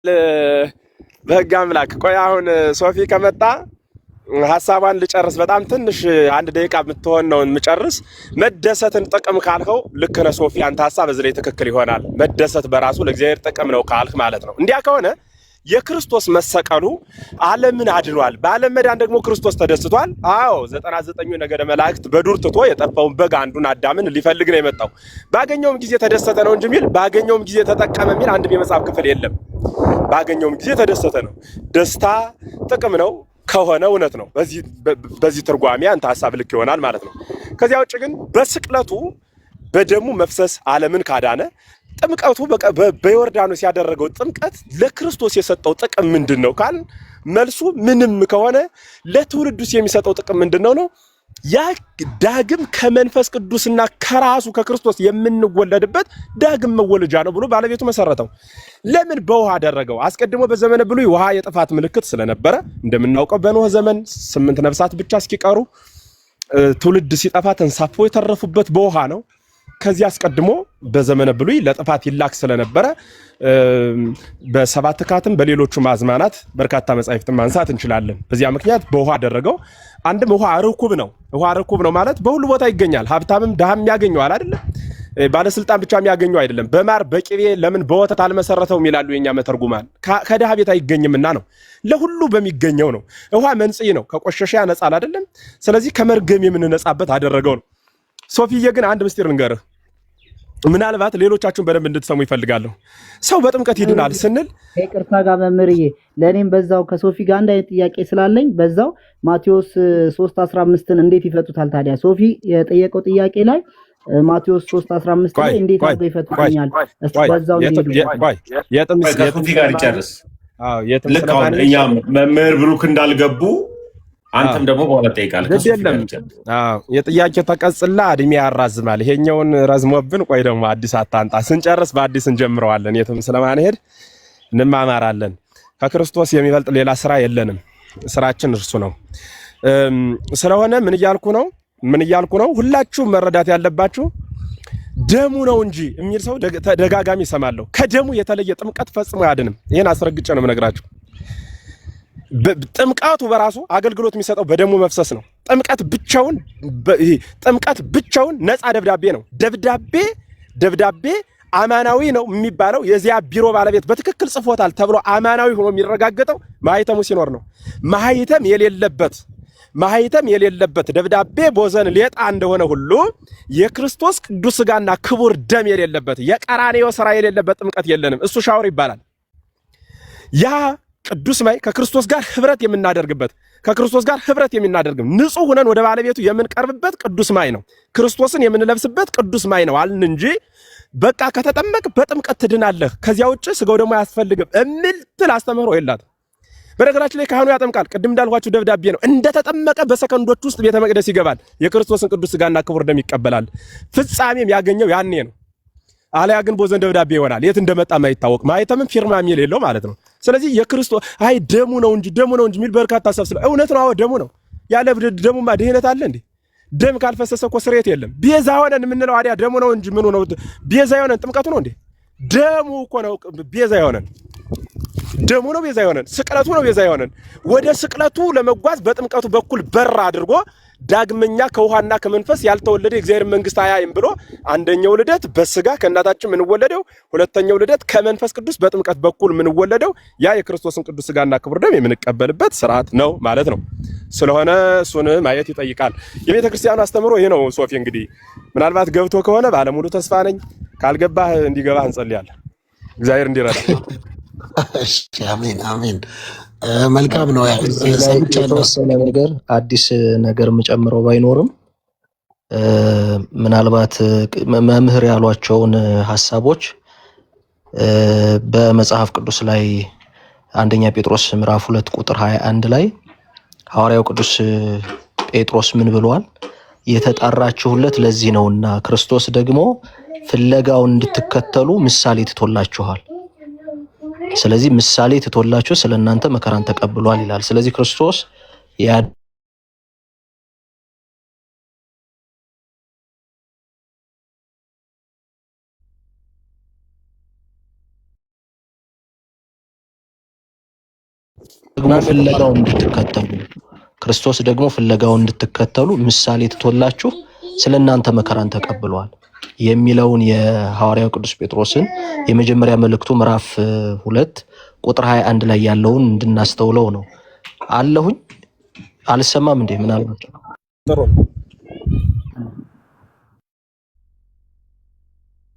በህግ አምላክ ቆይ አሁን ሶፊ ከመጣ ሐሳቧን ልጨርስ በጣም ትንሽ አንድ ደቂቃ የምትሆን ነው የምጨርስ መደሰትን ጥቅም ካልከው ልክ ነህ ሶፊ አንተ ሐሳብ እዚህ ላይ ትክክል ይሆናል መደሰት በራሱ ለእግዚአብሔር ጥቅም ነው ካልክ ማለት ነው እንዲያ ከሆነ የክርስቶስ መሰቀሉ ዓለምን አድኗል በዓለም መዳን ደግሞ ክርስቶስ ተደስቷል አዎ 99 ነገደ መላእክት በዱር ትቶ የጠፋውን በግ አንዱን አዳምን ሊፈልግ ነው የመጣው ባገኘውም ጊዜ ተደሰተ ነው እንጂ ሚል ባገኘውም ጊዜ ተጠቀመ ሚል አንድ የመጽሐፍ ክፍል የለም ባገኘውም ጊዜ ተደሰተ ነው ደስታ ጥቅም ነው ከሆነ እውነት ነው በዚህ ትርጓሜ አንተ ሐሳብ ልክ ይሆናል ማለት ነው ከዚያ ውጭ ግን በስቅለቱ በደሙ መፍሰስ ዓለምን ካዳነ ጥምቀቱ በዮርዳኖስ ያደረገው ጥምቀት ለክርስቶስ የሰጠው ጥቅም ምንድነው ካል መልሱ ምንም ከሆነ ለትውልዱስ የሚሰጠው ጥቅም ምንድነው ነው ያ ዳግም ከመንፈስ ቅዱስና ከራሱ ከክርስቶስ የምንወለድበት ዳግም መወለጃ ነው ብሎ ባለቤቱ መሰረተው ለምን በውሃ አደረገው አስቀድሞ በዘመነ ብሉይ ውሃ የጥፋት ምልክት ስለነበረ እንደምናውቀው በኖህ ዘመን 8 ነፍሳት ብቻ እስኪቀሩ ትውልድ ሲጠፋ ተንሳፎ የተረፉበት በውሃ ነው ከዚህ አስቀድሞ በዘመነ ብሉይ ለጥፋት ይላክ ስለነበረ በሰባት ካትም በሌሎቹ ማዝማናት በርካታ መጻሕፍትን ማንሳት እንችላለን በዚያ ምክንያት በውሃ አደረገው አንድም ውሃ ርኩብ ነው ማለት በሁሉ ቦታ ይገኛል ሀብታምም ደሃም ያገኘዋል አይደል ባለስልጣን ብቻ የሚያገኘው አይደለም በማር በቅቤ ለምን በወተት አልመሰረተው ይላሉ የኛ መተርጉማን ከደሃ ቤት አይገኝምና ነው ለሁሉ በሚገኘው ነው ውሃ መንጽይ ነው ከቆሸሻ ያነጻል አይደለም ስለዚህ ከመርገም የምንነጻበት አደረገው ነው ሶፊዬ ግን አንድ ምስጢር ልንገርህ ምናልባት ሌሎቻችሁን በደንብ እንድትሰሙ ይፈልጋለሁ ሰው በጥምቀት ይድናል ስንል ይቅርታ ጋር መምህርዬ ለኔም በዛው ከሶፊ ጋር አንድ አይነት ጥያቄ ስላለኝ በዛው ማቴዎስ 3:15ን እንዴት ይፈቱታል ታዲያ ሶፊ የጠየቀው ጥያቄ ላይ ማቴዎስ 3:15 ላይ እንዴት አድርገው ይፈቱኛል እስቲ በዛው የሶፊ ጋር ይጨርስ ልክ አሁን እኛ መምህር ብሩክ እንዳልገቡ አንተም ደግሞ በኋላ ጠይቃለህ የጥያቄ ተቀጽላ እድሜ ያራዝማል ይሄኛውን ረዝሞብን ቆይ ደግሞ አዲስ አታንጣ ስንጨርስ በአዲስ እንጀምረዋለን የትም ስለማንሄድ እንማማራለን ከክርስቶስ የሚበልጥ ሌላ ስራ የለንም ስራችን እርሱ ነው ስለሆነ ምን እያልኩ ነው ሁላችሁም መረዳት ያለባችሁ ደሙ ነው እንጂ የሚል ሰው ደጋጋሚ ይሰማለሁ ከደሙ የተለየ ጥምቀት ፈጽሞ ያድንም ይሄን አስረግጬ ነው የምነግራችሁ ጥምቀቱ በራሱ አገልግሎት የሚሰጠው በደሙ መፍሰስ ነው ጥምቀት ብቻውን ነፃ ደብዳቤ ነው ደብዳቤ አማናዊ ነው የሚባለው የዚያ ቢሮ ባለቤት በትክክል ጽፎታል ተብሎ አማናዊ ሆኖ የሚረጋገጠው ማህተሙ ሲኖር ነው ማህተም የሌለበት ደብዳቤ ቦዘን ሌጣ እንደሆነ ሁሉ የክርስቶስ ቅዱስ ሥጋና ክቡር ደም የሌለበት የቀራንዮ ሥራ የሌለበት ጥምቀት የለንም እሱ ሻወር ይባላል ያ ቅዱስ ማይ ከክርስቶስ ጋር ህብረት የምናደርግበት ንጹህ ሆነን ወደ ባለቤቱ የምንቀርብበት ቅዱስ ማይ ነው ክርስቶስን የምንለብስበት ቅዱስ ማይ ነው አልን እንጂ በቃ ከተጠመቅ በጥምቀት ትድናለህ ከዚያ ውጭ ስጋው ደግሞ ያስፈልግም እምልትል አስተምሮ የላት በነገራችን ላይ ካህኑ ያጠምቃል ቅድም እንዳልኳችሁ ደብዳቤ ነው እንደተጠመቀ በሰከንዶች ውስጥ ቤተ መቅደስ ይገባል የክርስቶስን ቅዱስ ሥጋና ክቡር ደም ይቀበላል ፍጻሜም ያገኘው ያኔ ነው አለያ ግን ቦዘን ደብዳቤ ይሆናል የት እንደመጣ ማይታወቅ ማይተምም ፊርማም የሌለው ማለት ነው ስለዚህ የክርስቶስ ደሙ ነው እንጂ ሚል በርካታ ሰብስለ እውነት ነው ደሙ ነው ያለ ደሙማ ድህነት አለ እንዴ ደም ካልፈሰሰ እኮ ስርየት የለም ቤዛ ሆነን የምንለው አዲያ ደሙ ነው እንጂ ምኑ ነው ቤዛ የሆነን ጥምቀቱ ነው እንዴ ደሙ እኮ ነው ቤዛ የሆነን ደሙ ነው ቤዛ የሆነን ስቅለቱ ነው ቤዛ የሆነን ወደ ስቅለቱ ለመጓዝ በጥምቀቱ በኩል በር አድርጎ ዳግመኛ ከውሃና ከመንፈስ ያልተወለደ እግዚአብሔር መንግስት አያይም ብሎ አንደኛው ልደት በስጋ ከእናታችን ምንወለደው ሁለተኛው ልደት ከመንፈስ ቅዱስ በጥምቀት በኩል ምንወለደው ያ የክርስቶስን ቅዱስ ሥጋና ክቡር ደም የምንቀበልበት ስርዓት ነው ማለት ነው ስለሆነ እሱን ማየት ይጠይቃል የቤተ ክርስቲያኑ አስተምሮ ይሄ ነው ሶፊ እንግዲህ ምናልባት ገብቶ ከሆነ ባለሙሉ ተስፋ ነኝ ካልገባህ እንዲገባህ እንጸልያለን እግዚአብሔር እንዲረዳ አሜን መልካም ነው ሰምቻለሁ ነገር አዲስ ነገር መጨመረው ባይኖርም ምናልባት መምህር ያሏቸውን ሐሳቦች በመጽሐፍ ቅዱስ ላይ አንደኛ ጴጥሮስ ምዕራፍ 2 ቁጥር 21 ላይ ሐዋርያው ቅዱስ ጴጥሮስ ምን ብሏል የተጣራችሁለት ለዚህ ነውና ክርስቶስ ደግሞ ፍለጋውን እንድትከተሉ ምሳሌ ትቶላችኋል ስለዚህ ምሳሌ ትቶላችሁ ስለናንተ መከራን ተቀብሏል ይላል ስለዚህ ክርስቶስ ደግሞ ፍለጋው እንድትከተሉ ክርስቶስ ደግሞ ፍለጋው እንድትከተሉ ምሳሌ ትቶላችሁ ስለናንተ መከራን ተቀብሏል የሚለውን የሐዋርያው ቅዱስ ጴጥሮስን የመጀመሪያ መልእክቱ ምዕራፍ 2 ቁጥር 21 ላይ ያለውን እንድናስተውለው ነው። አለሁኝ አልሰማም እንዴ? ምን አልባት? ጥሩ።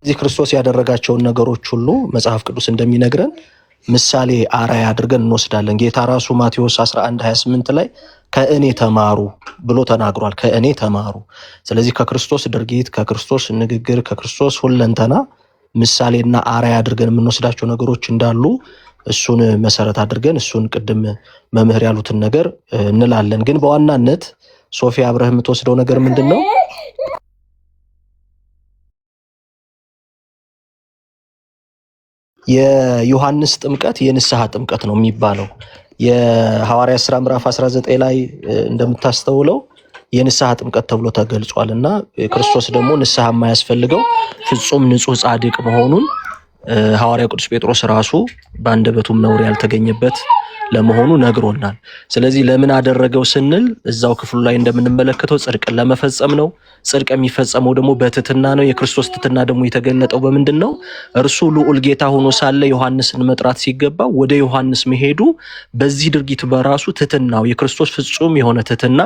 እዚህ ክርስቶስ ያደረጋቸውን ነገሮች ሁሉ መጽሐፍ ቅዱስ እንደሚነግረን ምሳሌ አርአያ አድርገን እንወስዳለን። ጌታ ራሱ ማቴዎስ 11:28 ላይ ከእኔ ተማሩ ብሎ ተናግሯል። ከእኔ ተማሩ። ስለዚህ ከክርስቶስ ድርጊት፣ ከክርስቶስ ንግግር፣ ከክርስቶስ ሁለንተና ምሳሌና አርአያ አድርገን የምንወስዳቸው ነገሮች እንዳሉ እሱን መሰረት አድርገን እሱን ቅድም መምህር ያሉትን ነገር እንላለን። ግን በዋናነት ሶፊያ አብረህ የምትወስደው ነገር ምንድነው? የዮሐንስ ጥምቀት የንስሐ ጥምቀት ነው የሚባለው። የሐዋርያት ሥራ ምዕራፍ 19 ላይ እንደምታስተውለው የንስሐ ጥምቀት ተብሎ ተገልጿል እና ክርስቶስ ደግሞ ንስሐ የማያስፈልገው ፍጹም ንጹሕ ጻድቅ መሆኑን ሐዋርያው ቅዱስ ጴጥሮስ ራሱ በአንደበቱም ነውር ያልተገኘበት ለመሆኑ ነግሮናል። ስለዚህ ለምን አደረገው ስንል እዛው ክፍሉ ላይ እንደምንመለከተው ጽድቅን ለመፈጸም ነው። ጽድቅ የሚፈጸመው ደግሞ በትህትና ነው። የክርስቶስ ትህትና ደግሞ የተገለጠው በምንድን ነው? እርሱ ልዑል ጌታ ሆኖ ሳለ ዮሐንስን መጥራት ሲገባው ወደ ዮሐንስ መሄዱ በዚህ ድርጊት በራሱ ትህትናው የክርስቶስ ፍጹም የሆነ ትህትና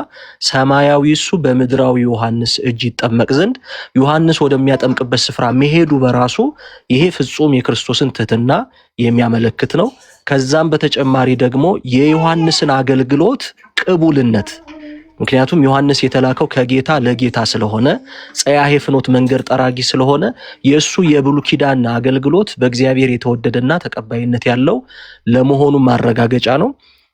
ሰማያዊ እሱ በምድራዊ ዮሐንስ እጅ ይጠመቅ ዘንድ ዮሐንስ ወደሚያጠምቅበት ስፍራ መሄዱ በራሱ ይሄ ፍጹም የክርስቶስን ትህትና የሚያመለክት ነው። ከዛም በተጨማሪ ደግሞ የዮሐንስን አገልግሎት ቅቡልነት፣ ምክንያቱም ዮሐንስ የተላከው ከጌታ ለጌታ ስለሆነ ጸያሄ ፍኖት መንገድ ጠራጊ ስለሆነ የእሱ የብሉይ ኪዳን አገልግሎት በእግዚአብሔር የተወደደና ተቀባይነት ያለው ለመሆኑ ማረጋገጫ ነው።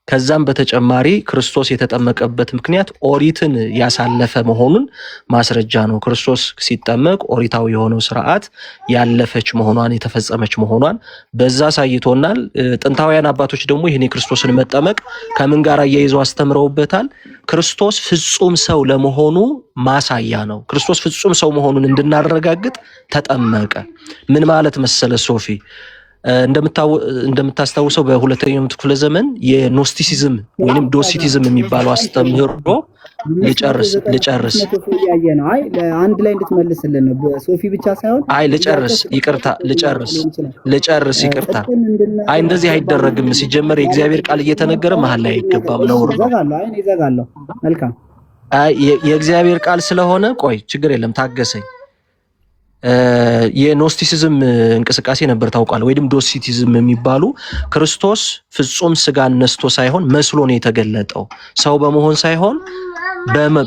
ከዛም በተጨማሪ ክርስቶስ የተጠመቀበት ምክንያት ኦሪትን ያሳለፈ መሆኑን ማስረጃ ነው። ክርስቶስ ሲጠመቅ ኦሪታዊ የሆነው ስርዓት ያለፈች መሆኗን የተፈጸመች መሆኗን በዛ አሳይቶናል። ጥንታውያን አባቶች ደግሞ ይህን የክርስቶስን መጠመቅ ከምን ጋር አያይዘው አስተምረውበታል? ክርስቶስ ፍጹም ሰው ለመሆኑ ማሳያ ነው። ክርስቶስ ፍጹም ሰው መሆኑን እንድናረጋግጥ ተጠመቀ። ምን ማለት መሰለ ሶፊ፣ እንደምታስታውሰው በሁለተኛው ክፍለ ዘመን የኖስቲሲዝም ወይንም ዶሲቲዝም የሚባለው አስተምህሮ ልጨርስ አይ አንድ ላይ እንድትመልስልን ነው። ሶፊ ብቻ ሳይሆን አይ ልጨርስ፣ ይቅርታ። አይ እንደዚህ አይደረግም። ሲጀመር የእግዚአብሔር ቃል እየተነገረ መሀል ላይ አይገባም፣ ነውር ነው። ይዘጋለሁ። መልካም። አይ የእግዚአብሔር ቃል ስለሆነ ቆይ፣ ችግር የለም ታገሰኝ። የኖስቲሲዝም እንቅስቃሴ ነበር ታውቃለህ፣ ወይም ዶሲቲዝም የሚባሉ ክርስቶስ ፍጹም ስጋን ነስቶ ሳይሆን መስሎ ነው የተገለጠው፣ ሰው በመሆን ሳይሆን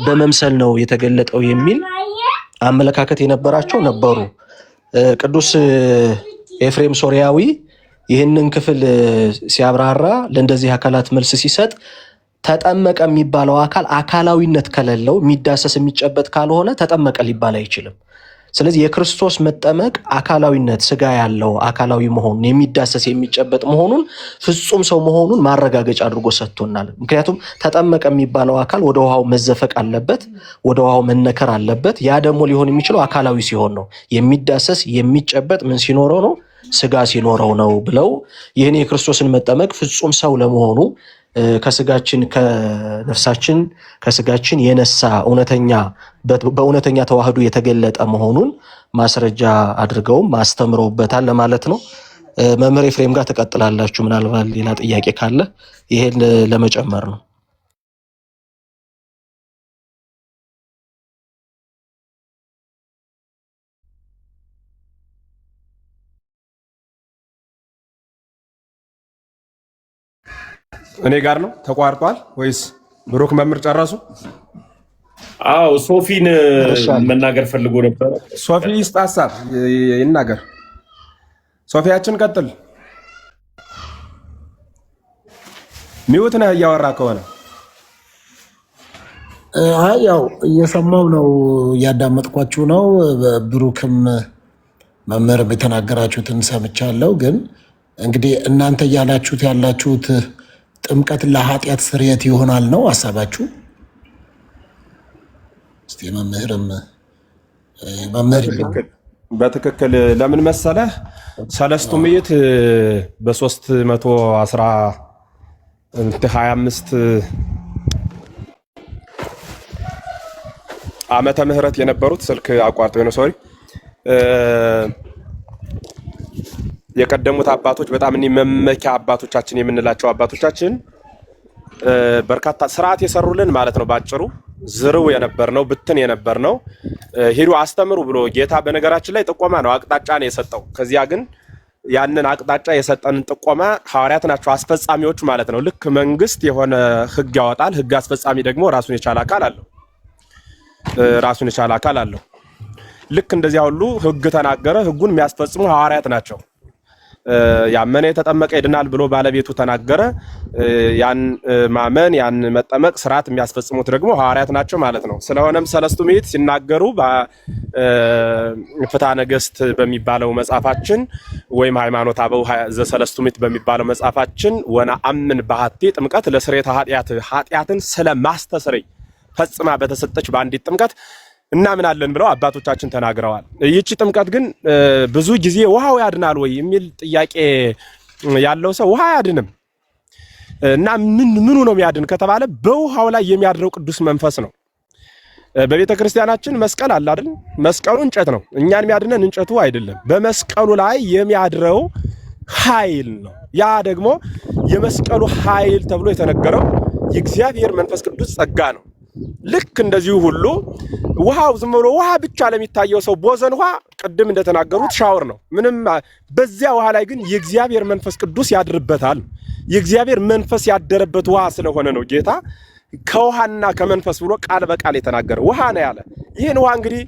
በመምሰል ነው የተገለጠው የሚል አመለካከት የነበራቸው ነበሩ። ቅዱስ ኤፍሬም ሶሪያዊ ይህንን ክፍል ሲያብራራ ለእንደዚህ አካላት መልስ ሲሰጥ ተጠመቀ የሚባለው አካል አካላዊነት ከሌለው የሚዳሰስ የሚጨበጥ ካልሆነ ተጠመቀ ሊባል አይችልም። ስለዚህ የክርስቶስ መጠመቅ አካላዊነት ስጋ ያለው አካላዊ መሆኑን የሚዳሰስ የሚጨበጥ መሆኑን ፍጹም ሰው መሆኑን ማረጋገጫ አድርጎ ሰጥቶናል። ምክንያቱም ተጠመቀ የሚባለው አካል ወደ ውሃው መዘፈቅ አለበት፣ ወደ ውሃው መነከር አለበት። ያ ደግሞ ሊሆን የሚችለው አካላዊ ሲሆን ነው። የሚዳሰስ የሚጨበጥ ምን ሲኖረው ነው? ስጋ ሲኖረው ነው ብለው ይህን የክርስቶስን መጠመቅ ፍጹም ሰው ለመሆኑ ከስጋችን ከነፍሳችን ከስጋችን የነሳ በእውነተኛ ተዋህዶ የተገለጠ መሆኑን ማስረጃ አድርገውም አስተምረውበታል ለማለት ነው። መምህር ኤፍሬም ጋር ትቀጥላላችሁ። ምናልባት ሌላ ጥያቄ ካለ ይሄን ለመጨመር ነው። እኔ ጋር ነው ተቋርጧል ወይስ ብሩክ መምህር ጨረሱ? አዎ ሶፊን መናገር ፈልጎ ነበር። ሶፊ ይስጥ ሀሳብ ይናገር። ሶፊያችን ቀጥል። ሚውት ነህ እያወራ ከሆነ። አይ ያው እየሰማው ነው፣ እያዳመጥኳችሁ ነው። ብሩክም መምህርም የተናገራችሁትን ሰምቻለሁ። ግን እንግዲህ እናንተ እያላችሁት ያላችሁት ጥምቀት ለኃጢአት ስርየት ይሆናል ነው ሀሳባችሁ? እስቲ መምህር በትክክል ለምን መሰለህ ሰለስቱ ምዕት በ310 25 ዓመተ ምህረት የነበሩት ስልክ አቋርጦ ነው ሶሪ የቀደሙት አባቶች በጣም እኒ መመኪያ አባቶቻችን የምንላቸው አባቶቻችን በርካታ ስርዓት የሰሩልን ማለት ነው። ባጭሩ ዝርው የነበርነው ብትን የነበርነው ሄዱ አስተምሩ ብሎ ጌታ በነገራችን ላይ ጥቆማ ነው አቅጣጫ ነው የሰጠው። ከዚያ ግን ያንን አቅጣጫ የሰጠንን ጥቆማ ሐዋርያት ናቸው አስፈጻሚዎች ማለት ነው። ልክ መንግስት የሆነ ህግ ያወጣል፣ ህግ አስፈጻሚ ደግሞ ራሱን የቻለ አካል አለው። ልክ እንደዚያ ሁሉ ህግ ተናገረ፣ ህጉን የሚያስፈጽሙ ሐዋርያት ናቸው። ያመነ የተጠመቀ ይድናል ብሎ ባለቤቱ ተናገረ። ያን ማመን ያን መጠመቅ ስርዓት የሚያስፈጽሙት ደግሞ ሐዋርያት ናቸው ማለት ነው። ስለሆነም ሰለስቱ ምዕት ሲናገሩ በፍትሐ ነገሥት በሚባለው መጽሐፋችን ወይም ሃይማኖተ አበው ዘሰለስቱ ምዕት በሚባለው መጽሐፋችን ወነአምን በሐቲ ጥምቀት ለስርየተ ኃጢአትን ስለማስተስረይ ፈጽማ በተሰጠች በአንዲት ጥምቀት እናምናለን ብለው አባቶቻችን ተናግረዋል። ይህች ጥምቀት ግን ብዙ ጊዜ ውሃው ያድናል ወይ የሚል ጥያቄ ያለው ሰው ውሃ አያድንም እና ምኑ ነው የሚያድን ከተባለ በውሃው ላይ የሚያድረው ቅዱስ መንፈስ ነው። በቤተ ክርስቲያናችን መስቀል አለ አይደል? መስቀሉ እንጨት ነው። እኛን የሚያድነን እንጨቱ አይደለም፣ በመስቀሉ ላይ የሚያድረው ኃይል ነው። ያ ደግሞ የመስቀሉ ኃይል ተብሎ የተነገረው የእግዚአብሔር መንፈስ ቅዱስ ጸጋ ነው። ልክ እንደዚሁ ሁሉ ውሃው ዝም ብሎ ውሃ ብቻ ለሚታየው ሰው ቦዘን ውሃ ቅድም እንደተናገሩት ሻወር ነው ምንም። በዚያ ውሃ ላይ ግን የእግዚአብሔር መንፈስ ቅዱስ ያድርበታል። የእግዚአብሔር መንፈስ ያደረበት ውሃ ስለሆነ ነው ጌታ ከውሃና ከመንፈስ ብሎ ቃል በቃል የተናገረ ውሃ ነው ያለ። ይህን ውሃ እንግዲህ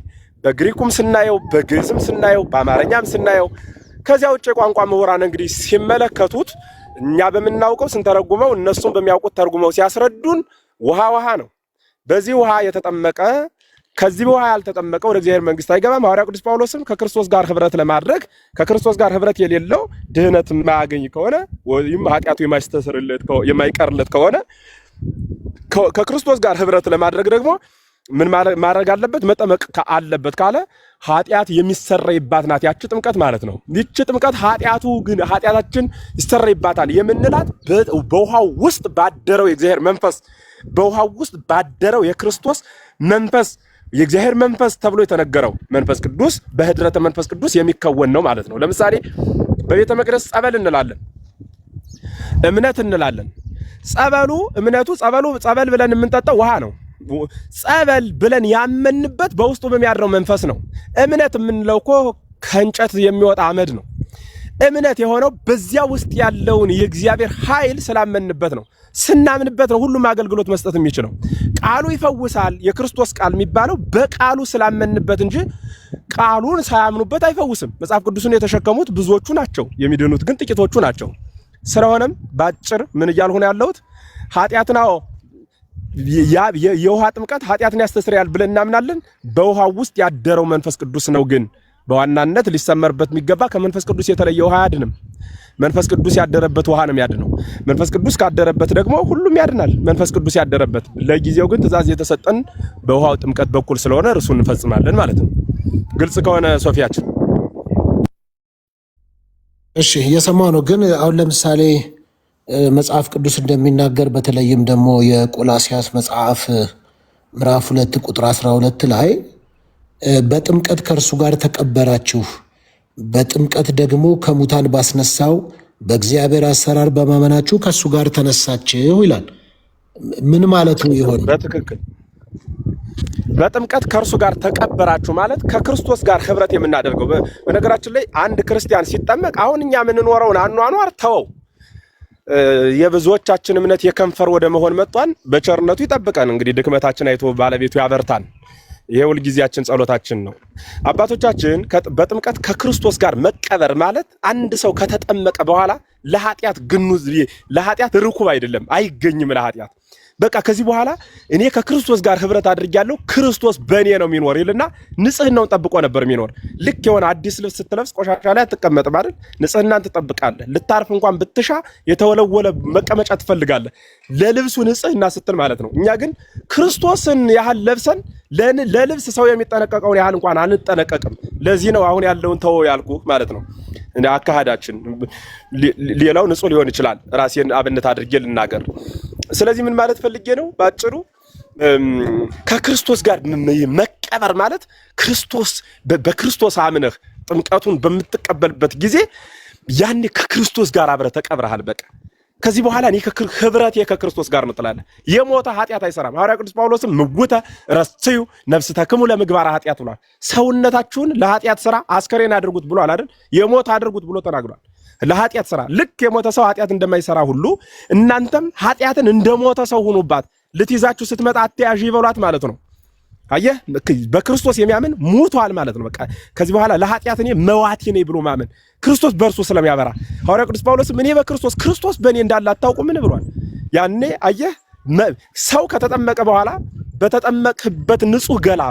በግሪኩም ስናየው፣ በግዕዝም ስናየው፣ በአማርኛም ስናየው ከዚያ ውጭ ቋንቋ ምሁራን እንግዲህ ሲመለከቱት እኛ በምናውቀው ስንተረጉመው እነሱም በሚያውቁት ተርጉመው ሲያስረዱን ውሃ ነው። በዚህ ውሃ የተጠመቀ ከዚህ ውሃ ያልተጠመቀ ወደ እግዚአብሔር መንግስት አይገባም። ሐዋርያው ቅዱስ ጳውሎስም ከክርስቶስ ጋር ህብረት ለማድረግ ከክርስቶስ ጋር ህብረት የሌለው ድህነት የማያገኝ ከሆነ ወይም ኃጢአቱ የማይቀርለት ከሆነ ከክርስቶስ ጋር ህብረት ለማድረግ ደግሞ ምን ማድረግ አለበት? መጠመቅ አለበት ካለ ኃጢአት የሚሰረይባት ናት ያቺ ጥምቀት ማለት ነው። ይቺ ጥምቀት ኃጢአታችን ይሰረይባታል የምንላት በውሃው ውስጥ ባደረው የእግዚአብሔር መንፈስ በውሃው ውስጥ ባደረው የክርስቶስ መንፈስ የእግዚአብሔር መንፈስ ተብሎ የተነገረው መንፈስ ቅዱስ በህድረተ መንፈስ ቅዱስ የሚከወን ነው ማለት ነው። ለምሳሌ በቤተ መቅደስ ጸበል እንላለን፣ እምነት እንላለን። ጸበል ብለን የምንጠጣው ውሃ ነው። ጸበል ብለን ያመንበት በውስጡ በሚያድረው መንፈስ ነው። እምነት የምንለው እኮ ከእንጨት የሚወጣ አመድ ነው። እምነት የሆነው በዚያ ውስጥ ያለውን የእግዚአብሔር ኃይል ስላመንበት ነው። ስናምንበት ነው ሁሉም አገልግሎት መስጠት የሚችለው። ቃሉ ይፈውሳል። የክርስቶስ ቃል የሚባለው በቃሉ ስላመንበት እንጂ ቃሉን ሳያምኑበት አይፈውስም። መጽሐፍ ቅዱስን የተሸከሙት ብዙዎቹ ናቸው፣ የሚድኑት ግን ጥቂቶቹ ናቸው። ስለሆነም ባጭር ምን እያልሁ ነው ያለሁት? ኃጢአትን የውሃ ጥምቀት ኃጢአትን ያስተሰርያል ብለን እናምናለን። በውሃው ውስጥ ያደረው መንፈስ ቅዱስ ነው ግን በዋናነት ሊሰመርበት የሚገባ ከመንፈስ ቅዱስ የተለየ ውሃ አያድንም። መንፈስ ቅዱስ ያደረበት ውሃ ነው የሚያድነው። መንፈስ ቅዱስ ካደረበት ደግሞ ሁሉም ያድናል። መንፈስ ቅዱስ ያደረበት ለጊዜው ግን ትእዛዝ የተሰጠን በውሃው ጥምቀት በኩል ስለሆነ እርሱን እንፈጽማለን ማለት ነው። ግልጽ ከሆነ ሶፊያችን። እሺ እየሰማሁ ነው። ግን አሁን ለምሳሌ መጽሐፍ ቅዱስ እንደሚናገር በተለይም ደግሞ የቆላሲያስ መጽሐፍ ምዕራፍ 2 ቁጥር 12 ላይ በጥምቀት ከእርሱ ጋር ተቀበራችሁ፣ በጥምቀት ደግሞ ከሙታን ባስነሳው በእግዚአብሔር አሰራር በማመናችሁ ከእሱ ጋር ተነሳችሁ ይላል። ምን ማለቱ ይሆን? በትክክል በጥምቀት ከእርሱ ጋር ተቀበራችሁ ማለት ከክርስቶስ ጋር ህብረት የምናደርገው። በነገራችን ላይ አንድ ክርስቲያን ሲጠመቅ አሁን እኛ የምንኖረውን አኗኗር ተወው። የብዙዎቻችን እምነት የከንፈር ወደ መሆን መጥቷል። በቸርነቱ ይጠብቀን። እንግዲህ ድክመታችን አይቶ ባለቤቱ ያበርታን። ይሄ ሁል ጊዜያችን ጸሎታችን ነው። አባቶቻችን በጥምቀት ከክርስቶስ ጋር መቀበር ማለት አንድ ሰው ከተጠመቀ በኋላ ለኃጢአት ርኩብ አይደለም፣ አይገኝም ለኃጢአት። በቃ ከዚህ በኋላ እኔ ከክርስቶስ ጋር ህብረት አድርጌያለሁ፣ ክርስቶስ በእኔ ነው የሚኖር ይልና ንጽህናውን ጠብቆ ነበር የሚኖር። ልክ የሆነ አዲስ ልብስ ስትለብስ ቆሻሻ ላይ አትቀመጥም አይደል? ንጽህናን ትጠብቃለህ። ልታርፍ እንኳን ብትሻ የተወለወለ መቀመጫ ትፈልጋለህ፣ ለልብሱ ንጽህና ስትል ማለት ነው። እኛ ግን ክርስቶስን ያህል ለብሰን ለልብስ ሰው የሚጠነቀቀውን ያህል እንኳን አንጠነቀቅም። ለዚህ ነው አሁን ያለውን ተወው ያልኩህ ማለት ነው። አካሃዳችን። ሌላው ንጹህ ሊሆን ይችላል። ራሴን አብነት አድርጌ ልናገር። ስለዚህ ምን ማለት ፈልጌ ነው ባጭሩ ከክርስቶስ ጋር መቀበር ማለት ክርስቶስ በክርስቶስ አምነህ ጥምቀቱን በምትቀበልበት ጊዜ ያኔ ከክርስቶስ ጋር አብረህ ተቀብረሃል። በቃ ከዚህ በኋላ እኔ ህብረቴ ከክርስቶስ ጋር ነው ትላለህ። የሞተ ኃጢአት አይሰራም። ሐዋርያው ቅዱስ ጳውሎስም ምውተ ረስዩ ነፍስተክሙ ለምግባረ ኃጢአት ብሏል። ሰውነታችሁን ለኃጢአት ስራ አስከሬን አድርጉት ብሏል አይደል? የሞተ አድርጉት ብሎ ተናግሯል። ለኃጢአት ስራ ልክ የሞተ ሰው ኃጢአት እንደማይሰራ ሁሉ እናንተም ኃጢአትን እንደሞተ ሰው ሁኑባት። ልትይዛችሁ ስትመጣ አትያዥ ይበሏት ማለት ነው። አየህ በክርስቶስ የሚያምን ሙቷል ማለት ነው። በቃ ከዚህ በኋላ ለኃጢአት እኔ መዋቲ ነኝ ብሎ ማመን ክርስቶስ በእርሱ ስለሚያበራ ሐዋርያው ቅዱስ ጳውሎስ እኔ በክርስቶስ ክርስቶስ በእኔ እንዳለ አታውቁም ምን ብሏል? ያኔ አየህ ሰው ከተጠመቀ በኋላ በተጠመቅበት ንጹህ ገላ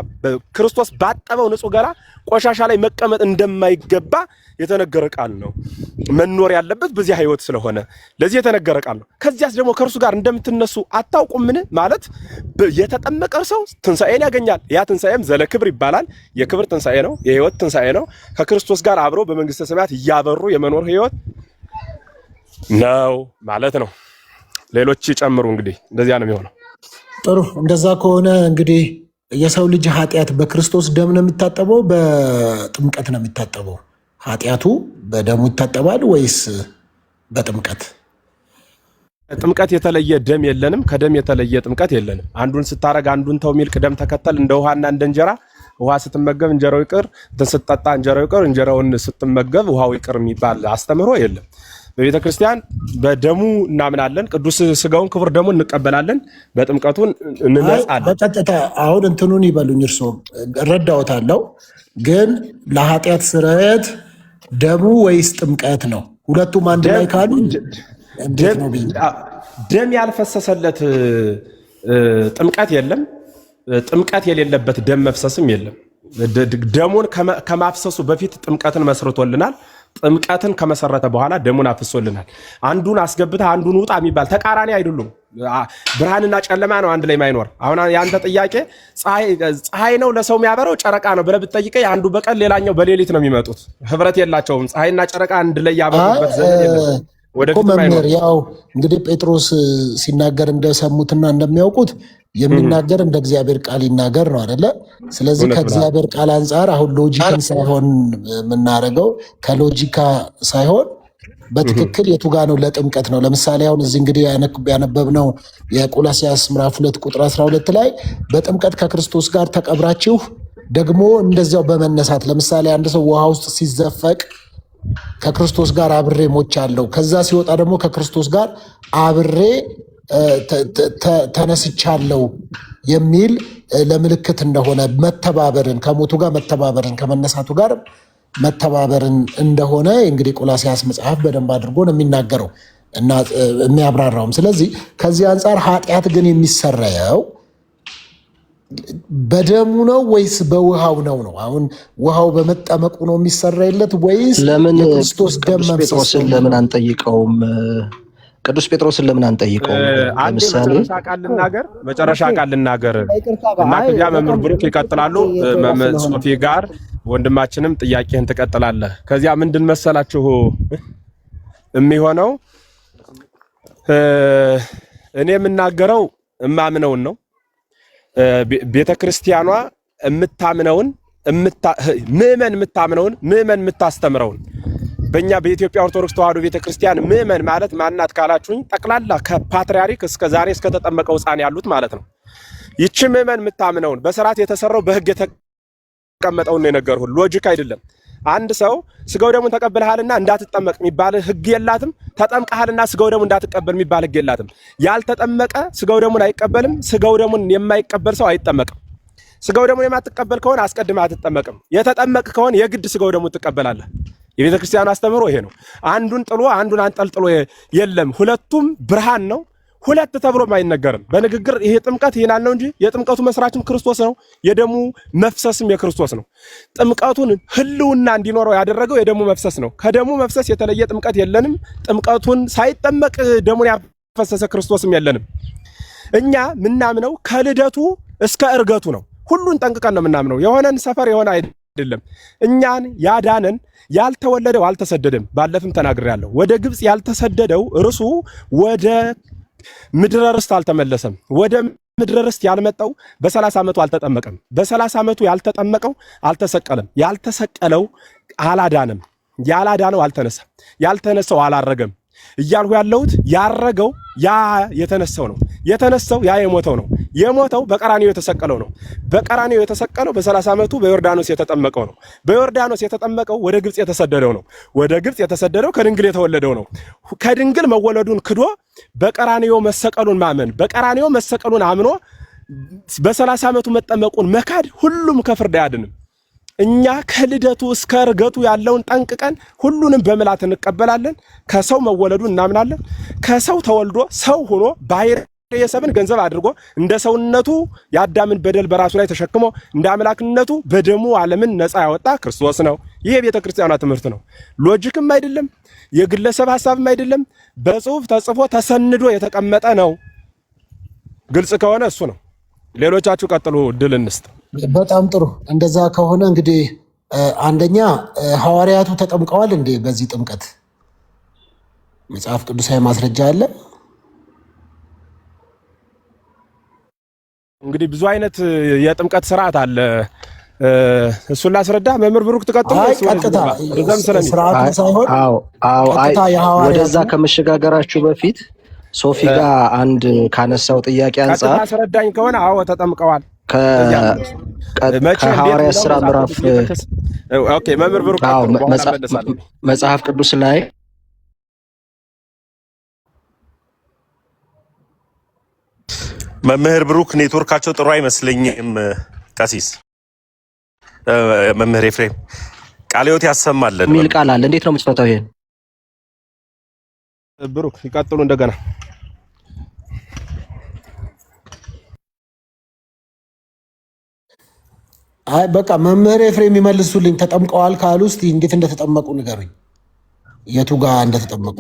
ክርስቶስ ባጠበው ንጹህ ገላ ቆሻሻ ላይ መቀመጥ እንደማይገባ የተነገረ ቃል ነው። መኖር ያለበት በዚህ ህይወት ስለሆነ ለዚህ የተነገረ ቃል ነው። ከዚያስ ደግሞ ከእርሱ ጋር እንደምትነሱ አታውቁምን ማለት የተጠመቀ ሰው ትንሣኤን ያገኛል። ያ ትንሣኤም ዘለክብር ይባላል። የክብር ትንሣኤ ነው፣ የህይወት ትንሣኤ ነው። ከክርስቶስ ጋር አብሮ በመንግስተ ሰማያት እያበሩ የመኖር ህይወት ነው ማለት ነው። ሌሎች ይጨምሩ እንግዲህ እንደዚያ ነው የሚሆነው። ጥሩ። እንደዛ ከሆነ እንግዲህ የሰው ልጅ ኃጢአት በክርስቶስ ደም ነው የሚታጠበው፣ በጥምቀት ነው የሚታጠበው? ኃጢአቱ በደሙ ይታጠባል ወይስ በጥምቀት? ጥምቀት የተለየ ደም የለንም። ከደም የተለየ ጥምቀት የለንም። አንዱን ስታረግ አንዱን ተው የሚል ቅደም ተከተል እንደ ውሃና እንደ እንጀራ ውሃ ስትመገብ እንጀራው ይቅር፣ ስትጠጣ እንጀራው ይቅር፣ እንጀራውን ስትመገብ ውሃው ይቅር የሚባል አስተምህሮ የለም። በቤተ ክርስቲያን በደሙ እናምናለን። ቅዱስ ስጋውን ክቡር ደሙን እንቀበላለን። በጥምቀቱን እንነጻለን። በቀጥታ አሁን እንትኑን ይበሉኝ እርስዎ እረዳዎታለሁ፣ ግን ለኃጢአት ስርየት ደሙ ወይስ ጥምቀት ነው? ሁለቱም አንድ ላይ ካሉ እንዴት ነው? ደም ያልፈሰሰለት ጥምቀት የለም። ጥምቀት የሌለበት ደም መፍሰስም የለም። ደሙን ከማፍሰሱ በፊት ጥምቀትን መስርቶልናል። ጥምቀትን ከመሰረተ በኋላ ደሙን አፍሶልናል። አንዱን አስገብተህ አንዱን ውጣ የሚባል ተቃራኒ አይደሉም። ብርሃንና ጨለማ ነው አንድ ላይ ማይኖር። አሁን ያንተ ጥያቄ ፀሐይ ነው ለሰው የሚያበረው ጨረቃ ነው ብለህ ብትጠይቀኝ አንዱ በቀን ሌላኛው በሌሊት ነው የሚመጡት። ህብረት የላቸውም። ፀሐይና ጨረቃ አንድ ላይ ያበሩበት ዘመን የለም። መምህር ያው እንግዲህ ጴጥሮስ ሲናገር እንደሰሙትና እንደሚያውቁት የሚናገር እንደ እግዚአብሔር ቃል ይናገር ነው አይደለ? ስለዚህ ከእግዚአብሔር ቃል አንጻር አሁን ሎጂክን ሳይሆን የምናደርገው ከሎጂካ ሳይሆን በትክክል የቱ ጋ ነው ለጥምቀት ነው። ለምሳሌ አሁን እዚህ እንግዲህ ያነበብነው የቆላስይስ ምዕራፍ 2 ቁጥር 12 ላይ በጥምቀት ከክርስቶስ ጋር ተቀብራችሁ ደግሞ እንደዚያው በመነሳት ለምሳሌ አንድ ሰው ውሃ ውስጥ ሲዘፈቅ ከክርስቶስ ጋር አብሬ ሞቻለሁ፣ ከዛ ሲወጣ ደግሞ ከክርስቶስ ጋር አብሬ ተነስቻለሁ የሚል ለምልክት እንደሆነ መተባበርን ከሞቱ ጋር መተባበርን ከመነሳቱ ጋር መተባበርን እንደሆነ እንግዲህ ቆላስይስ መጽሐፍ በደንብ አድርጎ ነው የሚናገረው እና የሚያብራራውም። ስለዚህ ከዚህ አንጻር ኃጢአት ግን የሚሰረየው በደሙ ነው ወይስ በውሃው ነው? አሁን ውሃው በመጠመቁ ነው የሚሰረይለት ወይስ የክርስቶስ ደም መፍሰስ? ለምን አንጠይቀውም? ቅዱስ ጴጥሮስን ለምን አንጠይቀውም? ለምሳሌ መጨረሻ ቃል ልናገር እና ከዚያ መምህር ብሩክ ይቀጥላሉ። ሶፊ ጋር ወንድማችንም ጥያቄህን ትቀጥላለህ። ከዚያ ምንድን መሰላችሁ የሚሆነው እኔ የምናገረው እማምነውን ነው። ቤተ ክርስቲያኗ የምታምነውን ምእመን የምታምነውን ምእመን የምታስተምረውን በእኛ በኢትዮጵያ ኦርቶዶክስ ተዋሕዶ ቤተክርስቲያን ምእመን ማለት ማናት ካላችሁኝ ጠቅላላ ከፓትርያርክ እስከ ዛሬ እስከተጠመቀው ሕፃን ያሉት ማለት ነው። ይቺ ምእመን የምታምነውን በስርዓት የተሰራው በህግ የተቀመጠውን ነው የነገርኩህ። ሎጂክ አይደለም። አንድ ሰው ስጋው ደሙን ተቀብለሃልና እንዳትጠመቅ የሚባል ህግ የላትም። ተጠምቀሃልና ስጋው ደሙን እንዳትቀበል የሚባል ህግ የላትም። ያልተጠመቀ ስጋው ደሙን አይቀበልም። ስጋው ደሙን የማይቀበል ሰው አይጠመቅም። ስጋው ደሙን የማትቀበል ከሆነ አስቀድመህ አትጠመቅም። የተጠመቅ ከሆነ የግድ ስጋው ደሙን ትቀበላለህ። የቤተ ክርስቲያን አስተምህሮ ይሄ ነው። አንዱን ጥሎ አንዱን አንጠልጥሎ የለም። ሁለቱም ብርሃን ነው። ሁለት ተብሎም አይነገርም በንግግር። ይሄ ጥምቀት ይናል ነው እንጂ የጥምቀቱ መስራችም ክርስቶስ ነው። የደሙ መፍሰስም የክርስቶስ ነው። ጥምቀቱን ህልውና እንዲኖረው ያደረገው የደሙ መፍሰስ ነው። ከደሙ መፍሰስ የተለየ ጥምቀት የለንም። ጥምቀቱን ሳይጠመቅ ደሙን ያፈሰሰ ክርስቶስም የለንም። እኛ ምናምነው ከልደቱ እስከ እርገቱ ነው። ሁሉን ጠንቅቀን ነው ምናምነው። የሆነን ሰፈር የሆነ አይደለም። እኛን ያዳነን ያልተወለደው አልተሰደደም። ባለፍም ተናግሬያለሁ። ወደ ግብጽ ያልተሰደደው እርሱ ወደ ምድረ ርስት አልተመለሰም። ወደ ምድረ ርስት ያልመጣው በ30 ዓመቱ አልተጠመቀም። በ30 ዓመቱ ያልተጠመቀው አልተሰቀለም። ያልተሰቀለው አላዳነም። ያላዳነው አልተነሳም። ያልተነሳው አላረገም። እያልሁ ያለሁት ያረገው ያ የተነሳው ነው። የተነሳው ያ የሞተው ነው። የሞተው በቀራንዮ የተሰቀለው ነው። በቀራንዮ የተሰቀለው በ30 ዓመቱ በዮርዳኖስ የተጠመቀው ነው። በዮርዳኖስ የተጠመቀው ወደ ግብጽ የተሰደደው ነው። ወደ ግብጽ የተሰደደው ከድንግል የተወለደው ነው። ከድንግል መወለዱን ክዶ በቀራንዮ መሰቀሉን ማመን፣ በቀራንዮ መሰቀሉን አምኖ በ30 ዓመቱ መጠመቁን መካድ ሁሉም ከፍርድ አያድንም። እኛ ከልደቱ እስከ እርገቱ ያለውን ጠንቅቀን ሁሉንም በመላት እንቀበላለን። ከሰው መወለዱን እናምናለን። ከሰው ተወልዶ ሰው ሆኖ ባሕርየ ሰብን ገንዘብ አድርጎ እንደ ሰውነቱ የአዳምን በደል በራሱ ላይ ተሸክሞ እንደ አምላክነቱ በደሙ ዓለምን ነፃ ያወጣ ክርስቶስ ነው። ይሄ የቤተ ክርስቲያኗ ትምህርት ነው። ሎጂክም አይደለም፣ የግለሰብ ሐሳብም አይደለም። በጽሁፍ ተጽፎ ተሰንዶ የተቀመጠ ነው። ግልጽ ከሆነ እሱ ነው። ሌሎቻችሁ ቀጥሉ፣ ድል እንስጥ። በጣም ጥሩ። እንደዛ ከሆነ እንግዲህ አንደኛ ሐዋርያቱ ተጠምቀዋል እንዴ? በዚህ ጥምቀት መጽሐፍ ቅዱሳዊ ማስረጃ አለ? እንግዲህ ብዙ አይነት የጥምቀት ስርዓት አለ። እሱን ላስረዳ። መምህር ብሩክ ትቀጥሉ። ቀጥታ ስርዓቱን ሳይሆን ወደዛ ከመሸጋገራችሁ በፊት ሶፊ ጋር አንድ ካነሳው ጥያቄ አንጻር አስረዳኝ ከሆነ አዎ ተጠምቀዋል። ከሐዋርያት ሥራ ምዕራፍ ኦኬ መምህር ብሩክ መጽሐፍ ቅዱስ ላይ መምህር ብሩክ ኔትወርካቸው ጥሩ አይመስለኝም። ቀሲስ መምህር ኤፍሬም ቃለ ሕይወት ያሰማልን የሚል ቃል አለ። እንዴት ነው የምትፈታው ይሄን? ብሩክ ይቀጥሉ እንደገና። አይ በቃ መምህር ኤፍሬም የሚመልሱልኝ። ተጠምቀዋል ካሉ እስቲ እንዴት እንደተጠመቁ ንገሩኝ። የቱ ጋር እንደተጠመቁ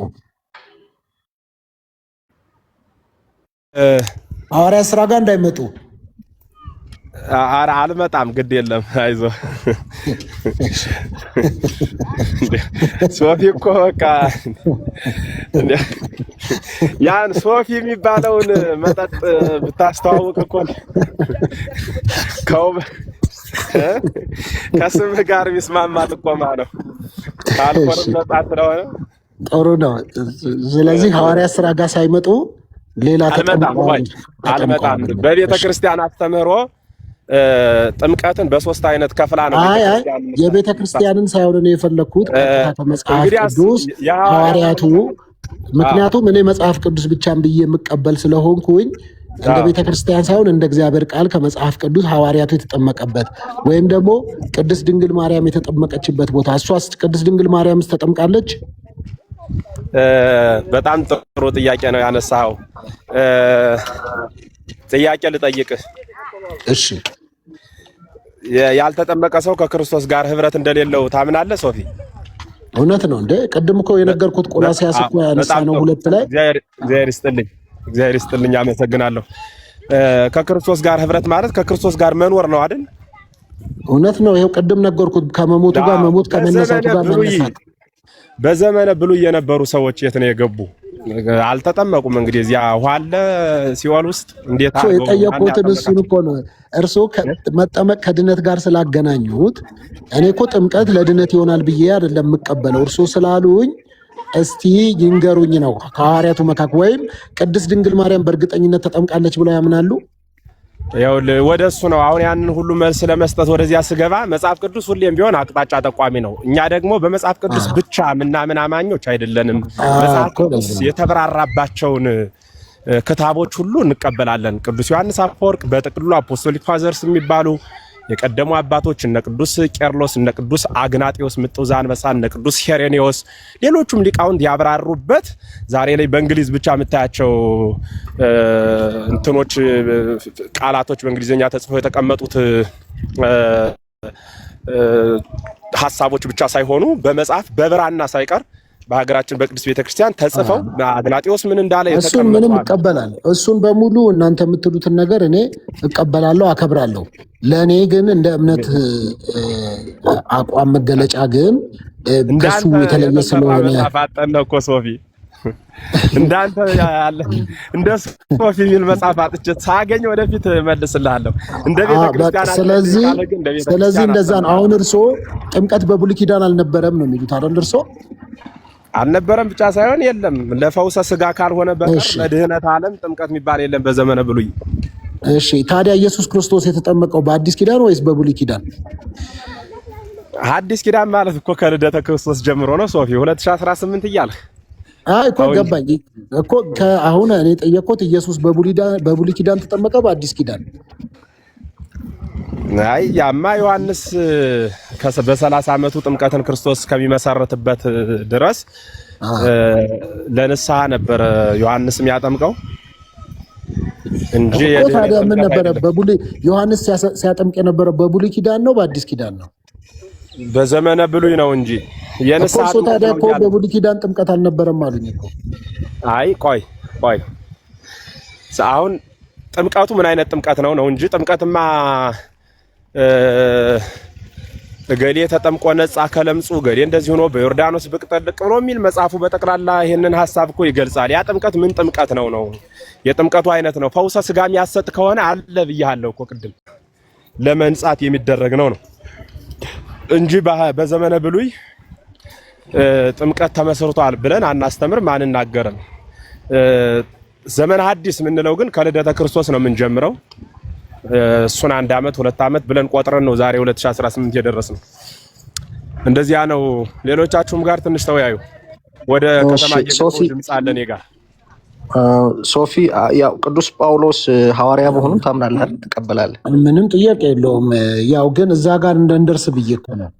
ሐዋርያት ሥራ ጋር እንዳይመጡ። ኧረ አልመጣም፣ ግድ የለም አይዞህ። ሶፊ እኮ በቃ ያን ሶፊ የሚባለውን መጠጥ ብታስተዋውቅ እኮ ከስምህ ጋር ቢስማማ ጥቆማ ነው። አልኮልም ነጻ ስለሆነ ጥሩ ነው። ስለዚህ ሐዋርያት ሥራ ጋር ሳይመጡ ሌላ አልመጣም። በቤተ ክርስቲያን አስተምህሮ ጥምቀትን በሶስት አይነት ከፍላ ነው። የቤተ ክርስቲያንን ሳይሆን ነው የፈለኩት፣ ቀጥታ ከመጽሐፍ ቅዱስ ሐዋርያቱ። ምክንያቱም እኔ መጽሐፍ ቅዱስ ብቻን ብዬ የምቀበል ስለሆንኩኝ እንደ ቤተ ክርስቲያን ሳይሆን እንደ እግዚአብሔር ቃል ከመጽሐፍ ቅዱስ ሐዋርያቱ የተጠመቀበት ወይም ደግሞ ቅድስት ድንግል ማርያም የተጠመቀችበት ቦታ። እሷስ ቅድስት ድንግል ማርያምስ ተጠምቃለች? በጣም ጥሩ ጥያቄ ነው ያነሳው። ጥያቄ ልጠይቅህ። እሺ፣ ያልተጠመቀ ሰው ከክርስቶስ ጋር ህብረት እንደሌለው ታምናለህ ሶፊ? እውነት ነው እንዴ? ቅድም እኮ የነገርኩት ቆላስይስ እኮ ያነሳነው 2 ላይ። እግዚአብሔር ይስጥልኝ፣ አመሰግናለሁ። ከክርስቶስ ጋር ህብረት ማለት ከክርስቶስ ጋር መኖር ነው አይደል? እውነት ነው። ይሄው ቅድም ነገርኩት፣ ከመሞቱ ጋር መሞት፣ ከመነሳቱ ጋር መነሳት። በዘመነ ብሉይ የነበሩ ሰዎች የት ነው የገቡ? አልተጠመቁም። እንግዲህ እዚያ ውሃ አለ ሲኦል ውስጥ እንዴት አድርገው የጠየቁትን እሱን እኮ ነው። እርስዎ መጠመቅ ከድነት ጋር ስላገናኙት እኔ እኮ ጥምቀት ለድነት ይሆናል ብዬ አይደለም የምቀበለው። እርስዎ ስላሉኝ እስቲ ይንገሩኝ ነው። ከሐዋርያቱ መካከል ወይም ቅድስት ድንግል ማርያም በእርግጠኝነት ተጠምቃለች ብለው ያምናሉ? ወደ እሱ ነው አሁን ያንን ሁሉ መልስ ለመስጠት ወደዚያ ስገባ፣ መጽሐፍ ቅዱስ ሁሌም ቢሆን አቅጣጫ ጠቋሚ ነው። እኛ ደግሞ በመጽሐፍ ቅዱስ ብቻ ምናምን አማኞች አይደለንም። መጽሐፍ ቅዱስ የተብራራባቸውን ክታቦች ሁሉ እንቀበላለን። ቅዱስ ዮሐንስ አፈወርቅ በጥቅሉ አፖስቶሊክ ፋዘርስ የሚባሉ የቀደሙ አባቶች እነ ቅዱስ ቄርሎስ፣ እነ ቅዱስ አግናጢዮስ ምጡዕ ዘአንበሳ፣ እነ ቅዱስ ሄሬኔዎስ፣ ሌሎቹም ሊቃውንት ያብራሩበት ዛሬ ላይ በእንግሊዝ ብቻ የምታያቸው እንትኖች ቃላቶች በእንግሊዝኛ ተጽፈው የተቀመጡት ሐሳቦች ብቻ ሳይሆኑ በመጽሐፍ በብራና ሳይቀር በሀገራችን በቅዱስ ቤተክርስቲያን ተጽፈው አግናጢዎስ ምን እንዳለ እሱን ምንም እቀበላለሁ። እሱን በሙሉ እናንተ የምትሉትን ነገር እኔ እቀበላለሁ፣ አከብራለሁ። ለእኔ ግን እንደ እምነት አቋም መገለጫ ግን ከሱ የተለየ ስለሆነ አፋጠን እኮ ሶፊ እንዳንተ ያለ እንደ ሶፊ የሚል መጽሐፍ አጥቼ ሳገኝ ወደፊት መልስልሃለሁ። እንደ ቤተክርስቲያን ስለዚህ እንደዛ ነው። አሁን እርሶ ጥምቀት በብሉይ ኪዳን አልነበረም ነው የሚሉት አይደል? እርሶ አልነበረም ብቻ ሳይሆን የለም ለፈውሰ ስጋ ካልሆነ በቀር ለድህነት ዓለም ጥምቀት የሚባል የለም በዘመነ ብሉይ። እሺ ታዲያ ኢየሱስ ክርስቶስ የተጠመቀው በአዲስ ኪዳን ወይስ በብሉይ ኪዳን? አዲስ ኪዳን ማለት እኮ ከልደተ ክርስቶስ ጀምሮ ነው ሶፊ 2018 እያልህ እኮ ገባኝ እኮ አሁን እኔ ጠየቅኩት። ኢየሱስ በብሉይ ኪዳን ተጠመቀ በአዲስ ኪዳን? አይ ያማ ዮሐንስ በ30 ዓመቱ ጥምቀትን ክርስቶስ ከሚመሰረትበት ድረስ ለንስሐ ነበር ዮሐንስ የሚያጠምቀው እንጂ ታዲያ ምን ነበረ በብሉይ ዮሐንስ ሲያጠምቅ የነበረው በብሉይ ኪዳን ነው በአዲስ ኪዳን ነው? በዘመነ ብሉይ ነው እንጂ የንስሐ ታዲያ እኮ በብሉይ ኪዳን ጥምቀት አልነበረም አሉኝ እኮ። አይ ቆይ አሁን ጥምቀቱ ምን አይነት ጥምቀት ነው እንጂ ጥምቀትማ እገሌ ተጠምቆ ነጻ ከለምጹ እገሌ እንደዚህ ሆኖ በዮርዳኖስ ብቅ ጠልቅ ብሎ የሚል መጽሐፉ በጠቅላላ ይሄንን ሐሳብ እኮ ይገልጻል። ያ ጥምቀት ምን ጥምቀት ነው የጥምቀቱ አይነት ነው። ፈውሰ ስጋ የሚያሰጥ ከሆነ አለ ብያለሁ እኮ ቅድም ለመንጻት የሚደረግ ነው እንጂ በዘመነ ብሉይ ጥምቀት ተመስርቷል ብለን አናስተምርም፣ አንናገርም። ዘመነ ሐዲስ የምንለው ግን ከልደተ ክርስቶስ ነው የምንጀምረው። እሱን 1 ዓመት 2 ዓመት ብለን ቆጥረን ነው ዛሬ 2018 የደረስነው። እንደዚያ ነው። ሌሎቻችሁም ጋር ትንሽ ተወያዩ። ወደ ከተማ ድምጽ አለ እኔ ጋር ሶፊ ያው ቅዱስ ጳውሎስ ሐዋርያ መሆኑን ታምናለህ አይደል? ትቀበላለህ? ምንም ጥያቄ የለውም። ያው ግን እዛ ጋር እንደንደርስ ብዬ እኮ ነው።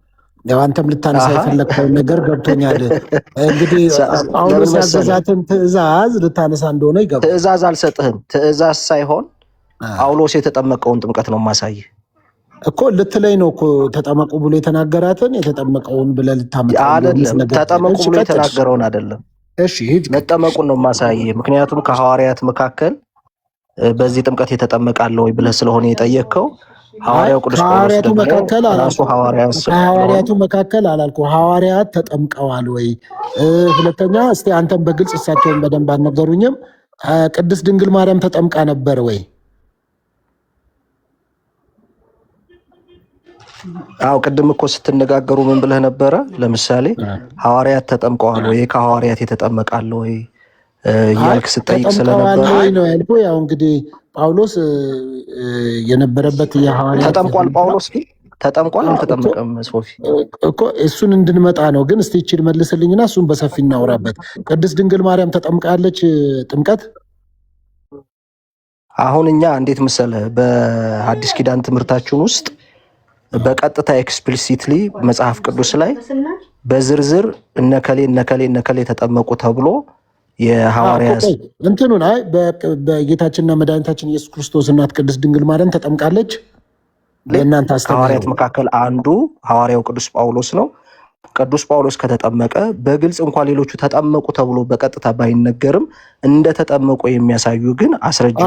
ያው አንተም ልታነሳ የፈለግከው ነገር ገብቶኛል። እንግዲህ ጳውሎስ ያዘዛትን ትእዛዝ ልታነሳ እንደሆነ ይገባል። ትእዛዝ አልሰጥህም። ትእዛዝ ሳይሆን ጳውሎስ የተጠመቀውን ጥምቀት ነው ማሳይ እኮ ልትለይ ነው እኮ ተጠመቁ ብሎ የተናገራትን የተጠመቀውን ብለህ ልታመጣ አይደለም። ተጠመቁ ብሎ የተናገረውን አይደለም። እሺ ሂድ። መጠመቁን ነው ማሳይ። ምክንያቱም ከሐዋርያት መካከል በዚህ ጥምቀት የተጠመቃለ ወይ ብለህ ስለሆነ የጠየቅከው ሐዋርያው ቅዱስ ጳውሎስ ደግሞ ራሱ ሐዋርያቱ መካከል አላልኩ። ሐዋርያት ተጠምቀዋል ወይ? ሁለተኛ እስቲ አንተም በግልጽ እሳቸውን በደንብ አልነገሩኝም። ቅድስት ድንግል ማርያም ተጠምቃ ነበር ወይ? አው ቅድም እኮ ስትነጋገሩ ምን ብለህ ነበረ? ለምሳሌ ሐዋርያት ተጠምቀዋል ወይ ከሐዋርያት የተጠመቃለ ወይ ያልክ ስጠይቅ ስለነበረ ነው ያልኩህ። ያው እንግዲህ ጳውሎስ የነበረበት የሐዋርያት ተጠምቋል። ጳውሎስ ግን ተጠምቋል አልተጠመቀም? ሶፊ እኮ እሱን እንድንመጣ ነው። ግን እስቲ እቺን መልስልኝና እሱን በሰፊ እናወራበት። ቅድስት ድንግል ማርያም ተጠምቃለች ጥምቀት? አሁን እኛ እንዴት መሰለህ በሐዲስ ኪዳን ትምህርታችን ውስጥ በቀጥታ ኤክስፕሊሲትሊ መጽሐፍ ቅዱስ ላይ በዝርዝር እነከሌ ተጠመቁ ተብሎ የሐዋርያት እንትኑን አይ በጌታችንና መድኃኒታችን ኢየሱስ ክርስቶስ እናት ቅድስት ድንግል ማርያም ተጠምቃለች። ለእናንተ ሐዋርያት መካከል አንዱ ሐዋርያው ቅዱስ ጳውሎስ ነው። ቅዱስ ጳውሎስ ከተጠመቀ በግልጽ እንኳን ሌሎቹ ተጠመቁ ተብሎ በቀጥታ ባይነገርም እንደተጠመቁ የሚያሳዩ ግን አስረጅ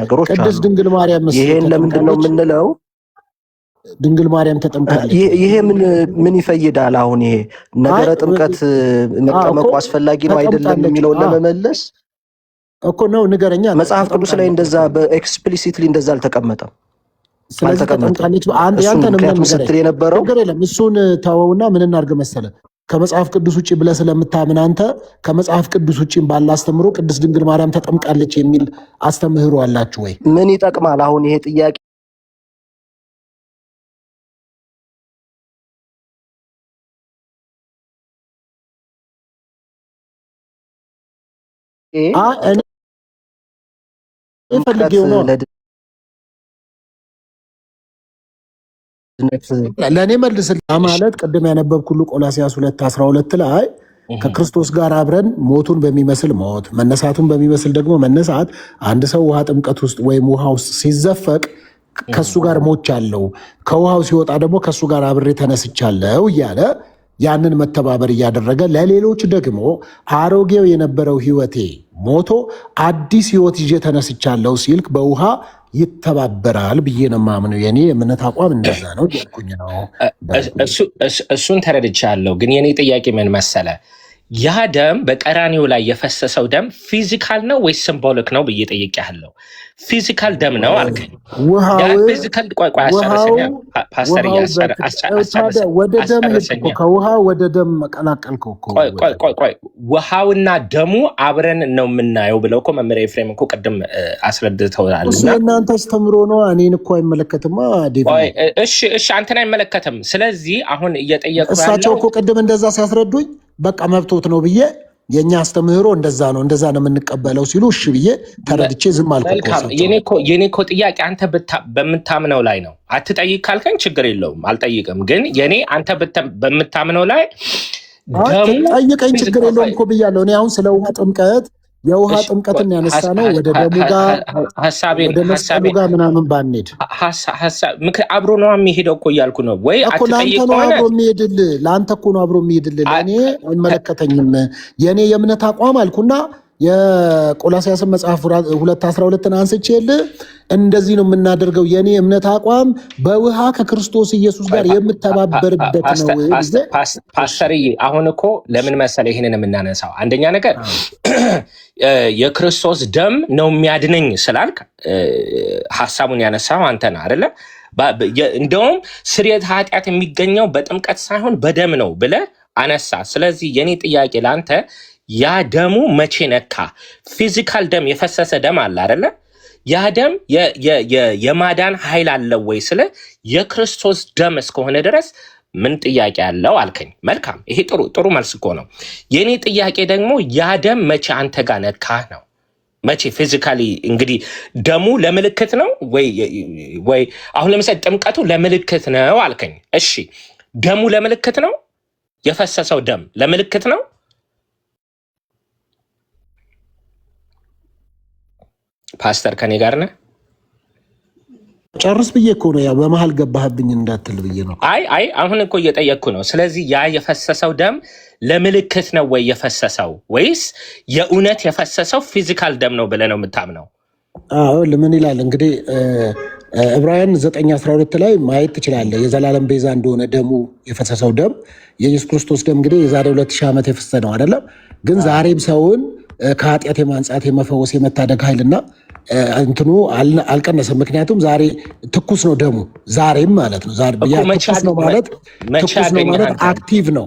ነገሮች አሉ። ቅድስት ድንግል ማርያም ይሄን ለምንድን ነው የምንለው? ድንግል ማርያም ተጠምቃለች። ይሄ ምን ይፈይዳል? አሁን ይሄ ነገረ ጥምቀት መጠመቁ አስፈላጊ ነው አይደለም የሚለውን ለመመለስ እኮ ነው። ንገረኛ። መጽሐፍ ቅዱስ ላይ እንደዛ በኤክስፕሊሲትሊ እንደዛ አልተቀመጠም። ስለዚህ ተጠምቃለች። ያንተንም ስትል የነበረው ነገር የለም። እሱን ተወውና ምን እናድርግ መሰለህ፣ ከመጽሐፍ ቅዱስ ውጪ ብለህ ስለምታምን አንተ ከመጽሐፍ ቅዱስ ውጪ ባለ አስተምህሮ ቅድስት ድንግል ማርያም ተጠምቃለች የሚል አስተምህሮ አላችሁ ወይ? ምን ይጠቅማል አሁን ይሄ ጥያቄ? ለእኔ መልስልኝ ማለት ቅድም ያነበብኩሉ ቆላስይስ 2:12 ላይ ከክርስቶስ ጋር አብረን ሞቱን በሚመስል ሞት መነሳቱን በሚመስል ደግሞ መነሳት አንድ ሰው ውሃ ጥምቀት ውስጥ ወይም ውሃ ውስጥ ሲዘፈቅ ከሱ ጋር ሞቻለሁ፣ ከውሃው ሲወጣ ደግሞ ከሱ ጋር አብሬ ተነስቻለሁ እያለ ያንን መተባበር እያደረገ ለሌሎች ደግሞ አሮጌው የነበረው ህይወቴ ሞቶ አዲስ ህይወት ይዤ ተነስቻለሁ ሲል በውሃ ይተባበራል ብዬ ነው የማምነው። የኔ የእምነት አቋም እንደዛ ነው ያልኩኝ ነው። እሱን ተረድቻለሁ። ግን የኔ ጥያቄ ምን መሰለ? ያ ደም በቀራኒው ላይ የፈሰሰው ደም ፊዚካል ነው ወይስ ሲምቦሊክ ነው ብዬ ጠይቄያለሁ። ፊዚካል ደም ነው አልከኝ። ፊዚካል ከውሃ ወደ ደም መቀላቀልከው እኮ። ውሃውና ደሙ አብረን ነው የምናየው ብለው እኮ መምህር ኤፍሬም እኮ ቅድም አስረድተውናል። እናንተ አስተምሮ ነው፣ እኔን እኮ አይመለከትማ። እሺ አንተን አይመለከትም። ስለዚህ አሁን እየጠየቁ እሳቸው እኮ ቅድም እንደዛ ሲያስረዱኝ በቃ መብቶት ነው ብዬ የኛ አስተምህሮ እንደዛ ነው የምንቀበለው ሲሉ እሺ ብዬ ተረድቼ ዝም አልኩ። የኔ እኮ ጥያቄ አንተ በምታምነው ላይ ነው። አትጠይቅ ካልከኝ ችግር የለውም አልጠይቅም። ግን የኔ አንተ በምታምነው ላይ ጠይቀኝ ችግር የለውም እኮ ብያለሁ። እኔ አሁን ስለ ውሃ ጥምቀት የውሃ ጥምቀትን ያነሳ ነው ወደ ደሙ ጋር ወደ መስቀሉ ጋር ምናምን ባንሄድ አብሮ ነው የሚሄደው እኮ እያልኩ ነው። ወይ ለአንተ ነው አብሮ የሚሄድልህ፣ ለአንተ እኮ ነው አብሮ የሚሄድልህ። ለእኔ አይመለከተኝም። የእኔ የእምነት አቋም አልኩና የቆላስይስን መጽሐፍ 2:12 አንስቼልህ እንደዚህ ነው የምናደርገው። የኔ እምነት አቋም በውሃ ከክርስቶስ ኢየሱስ ጋር የምተባበርበት ነው። ፓስተርዬ አሁን እኮ ለምን መሰለ ይሄንን የምናነሳው? አንደኛ ነገር የክርስቶስ ደም ነው የሚያድነኝ ስላልክ ሐሳቡን ያነሳው አንተ ነህ አይደለ? እንደውም ስርየት ኃጢአት የሚገኘው በጥምቀት ሳይሆን በደም ነው ብለህ አነሳ። ስለዚህ የኔ ጥያቄ ለአንተ ያ ደሙ መቼ ነካ? ፊዚካል ደም የፈሰሰ ደም አለ አይደለ? ያ ደም የማዳን ኃይል አለው ወይ? ስለ የክርስቶስ ደም እስከሆነ ድረስ ምን ጥያቄ አለው አልከኝ። መልካም፣ ይሄ ጥሩ መልስ እኮ ነው። የኔ ጥያቄ ደግሞ ያ ደም መቼ አንተ ጋር ነካ ነው። መቼ ፊዚካሊ? እንግዲህ ደሙ ለምልክት ነው ወይ አሁን ለምሳሌ ጥምቀቱ ለምልክት ነው አልከኝ። እሺ ደሙ ለምልክት ነው? የፈሰሰው ደም ለምልክት ነው? ፓስተር ከኔ ጋር ነህ? ጨርስ ብዬ እኮ ነው። ያው በመሃል ገባህብኝ እንዳትል ብዬ ነው። አይ አሁን እኮ እየጠየቅኩ ነው። ስለዚህ ያ የፈሰሰው ደም ለምልክት ነው ወይ የፈሰሰው ወይስ የእውነት የፈሰሰው ፊዚካል ደም ነው ብለህ ነው የምታምነው? አዎ ለምን ይላል እንግዲህ ዕብራውያን 9:12 ላይ ማየት ትችላለህ። የዘላለም ቤዛ እንደሆነ ደሙ የፈሰሰው ደም የኢየሱስ ክርስቶስ ደም እንግዲህ የዛሬ 2000 ዓመት የፈሰሰ ነው አይደለም? ግን ዛሬም ሰውን ከኃጢአት የማንጻት የመፈወስ የመታደግ ኃይልና እንትኑ አልቀነሰም። ምክንያቱም ዛሬ ትኩስ ነው ደሙ፣ ዛሬም ማለት ነው። ትኩስ ነው ማለት አክቲቭ ነው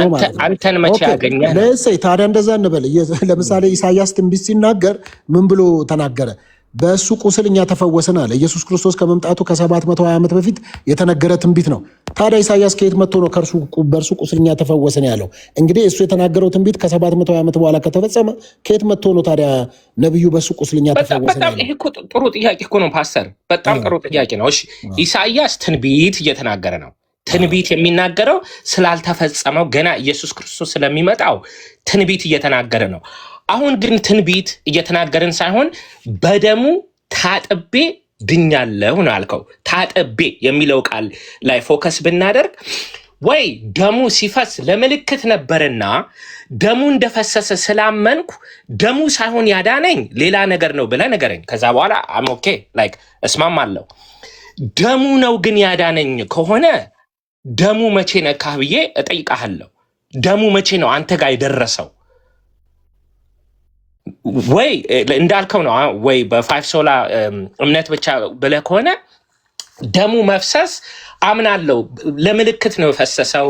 ማለት ነው። አንተን መቼ ያገኛል? ታዲያ እንደዛ እንበል። ለምሳሌ ኢሳያስ ትንቢት ሲናገር ምን ብሎ ተናገረ? በእሱ ቁስል እኛ ተፈወስን አለ። ኢየሱስ ክርስቶስ ከመምጣቱ ከ720 ዓመት በፊት የተነገረ ትንቢት ነው። ታዲያ ኢሳያስ ከየት መጥቶ ነው በእርሱ ቁስል እኛ ተፈወስን ያለው? እንግዲህ እሱ የተናገረው ትንቢት ከ720 ዓመት በኋላ ከተፈጸመ ከየት መጥቶ ነው ታዲያ ነብዩ በእሱ ቁስል እኛ ተፈወስን ያለው? ይሄ ጥሩ ጥያቄ እኮ ነው ፓስተር፣ በጣም ጥሩ ጥያቄ ነው። እሺ ኢሳያስ ትንቢት እየተናገረ ነው። ትንቢት የሚናገረው ስላልተፈጸመው ገና ኢየሱስ ክርስቶስ ስለሚመጣው ትንቢት እየተናገረ ነው። አሁን ግን ትንቢት እየተናገርን ሳይሆን በደሙ ታጥቤ ድኛለሁ ነው ያልከው። ታጥቤ የሚለው ቃል ላይ ፎከስ ብናደርግ ወይ ደሙ ሲፈስ ለምልክት ነበርና ደሙ እንደፈሰሰ ስላመንኩ ደሙ ሳይሆን ያዳነኝ ሌላ ነገር ነው ብለህ ንገረኝ። ከዛ በኋላ ኦኬ ላይክ እስማማለሁ። ደሙ ነው ግን ያዳነኝ ከሆነ ደሙ መቼ ነካህ ብዬ እጠይቃለሁ። ደሙ መቼ ነው አንተ ጋር የደረሰው? ወይ እንዳልከው ነው ወይ በፋይቭ ሶላ እምነት ብቻ ብለህ ከሆነ ደሙ መፍሰስ አምናለሁ ለምልክት ነው የፈሰሰው፣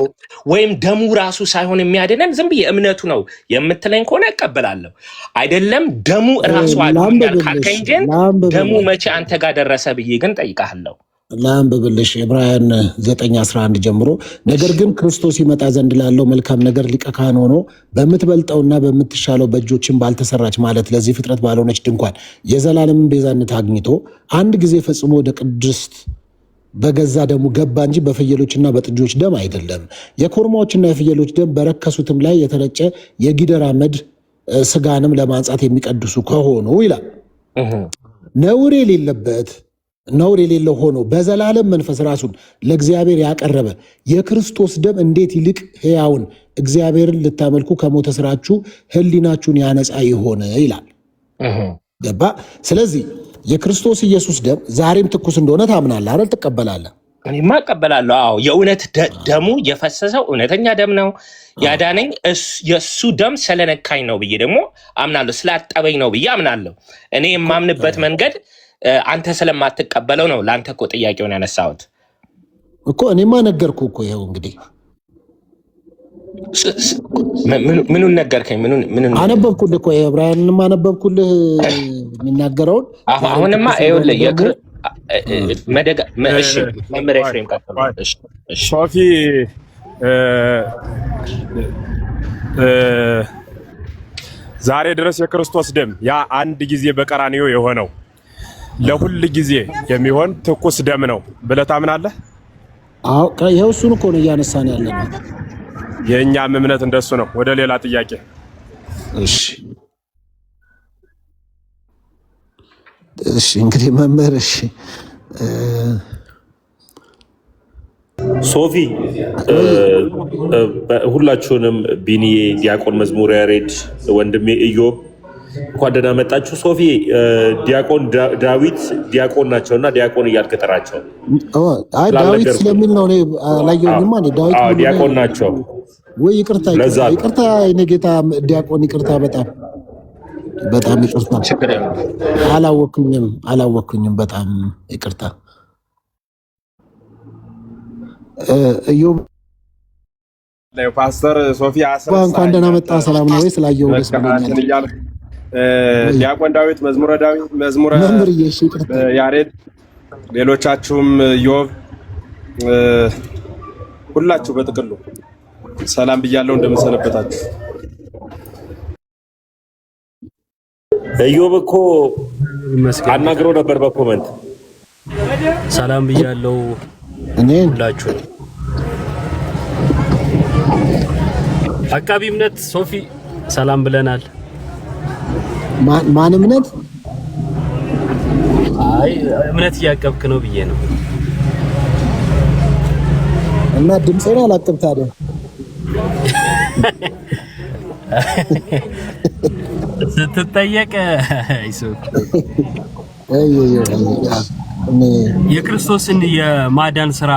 ወይም ደሙ ራሱ ሳይሆን የሚያድነን ዝም ብዬ እምነቱ ነው የምትለኝ ከሆነ እቀበላለሁ። አይደለም ደሙ ራሱ አድኖኛል ካልከኝ ግን ደሙ መቼ አንተ ጋር ደረሰ ብዬ ግን ጠይቃለሁ። ለአንብብልሽ ዕብራውያን 9:11 ጀምሮ ነገር ግን ክርስቶስ ይመጣ ዘንድ ላለው መልካም ነገር ሊቀ ካህን ሆኖ በምትበልጠውና በምትሻለው በእጆችን ባልተሰራች ማለት ለዚህ ፍጥረት ባልሆነች ድንኳን የዘላለምን ቤዛነት አግኝቶ አንድ ጊዜ ፈጽሞ ወደ ቅድስት በገዛ ደሙ ገባ እንጂ በፍየሎችና በጥጆች ደም አይደለም። የኮርማዎችና የፍየሎች ደም በረከሱትም ላይ የተረጨ የጊደር አመድ ስጋንም ለማንጻት የሚቀድሱ ከሆኑ ይላል ነውር የሌለበት ነውር የሌለው ሆኖ በዘላለም መንፈስ ራሱን ለእግዚአብሔር ያቀረበ የክርስቶስ ደም እንዴት ይልቅ ሕያውን እግዚአብሔርን ልታመልኩ ከሞተ ስራችሁ ሕሊናችሁን ያነጻ የሆነ ይላል። ገባ? ስለዚህ የክርስቶስ ኢየሱስ ደም ዛሬም ትኩስ እንደሆነ ታምናለህ አይደል? ትቀበላለህ? እኔማ እቀበላለሁ። አዎ የእውነት ደሙ የፈሰሰው እውነተኛ ደም ነው። ያዳነኝ የእሱ ደም ስለነካኝ ነው ብዬ ደግሞ አምናለሁ። ስላጠበኝ ነው ብዬ አምናለሁ። እኔ የማምንበት መንገድ አንተ ስለማትቀበለው ነው ለአንተ እኮ ጥያቄውን ያነሳሁት እኮ። እኔማ ነገርኩህ እኮ ይኸው እንግዲህ ምኑን ነገርከኝ? ምኑን አነበብኩልህ እኮ የዕብራውያንንም አነበብኩልህ የሚናገረውን። አሁንማ ይኸውልህ ሶፊ ዛሬ ድረስ የክርስቶስ ደም ያ አንድ ጊዜ በቀራንዮ የሆነው ለሁል ጊዜ የሚሆን ትኩስ ደም ነው ብለህ ታምናለህ? አዎ ይኸው እሱን እኮ ነው እያነሳን ያለነው። የእኛም እምነት እንደሱ ነው። ወደ ሌላ ጥያቄ። እሺ እንግዲህ መምህር፣ እሺ ሶፊ ሁላችሁንም ቢኒዬ፣ ዲያቆን መዝሙር ያሬድ፣ ወንድሜ ኢዮብ እንኳን ደህና መጣችሁ። ሶፊ ዲያቆን ዳዊት ዲያቆን ናቸውና ዲያቆን እያልክ ጥራቸው። አይ ዳዊት ስለሚል ነው እኔ አላየሁኝማ። ዳዊት ዲያቆን ናቸው ወይ? ይቅርታ ይቅርታ፣ የኔ ጌታ ዲያቆን ይቅርታ፣ በጣም ይቅርታ። አላወኩኝም፣ በጣም ይቅርታ። ኢዮብ ፓስተር ሶፊ እንኳን ደህና መጣ። ሰላም ነው ወይ? ስላየው ደስ ብሎኛል። ዲያቆን ዳዊት፣ መዝሙረ ያሬድ፣ ሌሎቻችሁም ኢዮብ፣ ሁላችሁ በጥቅሉ ሰላም ብያለሁ። እንደምሰነበታችሁ። ኢዮብ እኮ አናግሮ ነበር በኮመንት። ሰላም ብያለሁ ሁላችሁ። አቃቢ እምነት ሶፊ ሰላም ብለናል። ማን እምነት? አይ እምነት እያቀብክ ነው ብዬ ነው። እና ድምጼን አላቅም ታዲያ? ስትጠየቅ የክርስቶስን የማዳን ስራ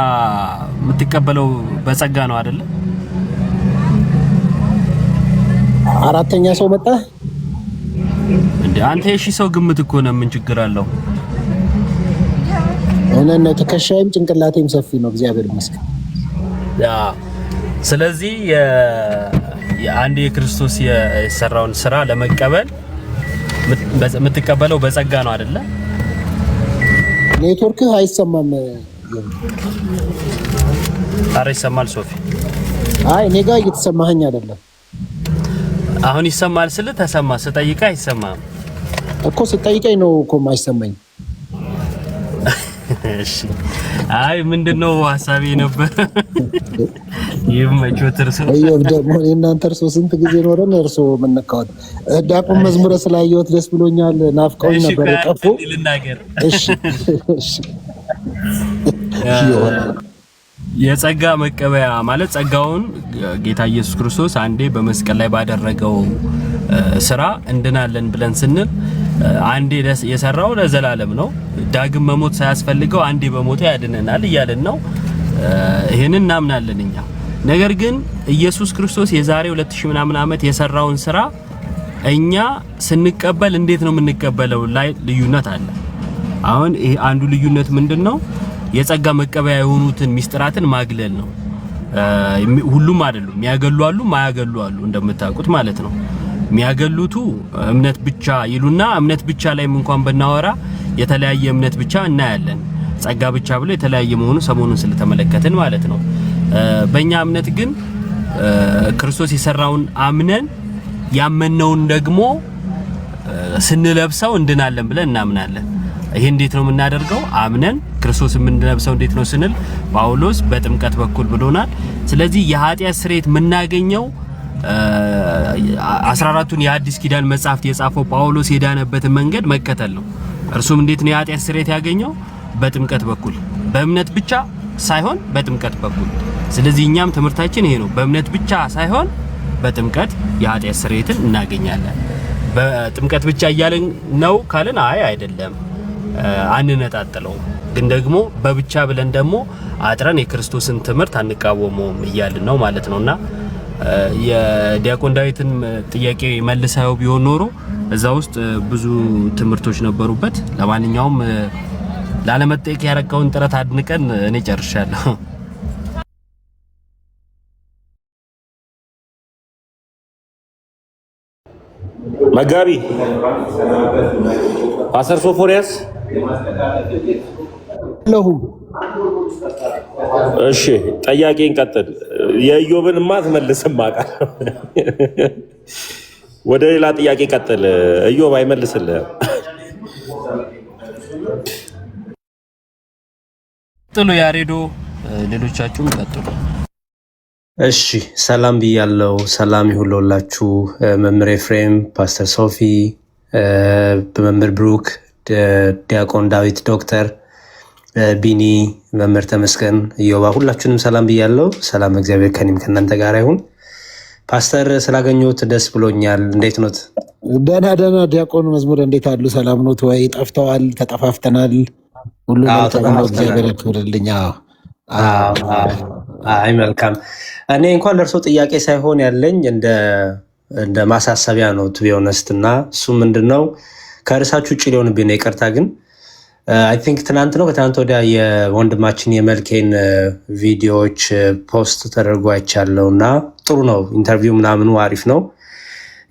የምትቀበለው በጸጋ ነው አይደለ? አራተኛ ሰው መጣ እንዴ? አንተ የሺህ ሰው ግምት እኮ ነው። ምን ችግር አለው? እኔ ትከሻዬም ጭንቅላቴም ሰፊ ነው፣ እግዚአብሔር ይመስገን። ስለዚህ የአንድ የክርስቶስ የሰራውን ስራ ለመቀበል የምትቀበለው በጸጋ ነው አይደለ? ኔትወርክህ አይሰማም። ኧረ ይሰማል ሶፊ። አይ እኔ ጋር እየተሰማኸኝ አይደለም። አሁን ይሰማል ስል ተሰማ፣ ስጠይቅህ አይሰማም እኮ። ስጠይቀኝ ነው እኮ የማይሰማኝ። እሺ አይ ምንድነው ሐሳቤ ነበር። ይመቾት እርሶ ደግሞ እናንተ እርሶ ስንት ጊዜ ኖረን እርሶ መነካው። ዲያቆን መዝሙረ ስላየሁት ደስ ብሎኛል። ናፍቀውኝ ነበር የጠፉ። እሺ የጸጋ መቀበያ ማለት ጸጋውን ጌታ ኢየሱስ ክርስቶስ አንዴ በመስቀል ላይ ባደረገው ስራ እንድናለን ብለን ስንል አንዴ የሰራው ለዘላለም ነው። ዳግም መሞት ሳያስፈልገው አንዴ በሞቱ ያድነናል እያልን ነው። ይሄንን እናምናለን እኛ። ነገር ግን ኢየሱስ ክርስቶስ የዛሬ 2000 ምናምን ዓመት የሰራውን ስራ እኛ ስንቀበል እንዴት ነው የምንቀበለው ላይ ልዩነት አለ። አሁን ይሄ አንዱ ልዩነት ምንድነው? የጸጋ መቀበያ የሆኑትን ሚስጥራትን ማግለል ነው። ሁሉም አይደሉም፣ የሚያገሉ አሉ፣ ማያገሉ አሉ እንደምታውቁት ማለት ነው። የሚያገሉቱ እምነት ብቻ ይሉና እምነት ብቻ ላይም እንኳን በእናወራ የተለያየ እምነት ብቻ እናያለን። ጸጋ ብቻ ብሎ የተለያየ መሆኑ ሰሞኑን ስለተመለከትን ማለት ነው። በእኛ እምነት ግን ክርስቶስ የሰራውን አምነን ያመነውን ደግሞ ስንለብሰው እንድናለን ብለን እናምናለን። ይሄ እንዴት ነው የምናደርገው? አምነን ክርስቶስ የምንለብሰው እንዴት ነው ስንል ጳውሎስ በጥምቀት በኩል ብሎናል። ስለዚህ የኃጢአት ስርየት የምናገኘው 14ቱን የአዲስ ኪዳን መጻሕፍት የጻፈው ጳውሎስ የዳነበትን መንገድ መከተል ነው። እርሱም እንዴት ነው የኃጢአት ስርየት ያገኘው? በጥምቀት በኩል በእምነት ብቻ ሳይሆን በጥምቀት በኩል። ስለዚህ እኛም ትምህርታችን ይሄ ነው። በእምነት ብቻ ሳይሆን በጥምቀት የኃጢአት ስርየትን እናገኛለን። በጥምቀት ብቻ እያልን ነው ካልን አይደለም፣ አንነጣጥለው። ግን ደግሞ በብቻ ብለን ደግሞ አጥረን የክርስቶስን ትምህርት አንቃወመውም እያልን ነው ማለት ነውና የዲያቆን ዳዊትን ጥያቄ መልሰው ቢሆን ኖሮ እዛ ውስጥ ብዙ ትምህርቶች ነበሩበት። ለማንኛውም ላለመጠየቅ ያረጋውን ጥረት አድንቀን እኔ ጨርሻለሁ። መጋቢ ፓስተር ሶፎንያስ ለሁም እሺ፣ ጠያቄን ቀጥል። የኢዮብን ማትመልስም አውቃለሁ። ወደ ሌላ ጥያቄ ቀጥል። ኢዮብ አይመልስልህም። ጥሉ ያሬዶ፣ ሌሎቻችሁም ቀጥሉ። እሺ ሰላም ብያለው። ሰላም ይሁንላችሁ። መምህር ኤፍሬም፣ ፓስተር ሶፊ፣ መምህር ብሩክ፣ ዲያቆን ዳዊት፣ ዶክተር ቢኒ፣ መምህር ተመስገን፣ ኢዮባ ሁላችሁንም ሰላም ብያለው። ሰላም እግዚአብሔር ከኔም ከእናንተ ጋር ይሁን። ፓስተር ስላገኘሁት ደስ ብሎኛል። እንዴት ኖት? ደህና ደህና። ዲያቆን መዝሙር እንዴት አሉ? ሰላም ኖት ወይ? ጠፍተዋል፣ ተጠፋፍተናል። ሁሉ መልካም ነው። እግዚአብሔር ያክብርልኝ። አይ መልካም። እኔ እንኳን ለእርሶ ጥያቄ ሳይሆን ያለኝ እንደ ማሳሰቢያ ነው ቱ ቢ ኦነስት። እና እሱ ምንድነው ከርዕሳችሁ ውጭ ሊሆንብኝ ነው፣ ይቅርታ። ግን አይ ቲንክ ትናንት ነው ከትናንት ወዲያ የወንድማችን የመልኬን ቪዲዮዎች ፖስት ተደርጎ አይቻለው እና ጥሩ ነው፣ ኢንተርቪው ምናምኑ አሪፍ ነው።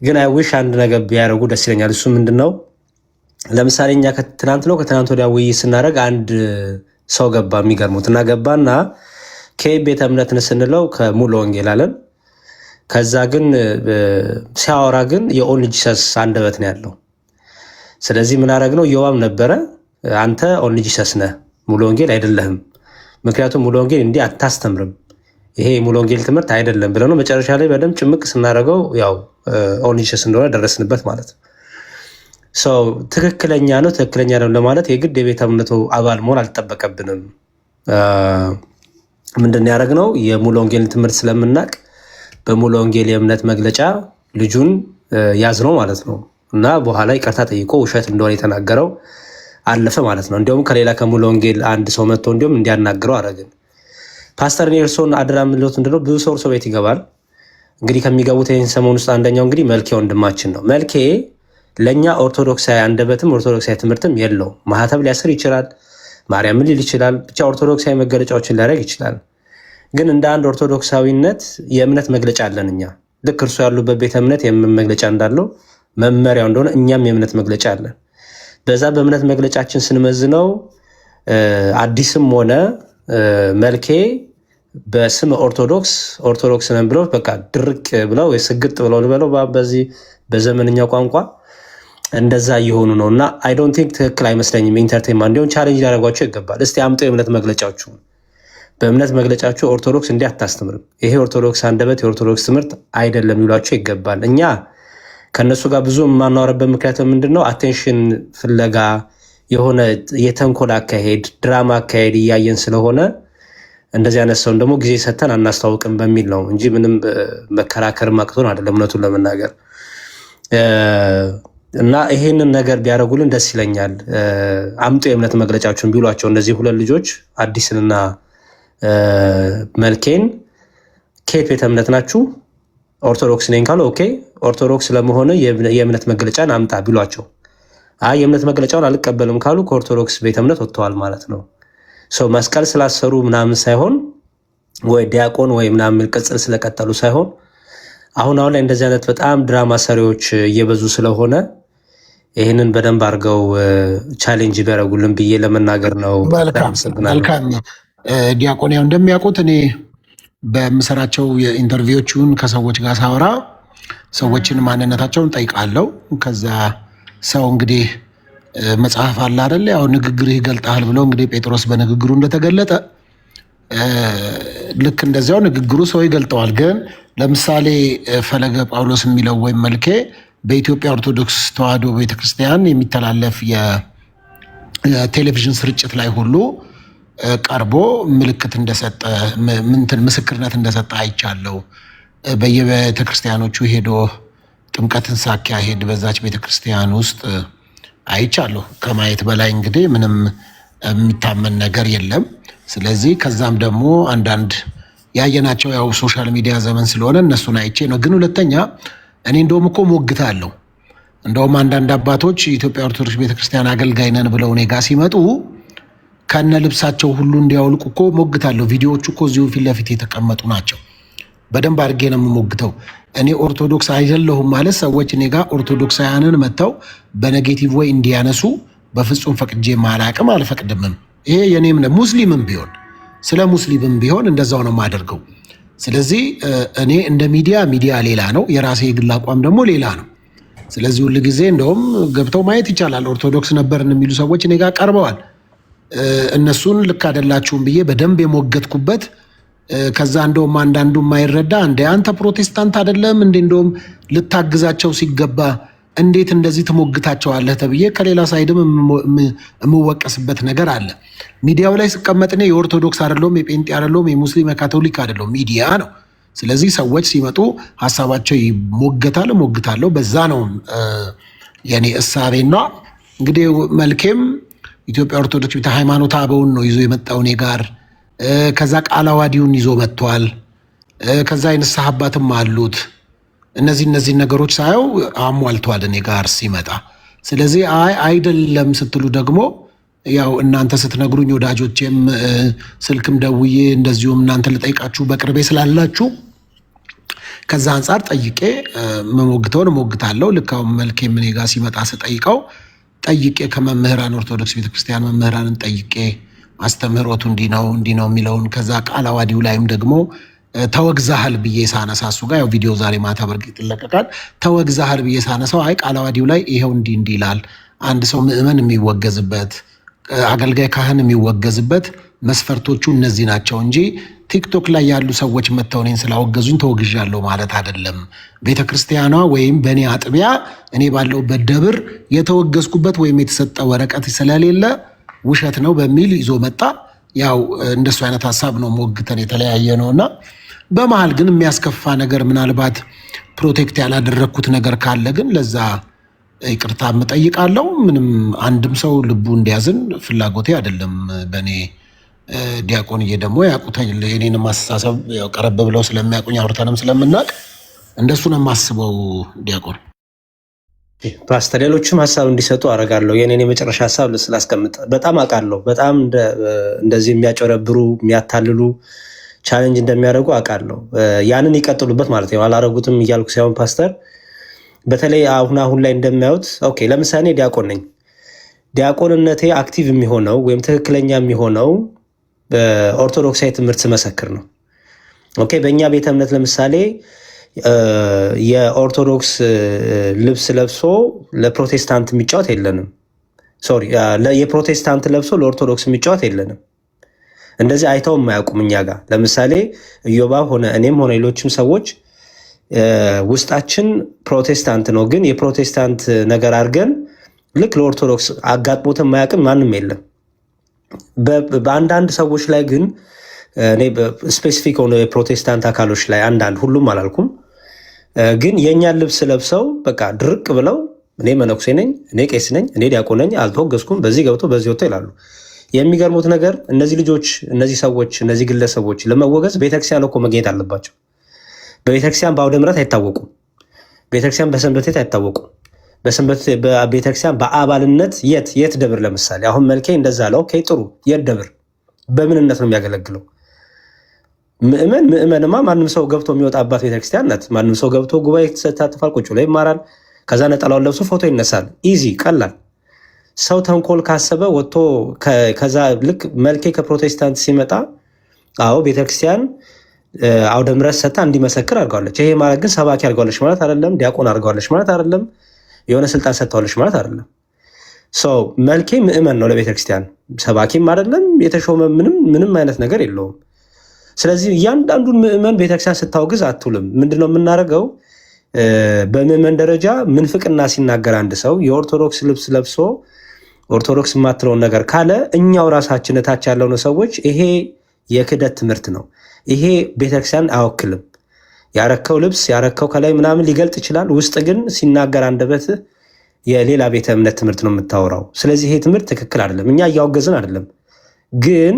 ግን አይ ዊሽ አንድ ነገር ቢያደርጉ ደስ ይለኛል። እሱ ምንድነው ለምሳሌ እኛ ከትናንት ነው ከትናንት ወዲያ ውይይት ስናደርግ አንድ ሰው ገባ፣ የሚገርሙት እና ገባና ከቤተ እምነትን ስንለው ከሙሉ ወንጌል አለን። ከዛ ግን ሲያወራ ግን የኦንሊ ጂሰስ አንደበት ነው ያለው። ስለዚህ ምን አደረግነው? ኢዮባም ነበረ አንተ ኦንሊ ጂሰስ ነህ፣ ሙሉ ወንጌል አይደለህም። ምክንያቱም ሙሉ ወንጌል እንዲህ አታስተምርም፣ ይሄ ሙሉ ወንጌል ትምህርት አይደለም ብለነው መጨረሻ ላይ በደንብ ጭምቅ ስናደርገው ያው ኦንሊ ጂሰስ እንደሆነ ደረስንበት ማለት ነው። ትክክለኛ ነው ትክክለኛ ነው ለማለት የግድ የቤተ እምነቱ አባል መሆን አልጠበቀብንም። ምንድን ያደረግነው የሙሉ ወንጌል ትምህርት ስለምናቅ በሙሉ ወንጌል የእምነት መግለጫ ልጁን ያዝነው ማለት ነው። እና በኋላ ይቅርታ ጠይቆ ውሸት እንደሆነ የተናገረው አለፈ ማለት ነው። እንዲሁም ከሌላ ከሙሉ ወንጌል አንድ ሰው መጥቶ እንዲሁም እንዲያናግረው አደረግን። ፓስተር ኔልሶን አደራ የምንለው ምንድነው? ብዙ ሰው እርሶ ቤት ይገባል። እንግዲህ ከሚገቡት ይህን ሰሞን ውስጥ አንደኛው እንግዲህ መልኬ ወንድማችን ነው። መልኬ ለእኛ ኦርቶዶክሳዊ አንደበትም ኦርቶዶክሳዊ ትምህርትም የለው። ማህተብ ሊያስር ይችላል፣ ማርያምን ሊል ይችላል፣ ብቻ ኦርቶዶክሳዊ መገለጫዎችን ሊያደርግ ይችላል። ግን እንደ አንድ ኦርቶዶክሳዊነት የእምነት መግለጫ አለን እኛ። ልክ እርሱ ያሉበት ቤተ እምነት የእምነት መግለጫ እንዳለው መመሪያው እንደሆነ እኛም የእምነት መግለጫ አለን። በዛ በእምነት መግለጫችን ስንመዝነው አዲስም ሆነ መልኬ በስም ኦርቶዶክስ ነን ብለው በቃ ድርቅ ብለው ስግጥ ብለው ልበለው በዚህ በዘመንኛው ቋንቋ እንደዛ እየሆኑ ነው። እና አይ ዶንት ቲንክ ትክክል አይመስለኝም። ኢንተርቴንመንት እንዲሆን ቻሌንጅ ሊያደርጓቸው ይገባል። እስቲ አምጠው የእምነት መግለጫችሁ። በእምነት መግለጫችሁ ኦርቶዶክስ እንዲህ አታስተምርም፣ ይሄ ኦርቶዶክስ አንደበት የኦርቶዶክስ ትምህርት አይደለም ይሏቸው ይገባል። እኛ ከእነሱ ጋር ብዙ የማናወራበት ምክንያት ምንድነው? አቴንሽን ፍለጋ የሆነ የተንኮል አካሄድ፣ ድራማ አካሄድ እያየን ስለሆነ እንደዚህ አይነት ሰውን ደግሞ ጊዜ ሰተን አናስተዋውቅም በሚል ነው እንጂ ምንም መከራከር ማቅቶን አይደለም እውነቱን ለመናገር። እና ይሄንን ነገር ቢያደርጉልን ደስ ይለኛል። አምጡ የእምነት መግለጫችሁን ቢሏቸው እነዚህ ሁለት ልጆች አዲስንና መልኬን ከየት ቤተ እምነት ናችሁ? ኦርቶዶክስ ነኝ ካሉ ኦኬ፣ ኦርቶዶክስ ለመሆነ የእምነት መግለጫን አምጣ ቢሏቸው፣ አይ የእምነት መግለጫውን አልቀበልም ካሉ ከኦርቶዶክስ ቤተ እምነት ወጥተዋል ማለት ነው። ሰው መስቀል ስላሰሩ ምናምን ሳይሆን ወይ ዲያቆን ወይ ምናምን ቅጽል ስለቀጠሉ ሳይሆን አሁን ላይ እንደዚህ አይነት በጣም ድራማ ሰሪዎች እየበዙ ስለሆነ ይህንን በደንብ አድርገው ቻሌንጅ ቢያደርጉልን ብዬ ለመናገር ነው። መልካም ዲያቆን፣ ያው እንደሚያውቁት እኔ በምሰራቸው የኢንተርቪዎቹን ከሰዎች ጋር ሳወራ ሰዎችን ማንነታቸውን ጠይቃለሁ። ከዛ ሰው እንግዲህ መጽሐፍ አለ አይደለ? ያው ንግግርህ ይገልጣል ብለው እንግዲህ ጴጥሮስ በንግግሩ እንደተገለጠ ልክ እንደዚያው ንግግሩ ሰው ይገልጠዋል። ግን ለምሳሌ ፈለገ ጳውሎስ የሚለው ወይም መልኬ በኢትዮጵያ ኦርቶዶክስ ተዋሕዶ ቤተክርስቲያን የሚተላለፍ ቴሌቪዥን ስርጭት ላይ ሁሉ ቀርቦ ምልክት እንደሰጠ ምስክርነት እንደሰጠ አይቻለሁ። በየቤተክርስቲያኖቹ ሄዶ ጥምቀትን ሳካሄድ በዛች ቤተክርስቲያን ውስጥ አይቻለሁ። ከማየት በላይ እንግዲህ ምንም የሚታመን ነገር የለም። ስለዚህ ከዛም ደግሞ አንዳንድ ያየናቸው ያው ሶሻል ሚዲያ ዘመን ስለሆነ እነሱን አይቼ ነው። ግን ሁለተኛ እኔ እንደውም እኮ ሞግታለሁ። እንደውም አንዳንድ አባቶች የኢትዮጵያ ኦርቶዶክስ ቤተክርስቲያን አገልጋይ ነን ብለው እኔ ጋር ሲመጡ ከነ ልብሳቸው ሁሉ እንዲያወልቁ እኮ ሞግታለሁ። ቪዲዮዎቹ እኮ እዚሁ ፊት ለፊት የተቀመጡ ናቸው። በደንብ አድርጌ ነው የምሞግተው። እኔ ኦርቶዶክስ አይደለሁም ማለት ሰዎች እኔ ጋር ኦርቶዶክሳውያንን መጥተው በኔጌቲቭ ወይ እንዲያነሱ በፍጹም ፈቅጄ ማላቅም አልፈቅድምም። ይሄ የኔም ሙስሊምም ቢሆን ስለ ሙስሊምም ቢሆን እንደዛው ነው የማደርገው። ስለዚህ እኔ እንደ ሚዲያ ሌላ ነው፣ የራሴ የግል አቋም ደግሞ ሌላ ነው። ስለዚህ ሁል ጊዜ እንደውም ገብተው ማየት ይቻላል። ኦርቶዶክስ ነበርን የሚሉ ሰዎች እኔ ጋር ቀርበዋል። እነሱን ልክ አይደላችሁም ብዬ በደንብ የሞገትኩበት ከዛ እንደውም አንዳንዱ የማይረዳ እንደ አንተ ፕሮቴስታንት አይደለም እንዴ እንደውም ልታግዛቸው ሲገባ እንዴት እንደዚህ ትሞግታቸዋለህ ተብዬ ከሌላ ሳይድም የምወቀስበት ነገር አለ። ሚዲያው ላይ ስቀመጥ እኔ የኦርቶዶክስ አይደለሁም፣ የጴንጤ አይደለሁም፣ የሙስሊም የካቶሊክ አይደለሁም፣ ሚዲያ ነው። ስለዚህ ሰዎች ሲመጡ ሀሳባቸው ሞግታለሁ። በዛ ነው የኔ እሳቤና እንግዲህ መልኬም ኢትዮጵያ ኦርቶዶክስ ቤተ ሃይማኖት አበውን ነው ይዞ የመጣው እኔ ጋር። ከዛ ቃለ ዓዋዲውን ይዞ መጥቷል። ከዛ የንስሐ አባትም አሉት። እነዚህ ነገሮች ሳየው አሟልቷል እኔ ጋር ሲመጣ። ስለዚህ አይደለም ስትሉ ደግሞ ያው እናንተ ስትነግሩኝ ወዳጆቼም ስልክም ደውዬ እንደዚሁም እናንተ ልጠይቃችሁ በቅርቤ ስላላችሁ ከዛ አንጻር ጠይቄ መሞግተውን እሞግታለሁ። ልካውን መልኬም እኔ ጋር ሲመጣ ስጠይቀው ጠይቄ ከመምህራን ኦርቶዶክስ ቤተክርስቲያን መምህራንን ጠይቄ አስተምህሮቱ እንዲህ ነው የሚለውን ከዛ ቃለ ዓዋዲው ላይም ደግሞ ተወግዛሃል ብዬ ሳነሳ እሱ ጋር ያው ቪዲዮ ዛሬ ማታ በርግጥ ይለቀቃል። ተወግዛሃል ብዬ ሳነሳው ቃለ ዓዋዲው ላይ ይሄው እንዲህ ይላል። አንድ ሰው ምዕመን የሚወገዝበት አገልጋይ ካህን የሚወገዝበት መስፈርቶቹ እነዚህ ናቸው እንጂ ቲክቶክ ላይ ያሉ ሰዎች መተው እኔን ስላወገዙኝ ተወግዣለሁ ማለት አይደለም። ቤተክርስቲያኗ ወይም በእኔ አጥቢያ እኔ ባለሁበት ደብር የተወገዝኩበት ወይም የተሰጠ ወረቀት ስለሌለ ውሸት ነው በሚል ይዞ መጣ። ያው እንደሱ አይነት ሀሳብ ነው ሞግተን የተለያየ ነውና በመሀል ግን የሚያስከፋ ነገር ምናልባት ፕሮቴክት ያላደረግኩት ነገር ካለ ግን ለዛ ይቅርታ እጠይቃለሁ። ምንም አንድም ሰው ልቡ እንዲያዝን ፍላጎቴ አይደለም። በእኔ ዲያቆንዬ ደግሞ ያውቁታል። የኔንም አስተሳሰብ ቀረብ ብለው ስለሚያውቁኝ አውርተንም ስለምናውቅ እንደሱ ነው የማስበው። ዲያቆን ፓስተር ሌሎችም ሀሳብ እንዲሰጡ አደርጋለሁ። የኔን የመጨረሻ ሀሳብ ስላስቀምጥ በጣም አውቃለሁ። በጣም እንደዚህ የሚያጨረብሩ የሚያታልሉ ቻሌንጅ እንደሚያደርጉ አውቃለሁ። ያንን ይቀጥሉበት ማለት ነው። አላረጉትም እያልኩ ሳይሆን ፓስተር በተለይ አሁን ላይ እንደሚያዩት ኦኬ፣ ለምሳሌ ዲያቆን ነኝ። ዲያቆንነቴ አክቲቭ የሚሆነው ወይም ትክክለኛ የሚሆነው በኦርቶዶክሳዊ ትምህርት ስመሰክር ነው። ኦኬ፣ በእኛ ቤተ እምነት ለምሳሌ የኦርቶዶክስ ልብስ ለብሶ ለፕሮቴስታንት የሚጫወት የለንም። ሶሪ፣ የፕሮቴስታንት ለብሶ ለኦርቶዶክስ የሚጫወት የለንም። እንደዚህ አይተው የማያውቁም እኛ ጋር። ለምሳሌ ኢዮባ ሆነ እኔም ሆነ ሌሎችም ሰዎች ውስጣችን ፕሮቴስታንት ነው፣ ግን የፕሮቴስታንት ነገር አድርገን ልክ ለኦርቶዶክስ አጋጥሞት የማያውቅም ማንም የለም። በአንዳንድ ሰዎች ላይ ግን እኔ ስፔሲፊክ ሆነ የፕሮቴስታንት አካሎች ላይ አንዳንድ፣ ሁሉም አላልኩም፣ ግን የእኛን ልብስ ለብሰው በቃ ድርቅ ብለው እኔ መነኩሴ ነኝ፣ እኔ ቄስ ነኝ፣ እኔ ዲያቆን ነኝ፣ አልተወገዝኩም፣ በዚህ ገብቶ በዚህ ወጥቶ ይላሉ። የሚገርሙት ነገር እነዚህ ልጆች፣ እነዚህ ሰዎች፣ እነዚህ ግለሰቦች ለመወገዝ ቤተክርስቲያን እኮ መገኘት አለባቸው። በቤተክርስቲያን በአውደ ምሕረት አይታወቁም። ቤተክርስቲያን በሰንበት ቤት አይታወቁም። በቤተክርስቲያን በአባልነት የት ደብር ለምሳሌ አሁን መልኬ እንደዛ አለ። ኦኬ ጥሩ፣ የት ደብር በምንነት ነው የሚያገለግለው? ምእመንማ ማንም ሰው ገብቶ የሚወጣባት ቤተክርስቲያን ናት። ማንም ሰው ገብቶ ጉባኤ ተሳትፋል፣ ቁጭ ላይ ይማራል፣ ከዛ ነጠላውን ለብሶ ፎቶ ይነሳል። ኢዚ ቀላል። ሰው ተንኮል ካሰበ ወጥቶ ከዛ ልክ መልኬ ከፕሮቴስታንት ሲመጣ አዎ ቤተክርስቲያን አውደ ምሕረት ሰጥታ እንዲመሰክር አድርገዋለች። ይሄ ማለት ግን ሰባኪ አድርገዋለች ማለት አይደለም። ዲያቆን አድርገዋለች ማለት አይደለም። የሆነ ስልጣን ሰጥተዋለች ማለት አይደለም። ሰው መልኬ ምእመን ነው ለቤተክርስቲያን፣ ሰባኪም አይደለም፣ የተሾመ ምንም አይነት ነገር የለውም። ስለዚህ እያንዳንዱን ምእመን ቤተክርስቲያን ስታወግዝ አትውልም። ምንድነው የምናደርገው? በምእመን ደረጃ ምንፍቅና ሲናገር አንድ ሰው የኦርቶዶክስ ልብስ ለብሶ ኦርቶዶክስ የማትለውን ነገር ካለ እኛው ራሳችን እታች ያለውን ሰዎች ይሄ የክደት ትምህርት ነው፣ ይሄ ቤተክርስቲያን አይወክልም፣ ያረከው ልብስ ያረከው ከላይ ምናምን ሊገልጥ ይችላል፣ ውስጥ ግን ሲናገር አንደበት የሌላ ቤተ እምነት ትምህርት ነው የምታወራው። ስለዚህ ይሄ ትምህርት ትክክል አይደለም። እኛ እያወገዝን አይደለም፣ ግን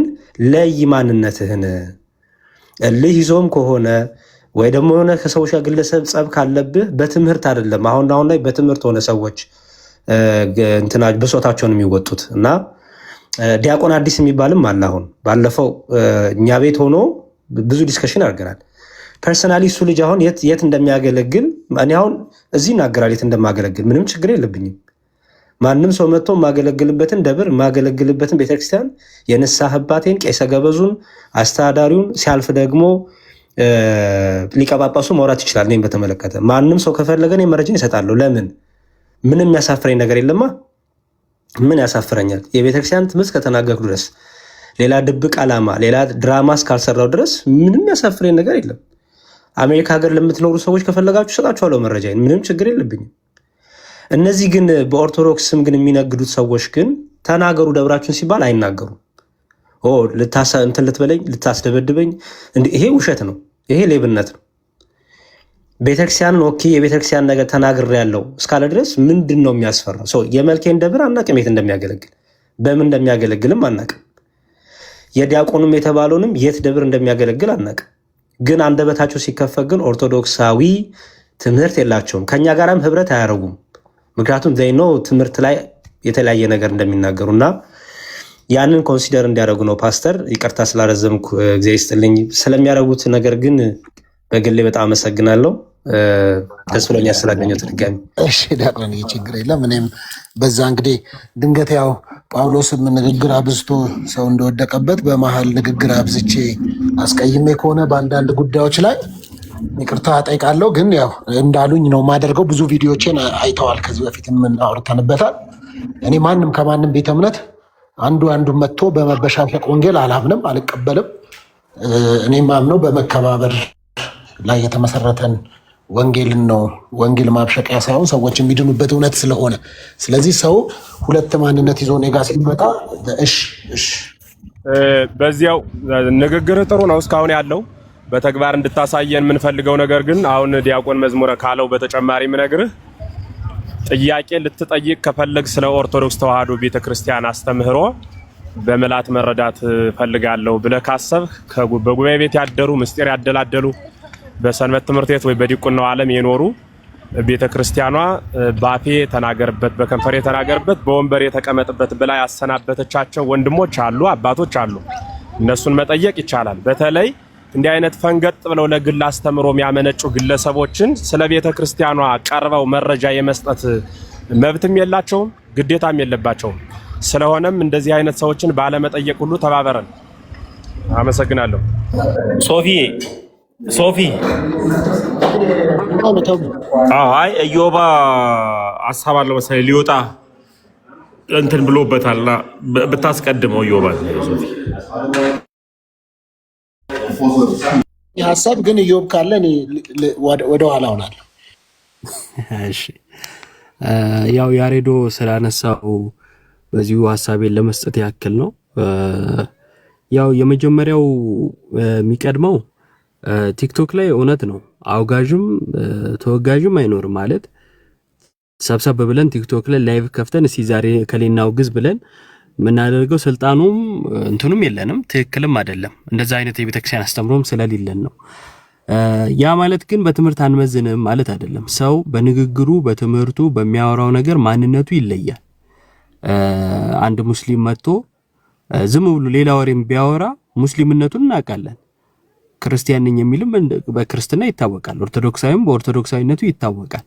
ለይ ማንነትህን እልህ ይዞም ከሆነ ወይ ደግሞ የሆነ ከሰዎች ጋር ግለሰብ ጸብ ካለብህ በትምህርት አይደለም። አሁን ላይ በትምህርት ሆነ ሰዎች እንትና ብሶታቸውን የሚወጡት እና ዲያቆን አዲስ የሚባልም አለ። አሁን ባለፈው እኛ ቤት ሆኖ ብዙ ዲስከሽን አድርገናል። ፐርሰናሊ እሱ ልጅ አሁን የት እንደሚያገለግል እኔ አሁን እዚህ ይናገራል የት እንደማገለግል፣ ምንም ችግር የለብኝም። ማንም ሰው መጥቶ የማገለግልበትን ደብር የማገለግልበትን ቤተክርስቲያን የንስሐ አባቴን ቄሰ ገበዙን አስተዳዳሪውን ሲያልፍ ደግሞ ሊቀ ጳጳሱ ማውራት ይችላል። እኔም በተመለከተ ማንም ሰው ከፈለገ እኔ መረጃ ይሰጣለሁ። ለምን ምንም የሚያሳፍረኝ ነገር የለማ። ምን ያሳፍረኛል? የቤተክርስቲያን ትምህርት ከተናገርኩ ድረስ ሌላ ድብቅ ዓላማ ሌላ ድራማ እስካልሰራው ድረስ ምንም ያሳፍረኝ ነገር የለም። አሜሪካ ሀገር ለምትኖሩ ሰዎች ከፈለጋችሁ ሰጣችኋለሁ መረጃ፣ ምንም ችግር የለብኝም። እነዚህ ግን በኦርቶዶክስ ስም ግን የሚነግዱት ሰዎች ግን ተናገሩ ደብራችሁን ሲባል አይናገሩም። እንትን ልትበለኝ ልታስደበድበኝ፣ ይሄ ውሸት ነው፣ ይሄ ሌብነት ነው። ቤተክርስቲያንን የቤተክርስቲያን ነገር ተናግሬ ያለው እስካለ ድረስ ምንድን ነው የሚያስፈራው? ሰው የመልኬን ደብር አናቅም፣ የት እንደሚያገለግል በምን እንደሚያገለግልም አናቅም። የዲያቆኑም የተባለውንም የት ደብር እንደሚያገለግል አናቅም። ግን አንደበታቸው ሲከፈት ግን ኦርቶዶክሳዊ ትምህርት የላቸውም። ከኛ ጋርም ህብረት አያደርጉም። ምክንያቱም ዘይኖ ትምህርት ላይ የተለያየ ነገር እንደሚናገሩና ያንን ኮንሲደር እንዲያደርጉ ነው። ፓስተር ይቅርታ ስላረዘምኩ ጊዜ ይስጥልኝ። ስለሚያደርጉት ነገር ግን በግሌ በጣም አመሰግናለሁ። ደስ ብሎኛል ስላገኘሁት ድጋሚ። እሺ ዲያቆን ችግር የለም። እኔም በዛ እንግዲህ ድንገት ያው ጳውሎስም ንግግር አብዝቶ ሰው እንደወደቀበት በመሀል ንግግር አብዝቼ አስቀይሜ ከሆነ በአንዳንድ ጉዳዮች ላይ ይቅርታ ጠይቃለሁ። ግን ያው እንዳሉኝ ነው የማደርገው። ብዙ ቪዲዮችን አይተዋል፣ ከዚህ በፊት አውርተንበታል። እኔ ማንም ከማንም ቤተ እምነት አንዱ መጥቶ በመበሻሸቅ ወንጌል አላምንም፣ አልቀበልም። እኔ ማምነው በመከባበር ላይ የተመሰረተን ወንጌልን ነው። ወንጌል ማብሸቂያ ሳይሆን ሰዎች የሚድኑበት እውነት ስለሆነ፣ ስለዚህ ሰው ሁለት ማንነት ይዞ እኔ ጋር ሲመጣ እሺ በዚያው ንግግር ጥሩ ነው እስካሁን ያለው። በተግባር እንድታሳየን የምንፈልገው ነገር ግን አሁን ዲያቆን መዝሙረ ካለው በተጨማሪ ምነግርህ ጥያቄ ልትጠይቅ ከፈለግ ስለ ኦርቶዶክስ ተዋህዶ ቤተክርስቲያን አስተምህሮ በመላት መረዳት ፈልጋለሁ ብለህ ካሰብህ በጉባኤ ቤት ያደሩ ምስጢር ያደላደሉ በሰንበት ትምህርት ቤት ወይ በዲቁናው ዓለም የኖሩ ቤተክርስቲያኗ ባፌ ተናገርበት በከንፈሬ ተናገርበት በወንበር የተቀመጥበት ብላ ያሰናበተቻቸው ወንድሞች አሉ፣ አባቶች አሉ። እነሱን መጠየቅ ይቻላል። በተለይ እንዲህ አይነት ፈንገጥ ብለው ለግል አስተምሮ የሚያመነጩ ግለሰቦችን ስለ ቤተክርስቲያኗ ቀርበው መረጃ የመስጠት መብትም የላቸውም፣ ግዴታም የለባቸውም። ስለሆነም እንደዚህ አይነት ሰዎችን ባለመጠየቅ ሁሉ ተባበረን። አመሰግናለሁ። ሶፊ አይ እዮባ ሀሳብ አለው መሰለኝ ሊወጣ እንትን ብሎበታልና ብታስቀድመው እዮባ። ሀሳብ ግን እዮብ ካለ እኔ ወደኋላ ሆናለሁ። እሺ ያው ያሬዶ ስላነሳው በዚሁ ሀሳቤን ለመስጠት ያክል ነው። ያው የመጀመሪያው የሚቀድመው ቲክቶክ ላይ እውነት ነው አውጋዥም ተወጋዥም አይኖርም ማለት ሰብሰብ ብለን ቲክቶክ ላይ ላይቭ ከፍተን እስቲ ዛሬ ከሌና አውግዝ ብለን ምናደርገው ስልጣኑም እንትኑም የለንም፣ ትክክልም አይደለም። እንደዛ አይነት የቤተክርስቲያን አስተምሮም ስለሌለን ነው። ያ ማለት ግን በትምህርት አንመዝንም ማለት አይደለም። ሰው በንግግሩ በትምህርቱ በሚያወራው ነገር ማንነቱ ይለያል። አንድ ሙስሊም መጥቶ ዝም ብሎ ሌላ ወሬም ቢያወራ ሙስሊምነቱን እናውቃለን። ክርስቲያን ነኝ የሚልም በክርስትና ይታወቃል፣ ኦርቶዶክሳዊም በኦርቶዶክሳዊነቱ ይታወቃል።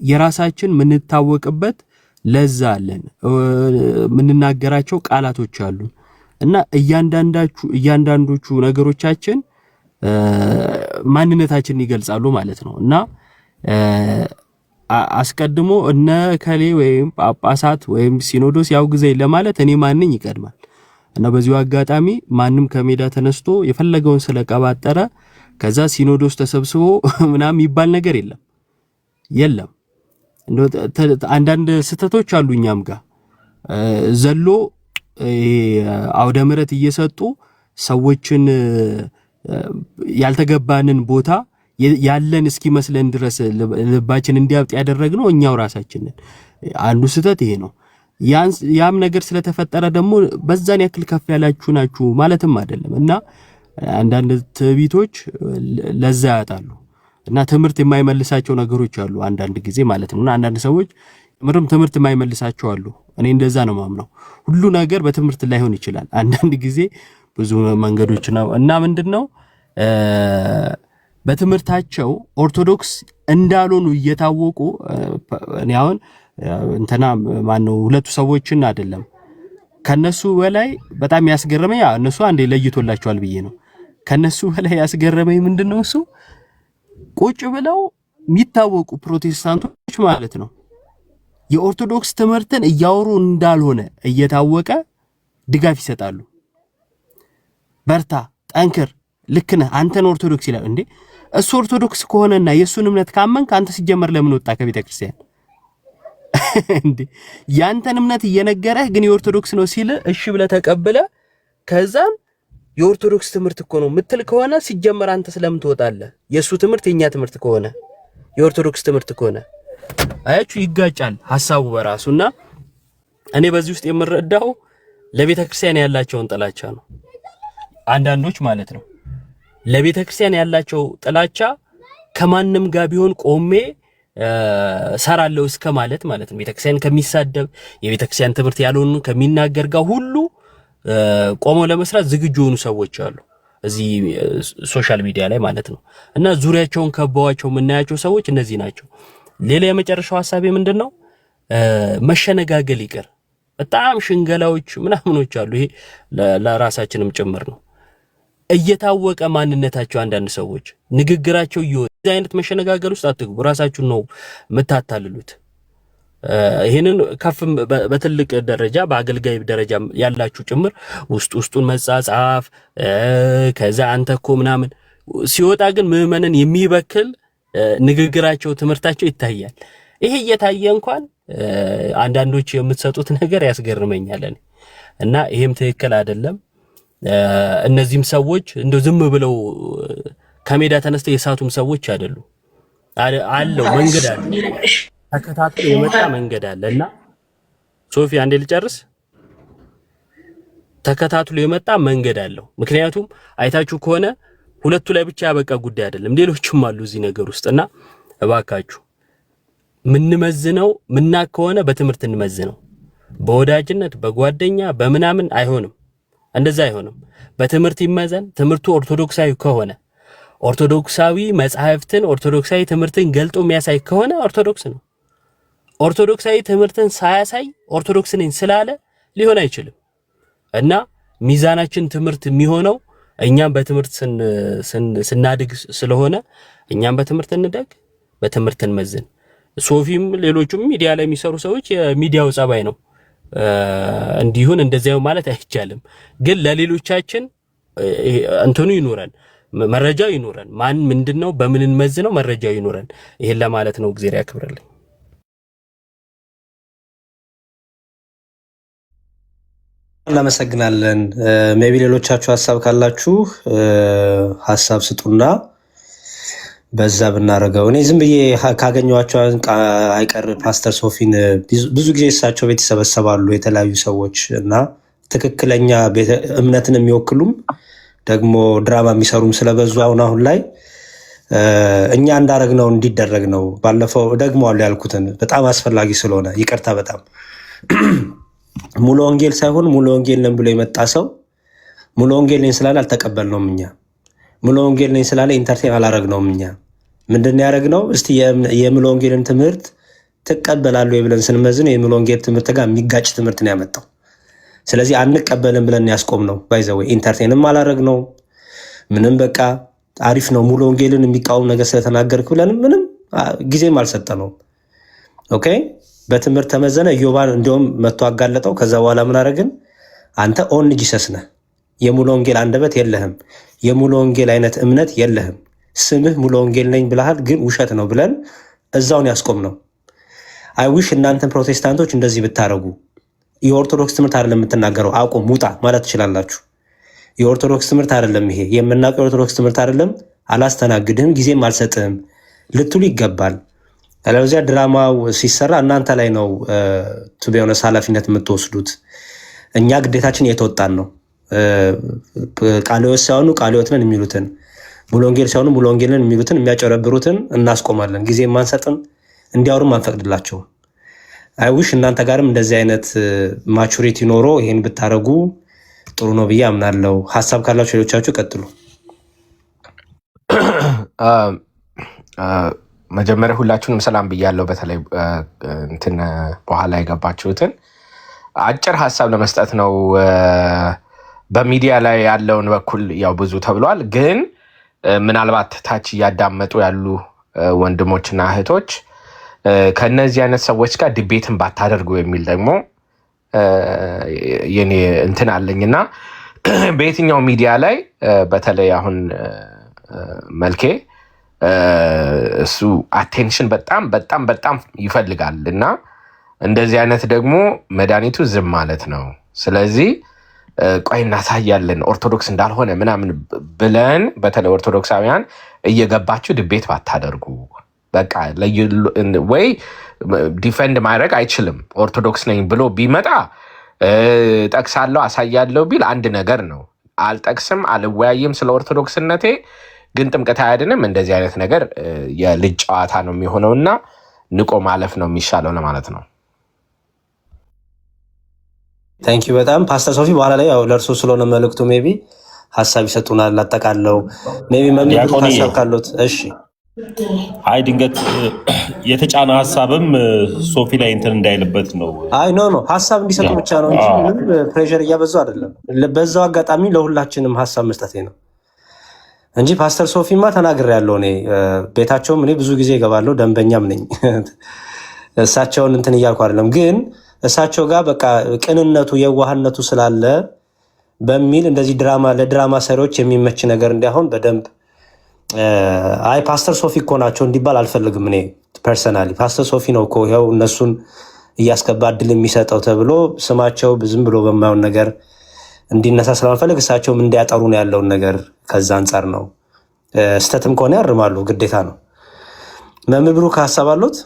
የራሳችን ምንታወቅበት ለዛ አለን፣ ምንናገራቸው ቃላቶች አሉ እና እያንዳንዶቹ ነገሮቻችን ማንነታችንን ይገልጻሉ ማለት ነው። እና አስቀድሞ እነ ከሌ ወይም ጳጳሳት ወይም ሲኖዶስ ያውግዘኝ ለማለት እኔ ማንኝ ይቀድማል። እና በዚሁ አጋጣሚ ማንም ከሜዳ ተነስቶ የፈለገውን ስለቀባጠረ ከዛ ሲኖዶስ ተሰብስቦ ምናምን ይባል ነገር የለም። አንዳንድ ስተቶች አሉ እኛም ጋር ዘሎ አውደ ምሕረት እየሰጡ ሰዎችን ያልተገባንን ቦታ ያለን እስኪመስለን ድረስ ልባችን እንዲያብጥ ያደረግነው እኛው ራሳችን ነን። አንዱ ስህተት ይሄ ነው። ያም ነገር ስለተፈጠረ ደግሞ በዛን ያክል ከፍ ያላችሁ ናችሁ ማለትም አይደለም እና አንዳንድ ትዕቢቶች ለዛ ያጣሉ እና ትምህርት የማይመልሳቸው ነገሮች አሉ አንዳንድ ጊዜ ማለት ነውና አንዳንድ ሰዎች ምንም ትምህርት የማይመልሳቸው አሉ። እኔ እንደዛ ነው ማምነው። ሁሉ ነገር በትምህርት ላይሆን ይችላል። አንዳንድ ጊዜ ብዙ መንገዶች ነው እና ምንድነው በትምህርታቸው ኦርቶዶክስ እንዳልሆኑ እየታወቁ እኔ አሁን እንተና ማነው ሁለቱ ሰዎችን አይደለም ከነሱ በላይ በጣም ያስገረመኝ እነሱ አንዴ ለይቶላቸዋል ብዬ ነው። ከነሱ በላይ ያስገረመኝ ምንድነው እሱ ቁጭ ብለው የሚታወቁ ፕሮቴስታንቶች ማለት ነው የኦርቶዶክስ ትምህርትን እያወሩ እንዳልሆነ እየታወቀ ድጋፍ ይሰጣሉ። በርታ፣ ጠንክር፣ ልክ ነህ አንተን ኦርቶዶክስ ይላል እንዴ። እሱ ኦርቶዶክስ ከሆነና የሱን እምነት ካመንክ አንተ ሲጀመር ለምን ወጣ ከቤተ ክርስቲያን እንዴ? ያንተን እምነት እየነገረህ ግን የኦርቶዶክስ ነው ሲል እሺ ብለህ ተቀብለህ ከዛም የኦርቶዶክስ ትምህርት እኮ ነው ምትል ከሆነ ሲጀመር አንተ ስለምን ትወጣለህ? የሱ ትምህርት የኛ ትምህርት ከሆነ የኦርቶዶክስ ትምህርት ከሆነ አያችሁ ይጋጫል ሐሳቡ በራሱና እኔ በዚህ ውስጥ የምረዳው ለቤተ ክርስቲያን ያላቸውን ጥላቻ ነው። አንዳንዶች ማለት ነው ለቤተ ክርስቲያን ያላቸው ጥላቻ ከማንም ጋር ቢሆን ቆሜ ሰራለው እስከ ማለት ነው። ቤተ ክርስቲያን ከሚሳደብ የቤተ ክርስቲያን ትምህርት ያልሆኑ ከሚናገር ጋር ሁሉ ቆሞ ለመስራት ዝግጁ ሆኑ ሰዎች አሉ እዚህ ሶሻል ሚዲያ ላይ ማለት ነው። እና ዙሪያቸውን ከበዋቸው የምናያቸው ሰዎች እነዚህ ናቸው። ሌላ የመጨረሻው ሐሳቤ ምንድነው መሸነጋገል ይቀር። በጣም ሽንገላዎች ምናምኖች አሉ። ይሄ ለራሳችንም ጭምር ነው። እየታወቀ ማንነታቸው አንዳንድ ሰዎች ንግግራቸው እዚህ አይነት መሸነጋገል ውስጥ አትግቡ። ራሳችሁን ነው የምታታልሉት። ይሄንን ከፍ በትልቅ ደረጃ በአገልጋይ ደረጃ ያላችሁ ጭምር ውስጡን መጻጻፍ ከዛ አንተኮ ምናምን ሲወጣ ግን ምዕመንን የሚበክል ንግግራቸው ትምህርታቸው ይታያል። ይሄ እየታየ እንኳን አንዳንዶች የምትሰጡት ነገር ያስገርመኛል እና ይሄም ትክክል አይደለም። እነዚህም ሰዎች እንደው ዝም ብለው ከሜዳ ተነስተው የሳቱም ሰዎች አይደሉ። አለው መንገድ አለ፣ ተከታትሎ የመጣ መንገድ አለና ሶፊ አንዴ ልጨርስ። ተከታትሎ የመጣ መንገድ አለው። ምክንያቱም አይታችሁ ከሆነ ሁለቱ ላይ ብቻ ያበቃ ጉዳይ አይደለም፣ ሌሎችም አሉ እዚህ ነገር ውስጥና እባካችሁ ምንመዝነው ምና ከሆነ በትምህርት እንመዝነው። በወዳጅነት በጓደኛ በምናምን አይሆንም። እንደዛ አይሆንም። በትምህርት ይመዘን። ትምህርቱ ኦርቶዶክሳዊ ከሆነ ኦርቶዶክሳዊ መጻሕፍትን ኦርቶዶክሳዊ ትምህርትን ገልጦ የሚያሳይ ከሆነ ኦርቶዶክስ ነው። ኦርቶዶክሳዊ ትምህርትን ሳያሳይ ኦርቶዶክስ ነኝ ስላለ ሊሆን አይችልም። እና ሚዛናችን ትምህርት የሚሆነው እኛም በትምህርት ስናድግ ስለሆነ እኛም በትምህርት እንደግ፣ በትምህርት እንመዝን። ሶፊም ሌሎችም ሚዲያ ላይ የሚሰሩ ሰዎች የሚዲያው ጸባይ ነው እንዲሁን እንደዚያው ማለት አይቻልም። ግን ለሌሎቻችን እንትኑ ይኖረን፣ መረጃው ይኖረን፣ ማን ምንድነው በምን እንመዝነው መረጃው ይኖረን። ይሄን ለማለት ነው። እግዚአብሔር ያክብርልኝ። እናመሰግናለን። ሜቢ ሌሎቻችሁ ሐሳብ ካላችሁ ሐሳብ ስጡና በዛ ብናረገው። እኔ ዝም ብዬ ካገኘኋቸው አይቀር ፓስተር ሶፊን ብዙ ጊዜ እሳቸው ቤት ይሰበሰባሉ የተለያዩ ሰዎች እና ትክክለኛ እምነትን የሚወክሉም ደግሞ ድራማ የሚሰሩም ስለበዙ አሁን ላይ እኛ እንዳረግነው እንዲደረግ ነው። ባለፈው ደግሞ አሉ ያልኩትን በጣም አስፈላጊ ስለሆነ ይቅርታ። በጣም ሙሉ ወንጌል ሳይሆን ሙሉ ወንጌል ነን ብሎ የመጣ ሰው ሙሉ ወንጌል ነኝ ስላለ አልተቀበልነውም። እኛ ሙሉ ወንጌል ነኝ ስላለ ኢንተርቴን አላረግነውም። እኛ ምንድን ያደረግነው እስቲ የሙሉ ወንጌልን ትምህርት ትቀበላሉ ብለን ስንመዝን የሙሉ ወንጌል ትምህርት ጋር የሚጋጭ ትምህርት ነው ያመጣው። ስለዚህ አንቀበልም ብለን ያስቆምነው። ባይዘው ኢንተርቴንም አላረግነው ምንም በቃ አሪፍ ነው ሙሉ ወንጌልን የሚቃወም ነገር ስለተናገርክ ብለን ምንም ጊዜም አልሰጠነውም። ኦኬ በትምህርት ተመዘነ። ኢዮባን እንዲያውም መጥቶ አጋለጠው። ከዛ በኋላ ምን አደረግን? አንተ ኦን ጂሰስ ነህ፣ የሙሉ ወንጌል አንደበት የለህም፣ የሙሉ ወንጌል አይነት እምነት የለህም፣ ስምህ ሙሉ ወንጌል ነኝ ብለሃል፣ ግን ውሸት ነው ብለን እዛውን ያስቆም ነው። አይዊሽ እናንተን ፕሮቴስታንቶች እንደዚህ ብታረጉ። የኦርቶዶክስ ትምህርት አይደለም የምትናገረው፣ አቁም ውጣ ማለት ትችላላችሁ። የኦርቶዶክስ ትምህርት አይደለም ይሄ፣ የምናውቀው የኦርቶዶክስ ትምህርት አይደለም፣ አላስተናግድህም፣ ጊዜም አልሰጥህም ልትሉ ይገባል። አለበለዚያ ድራማው ሲሰራ እናንተ ላይ ነው ቢሆነስ ኃላፊነት የምትወስዱት። እኛ ግዴታችን እየተወጣን ነው። ቃለ ሕይወት ሳይሆኑ ቃለ ሕይወት ነን የሚሉትን፣ ሙሉ ወንጌል ሳይሆኑ ሙሉ ወንጌል ነን የሚሉትን የሚያጨረብሩትን እናስቆማለን። ጊዜ ማንሰጥም፣ እንዲያወሩም አንፈቅድላቸውም። አይውሽ እናንተ ጋርም እንደዚህ አይነት ማቹሪቲ ኖሮ ይሄን ብታረጉ ጥሩ ነው ብዬ አምናለሁ። ሀሳብ ካላችሁ ሌሎቻችሁ ቀጥሉ። መጀመሪያ ሁላችሁንም ሰላም ብያለሁ። በተለይ እንትን በኋላ የገባችሁትን አጭር ሀሳብ ለመስጠት ነው። በሚዲያ ላይ ያለውን በኩል ያው ብዙ ተብሏል፣ ግን ምናልባት ታች እያዳመጡ ያሉ ወንድሞችና እህቶች ከነዚህ አይነት ሰዎች ጋር ዲቤትን ባታደርጉ የሚል ደግሞ የኔ እንትን አለኝና በየትኛው ሚዲያ ላይ በተለይ አሁን መልኬ እሱ አቴንሽን በጣም በጣም በጣም ይፈልጋል እና እንደዚህ አይነት ደግሞ መድኃኒቱ ዝም ማለት ነው። ስለዚህ ቆይ እናሳያለን ኦርቶዶክስ እንዳልሆነ ምናምን ብለን በተለይ ኦርቶዶክሳውያን እየገባችሁ ድቤት ባታደርጉ። በቃ ወይ ዲፌንድ ማድረግ አይችልም ኦርቶዶክስ ነኝ ብሎ ቢመጣ ጠቅሳለሁ አሳያለሁ ቢል አንድ ነገር ነው። አልጠቅስም አልወያይም ስለ ኦርቶዶክስነቴ ግን ጥምቀት አያድንም። እንደዚህ አይነት ነገር የልጅ ጨዋታ ነው የሚሆነውና ንቆ ማለፍ ነው የሚሻለው ለማለት ነው። ታንኪዩ በጣም ፓስተር ሶፊ በኋላ ላይ ያው ለእርሱ ስለሆነ መልእክቱ ሜቢ ሀሳብ ይሰጡናል። አጠቃለው ሜቢ መምልክቱ ሀሳብ ካሉት እሺ። አይ ድንገት የተጫነ ሀሳብም ሶፊ ላይ እንትን እንዳይልበት ነው። አይ ኖ ሀሳብ እንዲሰጡ ብቻ ነው እንጂ ምንም ፕሬሸር እያበዙ አይደለም። በዛው አጋጣሚ ለሁላችንም ሀሳብ መስጠቴ ነው እንጂ ፓስተር ሶፊማ ተናግሬያለሁ። እኔ ቤታቸውም እኔ ብዙ ጊዜ እገባለሁ፣ ደንበኛም ነኝ። እሳቸውን እንትን እያልኩ አይደለም፣ ግን እሳቸው ጋር በቃ ቅንነቱ የዋህነቱ ስላለ በሚል እንደዚህ ለድራማ ሰሪዎች የሚመች ነገር እንዲያሆን በደንብ አይ ፓስተር ሶፊ እኮ ናቸው እንዲባል አልፈልግም። እኔ ፐርሰናሊ ፓስተር ሶፊ ነው እኮ ይኸው እነሱን እያስገባ እድል የሚሰጠው ተብሎ ስማቸው ዝም ብሎ በማይሆን ነገር እንዲነሳ ስለማልፈልግ እሳቸውም እንዲያጠሩ ነው ያለውን ነገር ከዛ አንጻር ነው። ስተትም ከሆነ ያርማሉ፣ ግዴታ ነው። መምህር ብሩክ ሀሳብ አሉት?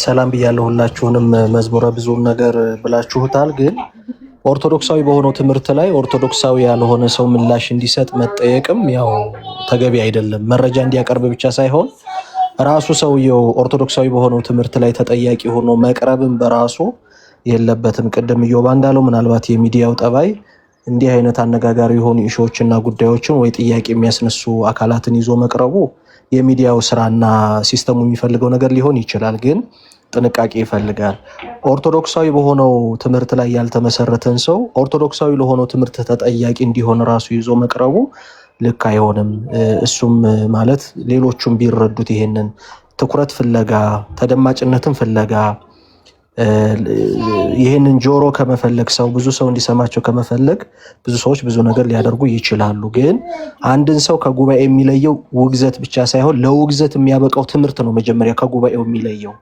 ሰላም ብያለሁ ሁላችሁንም። መዝሙረ ብዙውን ነገር ብላችሁታል፣ ግን ኦርቶዶክሳዊ በሆነው ትምህርት ላይ ኦርቶዶክሳዊ ያልሆነ ሰው ምላሽ እንዲሰጥ መጠየቅም ያው ተገቢ አይደለም። መረጃ እንዲያቀርብ ብቻ ሳይሆን ራሱ ሰውየው ኦርቶዶክሳዊ በሆነው ትምህርት ላይ ተጠያቂ ሆኖ መቅረብም በራሱ የለበትም። ቅድም ኢዮባ እንዳለው ምናልባት የሚዲያው ጠባይ እንዲህ አይነት አነጋጋሪ የሆኑ ኢሹዎችና ጉዳዮችን ወይ ጥያቄ የሚያስነሱ አካላትን ይዞ መቅረቡ የሚዲያው ስራና ሲስተሙ የሚፈልገው ነገር ሊሆን ይችላል፣ ግን ጥንቃቄ ይፈልጋል። ኦርቶዶክሳዊ በሆነው ትምህርት ላይ ያልተመሰረተን ሰው ኦርቶዶክሳዊ ለሆነው ትምህርት ተጠያቂ እንዲሆን ራሱ ይዞ መቅረቡ ልክ አይሆንም። እሱም ማለት ሌሎቹም ቢረዱት ይሄንን ትኩረት ፍለጋ ተደማጭነትን ፍለጋ ይሄንን ጆሮ ከመፈለግ ሰው ብዙ ሰው እንዲሰማቸው ከመፈለግ ብዙ ሰዎች ብዙ ነገር ሊያደርጉ ይችላሉ። ግን አንድን ሰው ከጉባኤ የሚለየው ውግዘት ብቻ ሳይሆን ለውግዘት የሚያበቃው ትምህርት ነው። መጀመሪያ ከጉባኤው የሚለየው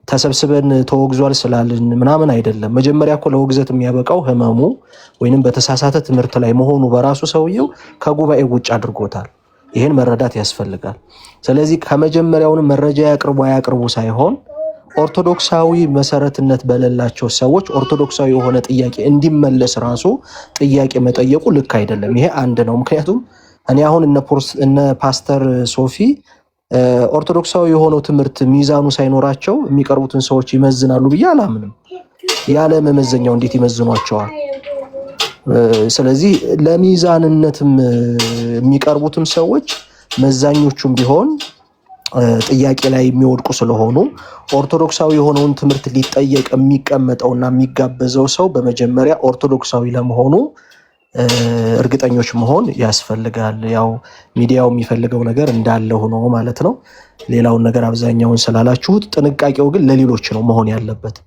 ተሰብስበን ተወግዟል ስላልን ምናምን አይደለም። መጀመሪያ እኮ ለውግዘት የሚያበቃው ህመሙ ወይንም በተሳሳተ ትምህርት ላይ መሆኑ በራሱ ሰውየው ከጉባኤ ውጭ አድርጎታል። ይሄን መረዳት ያስፈልጋል። ስለዚህ ከመጀመሪያውንም መረጃ ያቅርቡ ሳይሆን ኦርቶዶክሳዊ መሰረትነት በሌላቸው ሰዎች ኦርቶዶክሳዊ የሆነ ጥያቄ እንዲመለስ ራሱ ጥያቄ መጠየቁ ልክ አይደለም። ይሄ አንድ ነው። ምክንያቱም እኔ አሁን እነ ፓስተር ሶፊ ኦርቶዶክሳዊ የሆነው ትምህርት ሚዛኑ ሳይኖራቸው የሚቀርቡትን ሰዎች ይመዝናሉ ብዬ አላምንም። ያለ መመዘኛው እንዴት ይመዝኗቸዋል? ስለዚህ ለሚዛንነትም የሚቀርቡትም ሰዎች መዛኞቹም ቢሆን ጥያቄ ላይ የሚወድቁ ስለሆኑ ኦርቶዶክሳዊ የሆነውን ትምህርት ሊጠየቅ የሚቀመጠውና የሚጋበዘው ሰው በመጀመሪያ ኦርቶዶክሳዊ ለመሆኑ እርግጠኞች መሆን ያስፈልጋል። ያው ሚዲያው የሚፈልገው ነገር እንዳለ ሆኖ ማለት ነው። ሌላውን ነገር አብዛኛውን ስላላችሁት፣ ጥንቃቄው ግን ለሌሎች ነው መሆን ያለበት።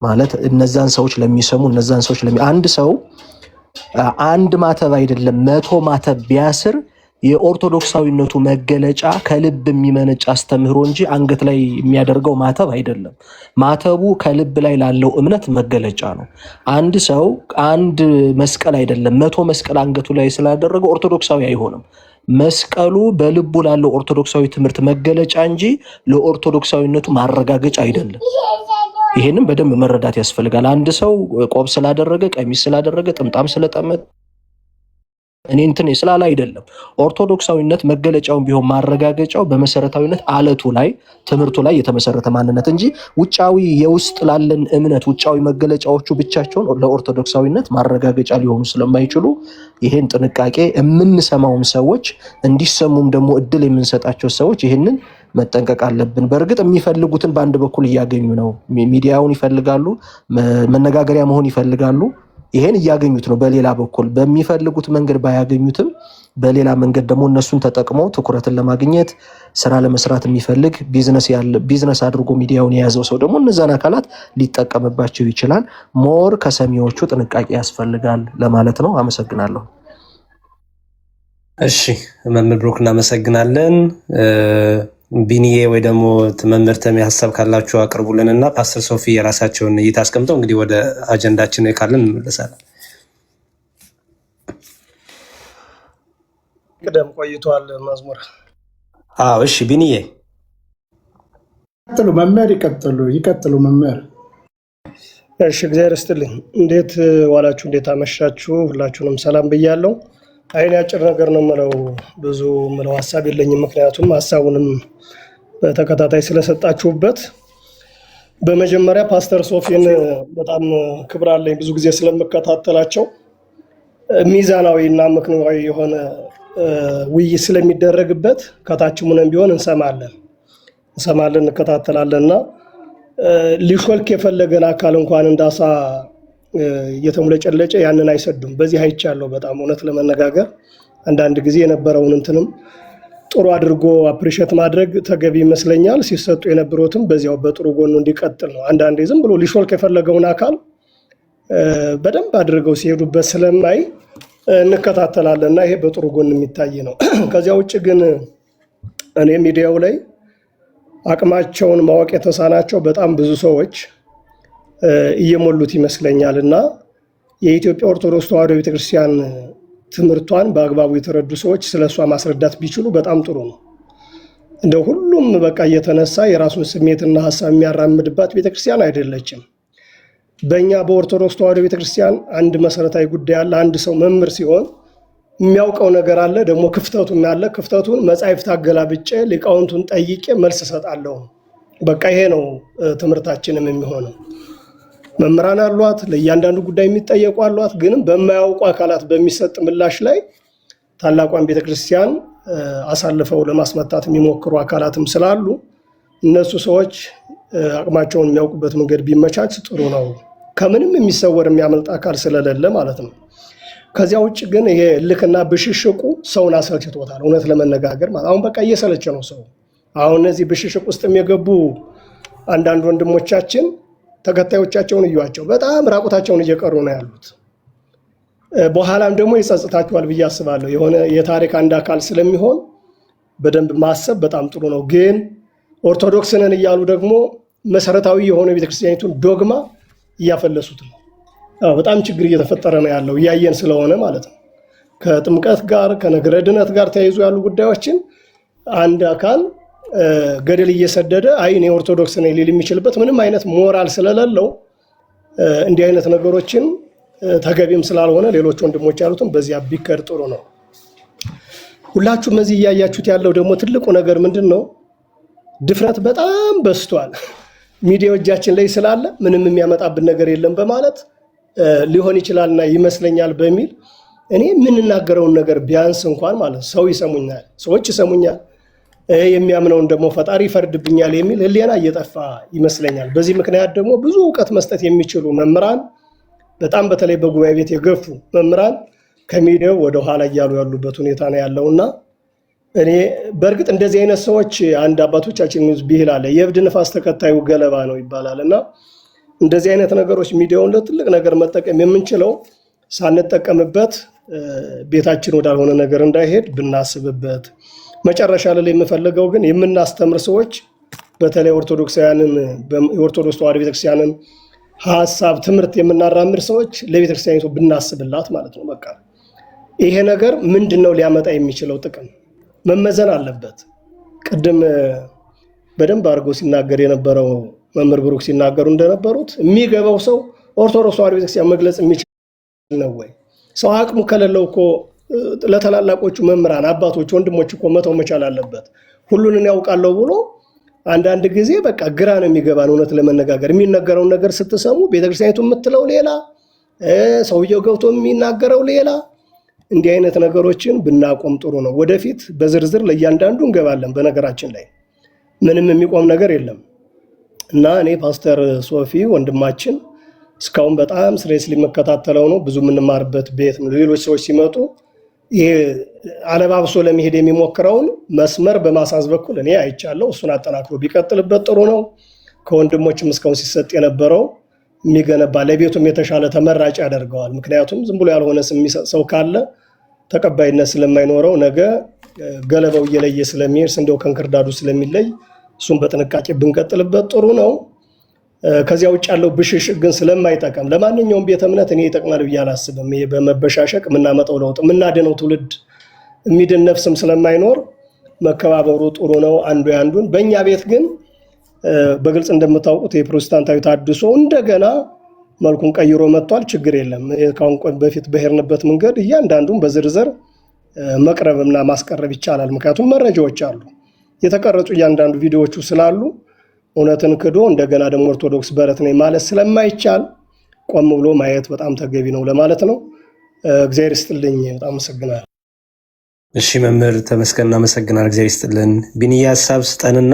ማለት እነዛን ሰዎች ለሚሰሙ አንድ ሰው አንድ ማተብ አይደለም 100 ማተብ ቢያስር የኦርቶዶክሳዊነቱ መገለጫ ከልብ የሚመነጭ አስተምህሮ እንጂ አንገት ላይ የሚያደርገው ማተብ አይደለም። ማተቡ ከልብ ላይ ላለው እምነት መገለጫ ነው። አንድ ሰው አንድ መስቀል አይደለም 100 መስቀል አንገቱ ላይ ስላደረገ ኦርቶዶክሳዊ አይሆንም። መስቀሉ በልቡ ላለው ኦርቶዶክሳዊ ትምህርት መገለጫ እንጂ ለኦርቶዶክሳዊነቱ ማረጋገጫ አይደለም። ይሄንም በደንብ መረዳት ያስፈልጋል። አንድ ሰው ቆብ ስላደረገ፣ ቀሚስ ስላደረገ፣ ጥምጣም ስለጠመጠ እኔ እንትን ስላለ አይደለም። ኦርቶዶክሳዊነት መገለጫውን ቢሆን ማረጋገጫው በመሰረታዊነት አለቱ ላይ ትምህርቱ ላይ የተመሰረተ ማንነት እንጂ ውጫዊ የውስጥ ላለን እምነት ውጫዊ መገለጫዎቹ ብቻቸውን ለኦርቶዶክሳዊነት ማረጋገጫ ሊሆኑ ስለማይችሉ ይሄን ጥንቃቄ የምንሰማውም ሰዎች እንዲሰሙም ደግሞ እድል የምንሰጣቸው ሰዎች ይሄንን መጠንቀቅ አለብን። በእርግጥ የሚፈልጉትን በአንድ በኩል እያገኙ ነው። ሚዲያውን ይፈልጋሉ፣ መነጋገሪያ መሆን ይፈልጋሉ። ይሄን እያገኙት ነው። በሌላ በኩል በሚፈልጉት መንገድ ባያገኙትም በሌላ መንገድ ደግሞ እነሱን ተጠቅመው ትኩረትን ለማግኘት ስራ ለመስራት የሚፈልግ ቢዝነስ አድርጎ ሚዲያውን የያዘው ሰው ደግሞ እነዛን አካላት ሊጠቀምባቸው ይችላል። ሞር ከሰሚዎቹ ጥንቃቄ ያስፈልጋል ለማለት ነው። አመሰግናለሁ። እሺ መምህር ብሩክ እናመሰግናለን። ቢኒዬ ወይ ደግሞ መምህር ተሜ ሀሳብ ካላችሁ አቅርቡልንና ፓስተር ሶፊ የራሳቸውን እይታ አስቀምጠው እንግዲህ ወደ አጀንዳችን ካለን እንመለሳለን። ቅደም ቆይቷል መዝሙር። እሺ ቢኒዬ ይቀጥሉ መምህር፣ ይቀጥሉ መምህር። እሺ እግዚአብሔር ይስጥልኝ። እንዴት ዋላችሁ? እንዴት አመሻችሁ? ሁላችሁንም ሰላም ብያለሁ። አይኔ አጭር ነገር ነው የምለው፣ ብዙ የምለው ሀሳብ የለኝም። ምክንያቱም ሀሳቡንም በተከታታይ ስለሰጣችሁበት። በመጀመሪያ ፓስተር ሶፊን በጣም ክብር አለኝ፣ ብዙ ጊዜ ስለምከታተላቸው ሚዛናዊ እና ምክንያታዊ የሆነ ውይይት ስለሚደረግበት ከታችም ሆነን ቢሆን እንሰማለን፣ እንከታተላለንና ሊሾልክ የፈለገን አካል እንኳን እንዳሳ እየተሙለጨለጨ ያንን አይሰዱም። በዚህ አይቻለሁ። በጣም እውነት ለመነጋገር አንዳንድ ጊዜ የነበረውን እንትንም ጥሩ አድርጎ አፕሪሼት ማድረግ ተገቢ ይመስለኛል። ሲሰጡ የነበሩትም በዚያው በጥሩ ጎኑ እንዲቀጥል ነው። አንዳንዴ ዝም ብሎ ሊሾልክ የፈለገውን አካል በደንብ አድርገው ሲሄዱበት ስለማይ እንከታተላለን እና ይሄ በጥሩ ጎን የሚታይ ነው። ከዚያ ውጭ ግን እኔ ሚዲያው ላይ አቅማቸውን ማወቅ የተሳናቸው በጣም ብዙ ሰዎች እየሞሉት ይመስለኛል እና የኢትዮጵያ ኦርቶዶክስ ተዋሕዶ ቤተክርስቲያን ትምህርቷን በአግባቡ የተረዱ ሰዎች ስለሷ ማስረዳት ቢችሉ በጣም ጥሩ ነው። እንደ ሁሉም በቃ እየተነሳ የራሱን ስሜትና ሀሳብ የሚያራምድባት ቤተክርስቲያን አይደለችም። በእኛ በኦርቶዶክስ ተዋሕዶ ቤተክርስቲያን አንድ መሰረታዊ ጉዳይ አለ። አንድ ሰው መምህር ሲሆን የሚያውቀው ነገር አለ፣ ደግሞ ክፍተቱም ያለ ክፍተቱን መጻሕፍት አገላብጬ ሊቃውንቱን ጠይቄ መልስ እሰጣለሁ። በቃ ይሄ ነው ትምህርታችንም የሚሆነው። መምህራን አሏት፣ ለእያንዳንዱ ጉዳይ የሚጠየቁ አሏት። ግን በማያውቁ አካላት በሚሰጥ ምላሽ ላይ ታላቋን ቤተክርስቲያን አሳልፈው ለማስመታት የሚሞክሩ አካላትም ስላሉ እነሱ ሰዎች አቅማቸውን የሚያውቁበት መንገድ ቢመቻች ጥሩ ነው። ከምንም የሚሰወር የሚያመልጥ አካል ስለሌለ ማለት ነው። ከዚያ ውጭ ግን ይሄ እልክና ብሽሽቁ ሰውን አሰልችቶታል። እውነት ለመነጋገር ማለት አሁን በቃ እየሰለቸ ነው ሰው። አሁን እነዚህ ብሽሽቅ ውስጥ የገቡ አንዳንድ ወንድሞቻችን ተከታዮቻቸውን እዩዋቸው፣ በጣም ራቁታቸውን እየቀሩ ነው ያሉት። በኋላም ደግሞ ይጸጽታቸዋል ብዬ አስባለሁ። የሆነ የታሪክ አንድ አካል ስለሚሆን በደንብ ማሰብ በጣም ጥሩ ነው። ግን ኦርቶዶክስ ነን እያሉ ደግሞ መሰረታዊ የሆነ ቤተክርስቲያኒቱን ዶግማ እያፈለሱት ነው። በጣም ችግር እየተፈጠረ ነው ያለው፣ እያየን ስለሆነ ማለት ነው። ከጥምቀት ጋር ከነገረ ድነት ጋር ተያይዞ ያሉ ጉዳዮችን አንድ አካል ገደል እየሰደደ አይ እኔ ኦርቶዶክስ ነኝ ሊል የሚችልበት ምንም አይነት ሞራል ስለሌለው እንዲህ አይነት ነገሮችን ተገቢም ስላልሆነ ሌሎች ወንድሞች ያሉትም በዚያ ቢከር ጥሩ ነው። ሁላችሁም እዚህ እያያችሁት ያለው ደግሞ ትልቁ ነገር ምንድን ነው? ድፍረት በጣም በዝቷል። ሚዲያው እጃችን ላይ ስላለ ምንም የሚያመጣብን ነገር የለም በማለት ሊሆን ይችላልና ይመስለኛል በሚል እኔ የምንናገረውን ነገር ቢያንስ እንኳን ማለት ሰው ይሰሙኛል፣ ሰዎች ይሰሙኛል፣ የሚያምነውን ደግሞ ፈጣሪ ይፈርድብኛል የሚል ህሊና እየጠፋ ይመስለኛል። በዚህ ምክንያት ደግሞ ብዙ እውቀት መስጠት የሚችሉ መምህራን በጣም በተለይ በጉባኤ ቤት የገፉ መምህራን ከሚዲያው ወደ ኋላ እያሉ ያሉበት ሁኔታ ነው ያለውና እኔ በእርግጥ እንደዚህ አይነት ሰዎች አንድ አባቶቻችን ብሂል አለ፣ የእብድ ንፋስ ተከታዩ ገለባ ነው ይባላልና እንደዚህ አይነት ነገሮች ሚዲያውን ለትልቅ ነገር መጠቀም የምንችለው ሳንጠቀምበት ቤታችን ወዳልሆነ ነገር እንዳይሄድ ብናስብበት። መጨረሻ ላይ የምፈልገው ግን የምናስተምር ሰዎች በተለይ ኦርቶዶክሳውያንን የኦርቶዶክስ ተዋሕዶ ቤተክርስቲያንን ሐሳብ ትምህርት የምናራምድ ሰዎች ለቤተክርስቲያኒቱ ብናስብላት ማለት ነው። በቃ ይሄ ነገር ምንድነው ሊያመጣ የሚችለው ጥቅም መመዘን አለበት። ቅድም በደንብ አድርጎ ሲናገር የነበረው መምህር ብሩክ ሲናገሩ እንደነበሩት የሚገባው ሰው ኦርቶዶክስ ተዋሕዶ ቤተክርስቲያን መግለጽ የሚችል ነው ወይ? ሰው አቅሙ ከሌለው እኮ ለተላላቆቹ መምህራን አባቶች፣ ወንድሞች እኮ መተው መቻል አለበት። ሁሉንን ያውቃለሁ ብሎ አንዳንድ ጊዜ በቃ ግራ ነው የሚገባን። እውነት ለመነጋገር የሚነገረውን ነገር ስትሰሙ ቤተክርስቲያኒቱ የምትለው ሌላ፣ ሰውየው ገብቶ የሚናገረው ሌላ። እንዲህ አይነት ነገሮችን ብናቆም ጥሩ ነው። ወደፊት በዝርዝር ለእያንዳንዱ እንገባለን። በነገራችን ላይ ምንም የሚቆም ነገር የለም እና እኔ ፓስተር ሶፊ ወንድማችን እስካሁን በጣም ስሬስሊ መከታተለው ነው። ብዙ የምንማርበት ቤት ነው። ሌሎች ሰዎች ሲመጡ ይሄ አለባብሶ ለመሄድ የሚሞክረውን መስመር በማሳዝ በኩል እኔ አይቻለሁ። እሱን አጠናክሮ ቢቀጥልበት ጥሩ ነው። ከወንድሞችም እስካሁን ሲሰጥ የነበረው የሚገነባ ለቤቱም የተሻለ ተመራጭ ያደርገዋል። ምክንያቱም ዝም ብሎ ያልሆነ ሰው ካለ ተቀባይነት ስለማይኖረው ነገ ገለባው እየለየ ስለሚሄድ እንደው ከእንክርዳዱ ስለሚለይ እሱን በጥንቃቄ ብንቀጥልበት ጥሩ ነው። ከዚያ ውጭ ያለው ብሽሽቅ ግን ስለማይጠቅም ለማንኛውም ቤተ እምነት እኔ ይጠቅማል ብዬ አላስብም። ይሄ በመበሻሸቅ የምናመጣው ለውጥ የምናድነው ትውልድ የሚድን ነፍስም ስለማይኖር መከባበሩ ጥሩ ነው፣ አንዱ ያንዱን። በእኛ ቤት ግን በግልጽ እንደምታውቁት የፕሮቴስታንታዊ ታድሶ እንደገና መልኩን ቀይሮ መጥቷል። ችግር የለም። ካሁን በፊት በሄርንበት መንገድ እያንዳንዱን በዝርዝር መቅረብና ማስቀረብ ይቻላል። ምክንያቱም መረጃዎች አሉ፣ የተቀረጹ እያንዳንዱ ቪዲዮዎቹ ስላሉ እውነትን ክዶ እንደገና ደግሞ ኦርቶዶክስ በረት ነኝ ማለት ስለማይቻል ቆም ብሎ ማየት በጣም ተገቢ ነው ለማለት ነው። እግዚአብሔር ይስጥልኝ። በጣም አመሰግናለሁ። እሺ መምህር ተመስገን እናመሰግናለን። እግዚአብሔር ይስጥልን። ቢኒያ ሀሳብ ስጠንና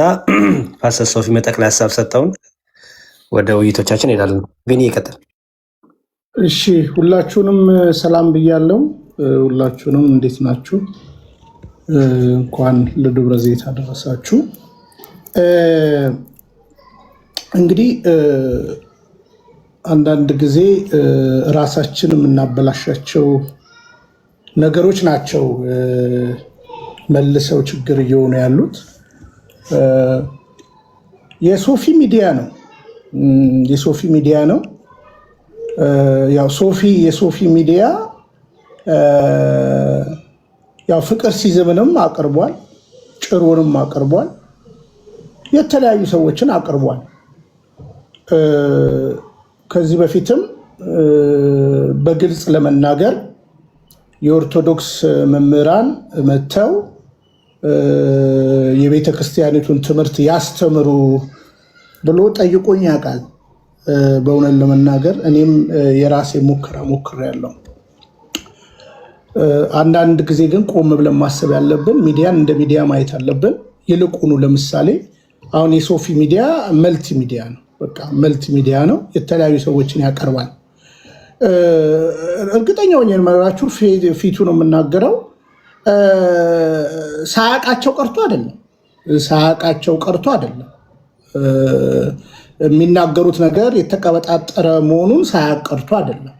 ፓስተር ሶፊ መጠቅለያ ሀሳብ ሰጠውን ወደ ውይይቶቻችን እንሄዳለን። ቢኒ ይቀጥል። እሺ ሁላችሁንም ሰላም ብያለሁ። ሁላችሁንም እንዴት ናችሁ? እንኳን ለደብረ ዘይት አደረሳችሁ። እንግዲህ አንዳንድ ጊዜ ራሳችን የምናበላሻቸው ነገሮች ናቸው መልሰው ችግር እየሆኑ ያሉት። የሶፊ ሚዲያ ነው ያው የሶፊ ሚዲያ ያው ፍቅር ሲዝምንም አቅርቧል፣ ጭሩንም አቅርቧል፣ የተለያዩ ሰዎችን አቅርቧል። ከዚህ በፊትም በግልጽ ለመናገር የኦርቶዶክስ መምህራን መጥተው የቤተ ክርስቲያኒቱን ትምህርት ያስተምሩ ብሎ ጠይቆኝ ያውቃል። በእውነት ለመናገር እኔም የራሴ ሙከራ ሞክሬያለሁ። አንዳንድ ጊዜ ግን ቆም ብለን ማሰብ ያለብን ሚዲያን እንደ ሚዲያ ማየት አለብን። ይልቁኑ ለምሳሌ አሁን የሶፊ ሚዲያ መልቲ ሚዲያ ነው። በቃ መልቲ ሚዲያ ነው፣ የተለያዩ ሰዎችን ያቀርባል። እርግጠኛ ሆኜ የምነግራችሁ ፊቱ ነው የምናገረው። ሳያውቃቸው ቀርቶ አይደለም የሚናገሩት ነገር የተቀበጣጠረ መሆኑን ሳያውቅ ቀርቶ አይደለም።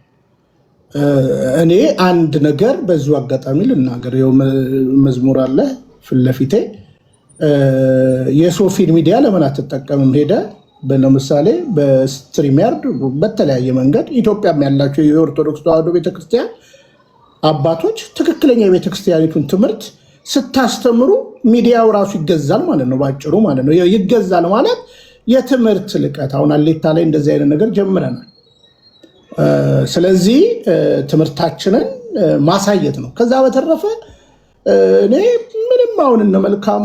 እኔ አንድ ነገር በዚሁ አጋጣሚ ልናገር። መዝሙር አለ ፊት ለፊቴ። የሶፊን ሚዲያ ለምን አትጠቀምም ሄደ? ለምሳሌ በስትሪምያርድ በተለያየ መንገድ ኢትዮጵያም ያላቸው የኦርቶዶክስ ተዋሕዶ ቤተክርስቲያን አባቶች ትክክለኛ የቤተክርስቲያኒቱን ትምህርት ስታስተምሩ ሚዲያው ራሱ ይገዛል ማለት ነው። ባጭሩ ማለት ነው ይገዛል ማለት የትምህርት ልቀት። አሁን አሌታ ላይ እንደዚህ አይነት ነገር ጀምረናል። ስለዚህ ትምህርታችንን ማሳየት ነው። ከዛ በተረፈ እኔ ምንም አሁን እነ መልካሙ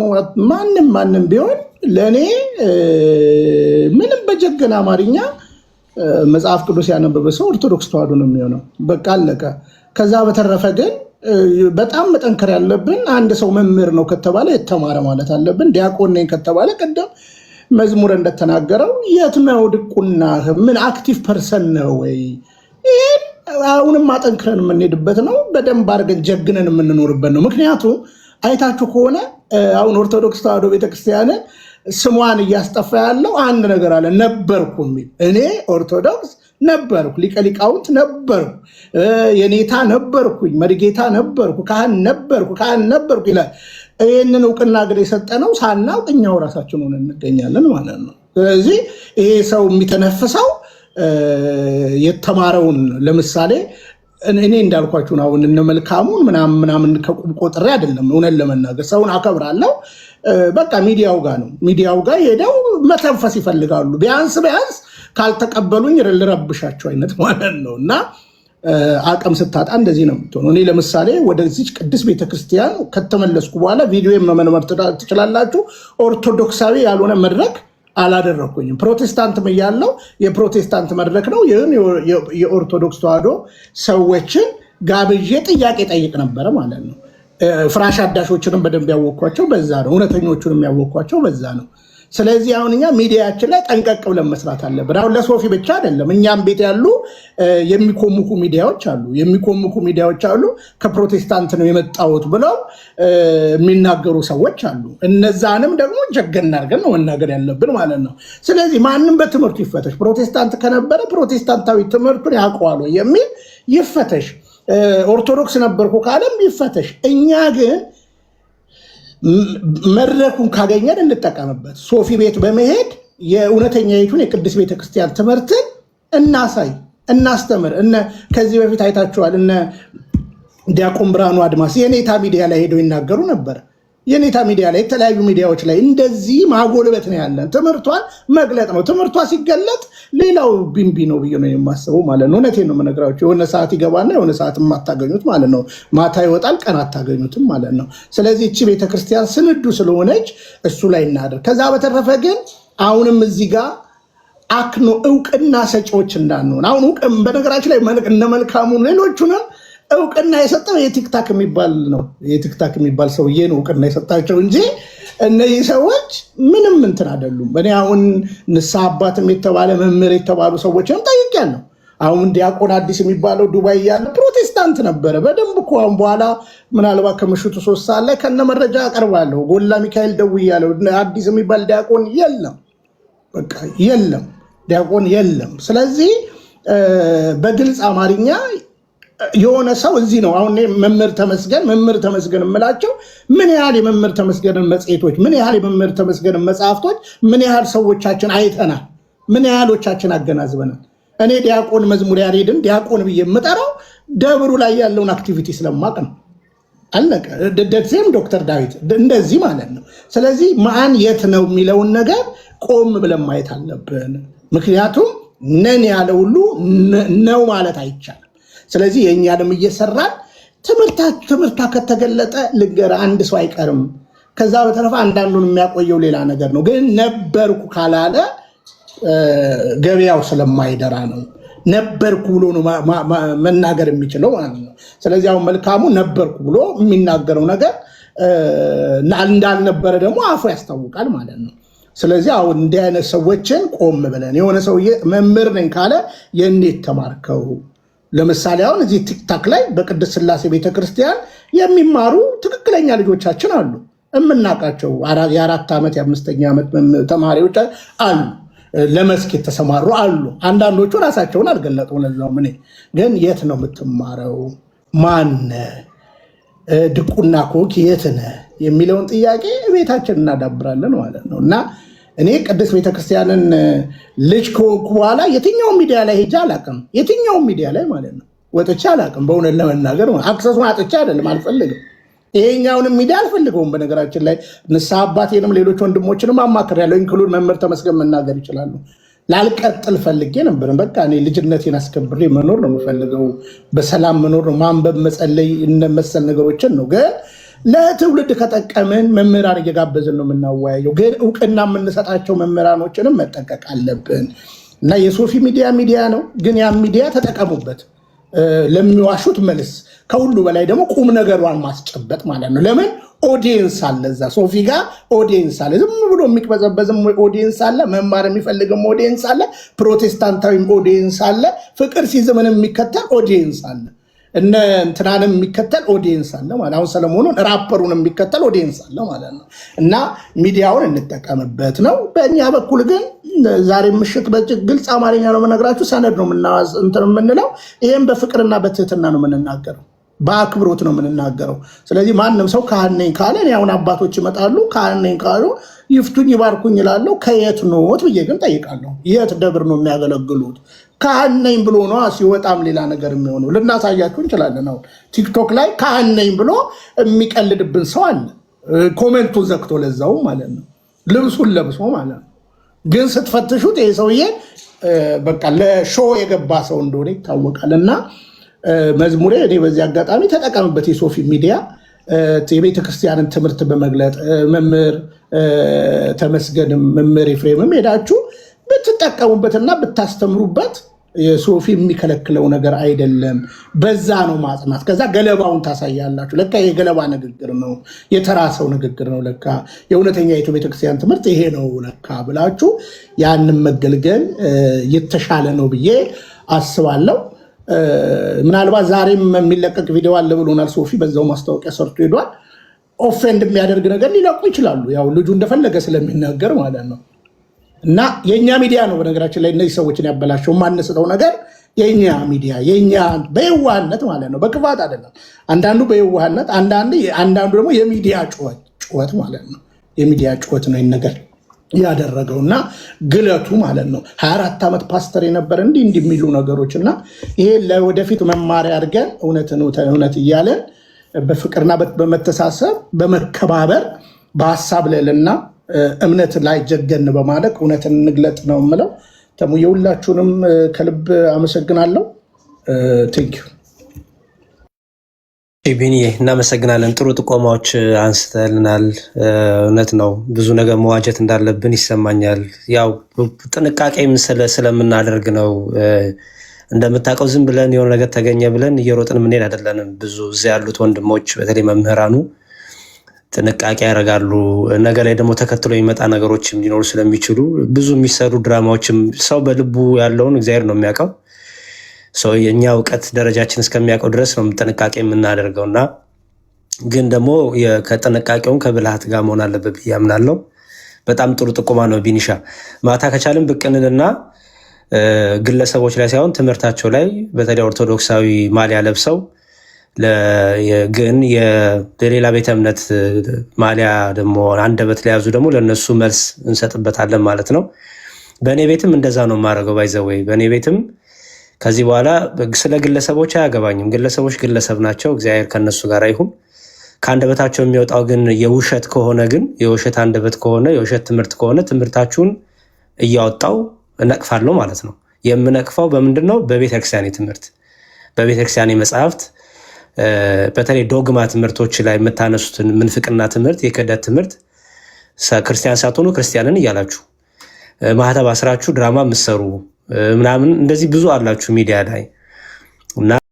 ማንም ቢሆን ለእኔ ምንም በጀገና አማርኛ መጽሐፍ ቅዱስ ያነበበ ሰው ኦርቶዶክስ ተዋሕዶ ነው የሚሆነው። በቃ አለቀ። ከዛ በተረፈ ግን በጣም መጠንከር ያለብን አንድ ሰው መምህር ነው ከተባለ የተማረ ማለት አለብን። ዲያቆን ነኝ ከተባለ ቅድም መዝሙር እንደተናገረው የት ነው ድቁና? ምን አክቲቭ ፐርሰን ነው ወይ? ይህን አሁንም አጠንክረን የምንሄድበት ነው። በደንብ አድርገን ጀግነን የምንኖርበት ነው። ምክንያቱም አይታችሁ ከሆነ አሁን ኦርቶዶክስ ተዋሕዶ ቤተክርስቲያንን ስሟን እያስጠፋ ያለው አንድ ነገር አለ፣ ነበርኩ የሚል። እኔ ኦርቶዶክስ ነበርኩ፣ ሊቀ ሊቃውንት ነበርኩ፣ የኔታ ነበርኩኝ፣ መሪጌታ ነበርኩ፣ ካህን ነበርኩ ይላል። ይህንን እውቅና ግን የሰጠነው ሳናውቅ እኛው ራሳችን ሆነን እንገኛለን ማለት ነው። ስለዚህ ይሄ ሰው የሚተነፍሰው የተማረውን ለምሳሌ እኔ እንዳልኳችሁ ነው። አሁን እነ መልካሙን ምናምን ከቁም ቆጥሬ አይደለም። እውነት ለመናገር ሰውን አከብራለሁ። በቃ ሚዲያው ጋር ነው። ሚዲያው ጋር ሄደው መተንፈስ ይፈልጋሉ። ቢያንስ ካልተቀበሉኝ ልረብሻቸው አይነት ማለት ነው። እና አቅም ስታጣ እንደዚህ ነው የምትሆነው። እኔ ለምሳሌ ወደዚች ቅድስት ቤተክርስቲያን ከተመለስኩ በኋላ ቪዲዮ መመርመር ትችላላችሁ። ኦርቶዶክሳዊ ያልሆነ መድረክ አላደረኩኝም። ፕሮቴስታንትም እያለው የፕሮቴስታንት መድረክ ነው። ይህን የኦርቶዶክስ ተዋህዶ ሰዎችን ጋብዤ ጥያቄ ጠይቅ ነበረ ማለት ነው። ፍራሽ አዳሾችንም በደንብ ያወቅኳቸው በዛ ነው። እውነተኞቹንም ያወቅኳቸው በዛ ነው። ስለዚህ አሁን እኛ ሚዲያችን ላይ ጠንቀቅ ብለን መስራት አለብን። አሁን ለሶፊ ብቻ አይደለም፣ እኛም ቤት ያሉ የሚኮምኩ ሚዲያዎች አሉ። ከፕሮቴስታንት ነው የመጣሁት ብለው የሚናገሩ ሰዎች አሉ። እነዛንም ደግሞ ጀገን አድርገን ነው መናገር ያለብን ማለት ነው። ስለዚህ ማንም በትምህርቱ ይፈተሽ። ፕሮቴስታንት ከነበረ ፕሮቴስታንታዊ ትምህርቱን ያውቀዋል የሚል ይፈተሽ። ኦርቶዶክስ ነበርኩ ካለም ይፈተሽ። እኛ ግን መድረኩን ካገኘን እንጠቀምበት። ሶፊ ቤት በመሄድ የእውነተኛይቱን የቅድስት ቤተክርስቲያን ትምህርትን እናሳይ፣ እናስተምር። ከዚህ በፊት አይታችኋል። እነ ዲያቆን ብርሃኑ አድማስ የኔታ ሚዲያ ላይ ሄደው ይናገሩ ነበር። የኔታ ሚዲያ ላይ የተለያዩ ሚዲያዎች ላይ እንደዚህ ማጎልበት ነው ያለን። ትምህርቷን መግለጥ ነው። ትምህርቷ ሲገለጥ ሌላው ቢንቢ ነው ብዬ ነው የማስበው ማለት ነው። እውነቴን ነው የምነግራቸው። የሆነ ሰዓት ይገባና የሆነ ሰዓት የማታገኙት ማለት ነው። ማታ ይወጣል፣ ቀን አታገኙትም ማለት ነው። ስለዚህ እቺ ቤተክርስቲያን ስንዱ ስለሆነች እሱ ላይ እናድር። ከዛ በተረፈ ግን አሁንም እዚህ ጋር አክኖ እውቅና ሰጪዎች እንዳንሆን። አሁን በነገራችን ላይ እነ መልካሙን ሌሎቹንም እውቅና የሰጠው የቲክታክ የሚባል ነው። የቲክታክ የሚባል ሰውዬ ነው እውቅና የሰጣቸው እንጂ እነዚህ ሰዎች ምንም እንትን አይደሉም። እኔ አሁን ንስሐ አባትም የተባለ መምህር የተባሉ ሰዎችንም ጠይቄያለሁ። አሁን ዲያቆን አዲስ የሚባለው ዱባይ ያለ ፕሮቴስታንት ነበረ በደንብ እኮ። አሁን በኋላ ምናልባት ከምሽቱ 3 ሰዓት ላይ ከነ መረጃ አቀርባለሁ። ጎላ ሚካኤል ደውያለሁ። አዲስ የሚባል ዲያቆን የለም፣ በቃ የለም፣ ዲያቆን የለም። ስለዚህ በግልጽ አማርኛ የሆነ ሰው እዚህ ነው። አሁን መምህር ተመስገን የምላቸው ምን ያህል የመምህር ተመስገንን መጽሔቶች፣ ምን ያህል የመምህር ተመስገንን መጽሐፍቶች፣ ምን ያህል ሰዎቻችን አይተናል፣ ምን ያህሎቻችን አገናዝበናል። እኔ ዲያቆን መዝሙር ያሬድን ዲያቆን ብዬ የምጠራው ደብሩ ላይ ያለውን አክቲቪቲ ስለማቅ ነው። አለቀ። ደሴም ዶክተር ዳዊት እንደዚህ ማለት ነው። ስለዚህ ማን የት ነው የሚለውን ነገር ቆም ብለን ማየት አለብን። ምክንያቱም ነን ያለ ሁሉ ነው ማለት አይቻልም። ስለዚህ የእኛንም እየሰራን ትምህርቷ ከተገለጠ ልንገርህ አንድ ሰው አይቀርም። ከዛ በተረፈ አንዳንዱን የሚያቆየው ሌላ ነገር ነው። ግን ነበርኩ ካላለ ገበያው ስለማይደራ ነው። ነበርኩ ብሎ ነው መናገር የሚችለው ማለት ነው። ስለዚህ አሁን መልካሙ ነበርኩ ብሎ የሚናገረው ነገር እንዳልነበረ ደግሞ አፉ ያስታውቃል ማለት ነው። ስለዚህ አሁን እንዲህ አይነት ሰዎችን ቆም ብለን የሆነ ሰውዬ መምህር ነኝ ካለ የእንዴት ተማርከው? ለምሳሌ አሁን እዚህ ቲክታክ ላይ በቅድስት ሥላሴ ቤተክርስቲያን የሚማሩ ትክክለኛ ልጆቻችን አሉ፣ የምናውቃቸው የ4 ዓመት የ5ኛ ዓመት ተማሪዎች አሉ፣ ለመስክ የተሰማሩ አሉ። አንዳንዶቹ ራሳቸውን አልገለጡም። ለዛውም እኔ ግን የት ነው የምትማረው? ማነ ድቁና ኮክ የት ነህ የሚለውን ጥያቄ ቤታችን እናዳብራለን ማለት ነው። እና እኔ ቅድስት ቤተክርስቲያንን ልጅ ከሆንኩ በኋላ የትኛውን ሚዲያ ላይ ሄጄ አላውቅም። የትኛውን ሚዲያ ላይ ማለት ነው ወጥቼ አላውቅም። በእውነት ለመናገር አክሰሱን አጥቼ አይደለም፣ አልፈልግም። ይሄኛውንም ሚዲያ አልፈልገውም። በነገራችን ላይ ንስሐ አባቴንም ሌሎች ወንድሞችንም አማክሬያለሁ። ኢንክሉድ መምህር ተመስገን መናገር ይችላሉ። ላልቀጥል ፈልጌ ነበር። በቃ እኔ ልጅነቴን አስከብሬ መኖር ነው የምፈልገው። በሰላም መኖር ነው፣ ማንበብ፣ መጸለይ፣ እነመሰል ነገሮችን ነው። ግን ለትውልድ ከጠቀምን መምህራን እየጋበዝን ነው የምናወያየው። ግን እውቅና የምንሰጣቸው መምህራኖችንም መጠቀቅ አለብን። እና የሶፊ ሚዲያ ነው፣ ግን ያ ሚዲያ ተጠቀሙበት። ለሚዋሹት መልስ፣ ከሁሉ በላይ ደግሞ ቁም ነገሯን ማስጨበጥ ማለት ነው። ለምን ኦዲየንስ አለ እዛ ሶፊ ጋር ኦዲየንስ አለ። ዝም ብሎ የሚቅበዘበዝም ኦዲየንስ አለ፣ መማር የሚፈልግም ኦዲየንስ አለ፣ ፕሮቴስታንታዊም ኦዲየንስ አለ፣ ፍቅር ሲዝምን የሚከተል ኦዲየንስ አለ። እነ እንትናንም የሚከተል ኦዲየንስ አለ ማለት አሁን ሰለሞኑን ራፐሩን የሚከተል ኦዲየንስ አለ ማለት ነው። እና ሚዲያውን እንጠቀምበት ነው። በእኛ በኩል ግን ዛሬ ምሽት በግልጽ አማርኛ ነው የምነግራችሁ፣ ሰነድ ነው እንትን የምንለው። ይሄም በፍቅርና በትህትና ነው የምንናገረው፣ በአክብሮት ነው የምንናገረው። ስለዚህ ማንም ሰው ካህን ነኝ ካለ አሁን አባቶች ይመጣሉ ካህን ነኝ ካሉ ይፍቱኝ ይባርኩኝ ይላለሁ። ከየት ኖት ብዬ ግን ጠይቃለሁ። የት ደብር ነው የሚያገለግሉት? ካህን ነኝ ብሎ ነው ሲወጣም ሌላ ነገር የሚሆነው። ልናሳያችሁ እንችላለን። አሁን ቲክቶክ ላይ ካህን ነኝ ብሎ የሚቀልድብን ሰው አለ፣ ኮሜንቱን ዘግቶ ለዛው ማለት ነው፣ ልብሱን ለብሶ ማለት ነው። ግን ስትፈትሹት ይህ ሰውዬ በቃ ለሾው የገባ ሰው እንደሆነ ይታወቃል። እና መዝሙሬ እኔ በዚህ አጋጣሚ ተጠቀምበት። የሶፊ ሚዲያ የቤተክርስቲያንን ትምህርት በመግለጥ መምህር ተመስገንም መምህር ኤፍሬምም ሄዳችሁ ብትጠቀሙበትና ብታስተምሩበት የሶፊ የሚከለክለው ነገር አይደለም። በዛ ነው ማጽናት። ከዛ ገለባውን ታሳያላችሁ። ለካ የገለባ ንግግር ነው፣ የተራ ሰው ንግግር ነው። ለካ የእውነተኛ የኢትዮጵያ ቤተክርስቲያን ትምህርት ይሄ ነው ለካ ብላችሁ ያንን መገልገል የተሻለ ነው ብዬ አስባለሁ። ምናልባት ዛሬም የሚለቀቅ ቪዲዮ አለ ብሎናል ሶፊ። በዛው ማስታወቂያ ሰርቶ ሄዷል። ኦፌንድ የሚያደርግ ነገር ሊለቁ ይችላሉ፣ ያው ልጁ እንደፈለገ ስለሚናገር ማለት ነው። እና የኛ ሚዲያ ነው በነገራችን ላይ እነዚህ ሰዎችን ያበላሸው። የማንስተው ነገር የኛ ሚዲያ የኛ በየዋህነት ማለት ነው፣ በክፋት አይደለም። አንዳንዱ በየዋህነት፣ አንዳንዱ ደግሞ የሚዲያ ጩኸት ማለት ነው። የሚዲያ ጩኸት ነው ይህን ነገር ያደረገው እና ግለቱ ማለት ነው። 24 ዓመት ፓስተር የነበረ እንዲህ የሚሉ ነገሮች እና ይሄ ለወደፊት መማሪያ አድርገን እውነት እያለን በፍቅርና በመተሳሰብ በመከባበር በሀሳብ ልዕልና እምነት ላይ ጀገን በማለት እውነትን እንግለጥ ነው የምለው። ተሙ የሁላችሁንም ከልብ አመሰግናለሁ። ቴንኪዩ ቢኒ፣ እናመሰግናለን። ጥሩ ጥቆማዎች አንስተልናል። እውነት ነው፣ ብዙ ነገር መዋጀት እንዳለብን ይሰማኛል። ያው ጥንቃቄም ስለምናደርግ ነው። እንደምታውቀው ዝም ብለን የሆነ ነገር ተገኘ ብለን እየሮጥን የምንሄድ አይደለንም። ብዙ እዚያ ያሉት ወንድሞች በተለይ መምህራኑ ጥንቃቄ ያደርጋሉ። ነገ ላይ ደግሞ ተከትሎ የሚመጣ ነገሮችም ሊኖሩ ስለሚችሉ ብዙ የሚሰሩ ድራማዎችም ሰው በልቡ ያለውን እግዚአብሔር ነው የሚያውቀው። የእኛ እውቀት ደረጃችን እስከሚያውቀው ድረስ ነው ጥንቃቄ የምናደርገው እና ግን ደግሞ ከጥንቃቄውን ከብልሃት ጋር መሆን አለበት ብዬ አምናለሁ። በጣም ጥሩ ጥቆማ ነው ቢኒሻ። ማታ ከቻልን ብቅ እንልና ግለሰቦች ላይ ሳይሆን ትምህርታቸው ላይ በተለይ ኦርቶዶክሳዊ ማሊያ ለብሰው ግን የሌላ ቤተ እምነት ማሊያ ደግሞ አንደበት ለያዙ ደግሞ ለእነሱ መልስ እንሰጥበታለን ማለት ነው። በእኔ ቤትም እንደዛ ነው የማደርገው። ባይዘወይ በእኔ ቤትም ከዚህ በኋላ ስለ ግለሰቦች አያገባኝም። ግለሰቦች ግለሰብ ናቸው፣ እግዚአብሔር ከነሱ ጋር ይሁን። ከአንደበታቸው የሚወጣው ግን የውሸት ከሆነ ግን የውሸት አንደበት ከሆነ የውሸት ትምህርት ከሆነ ትምህርታችሁን እያወጣው እነቅፋለሁ ማለት ነው። የምነቅፋው በምንድን ነው? በቤተክርስቲያኔ ትምህርት፣ በቤተክርስቲያኔ መጽሐፍት፣ በተለይ ዶግማ ትምህርቶች ላይ የምታነሱትን ምንፍቅና ትምህርት፣ የክህደት ትምህርት ክርስቲያን ሳትሆኑ ክርስቲያንን እያላችሁ ማህተብ አስራችሁ ድራማ የምትሰሩ ምናምን እንደዚህ ብዙ አላችሁ ሚዲያ ላይ እና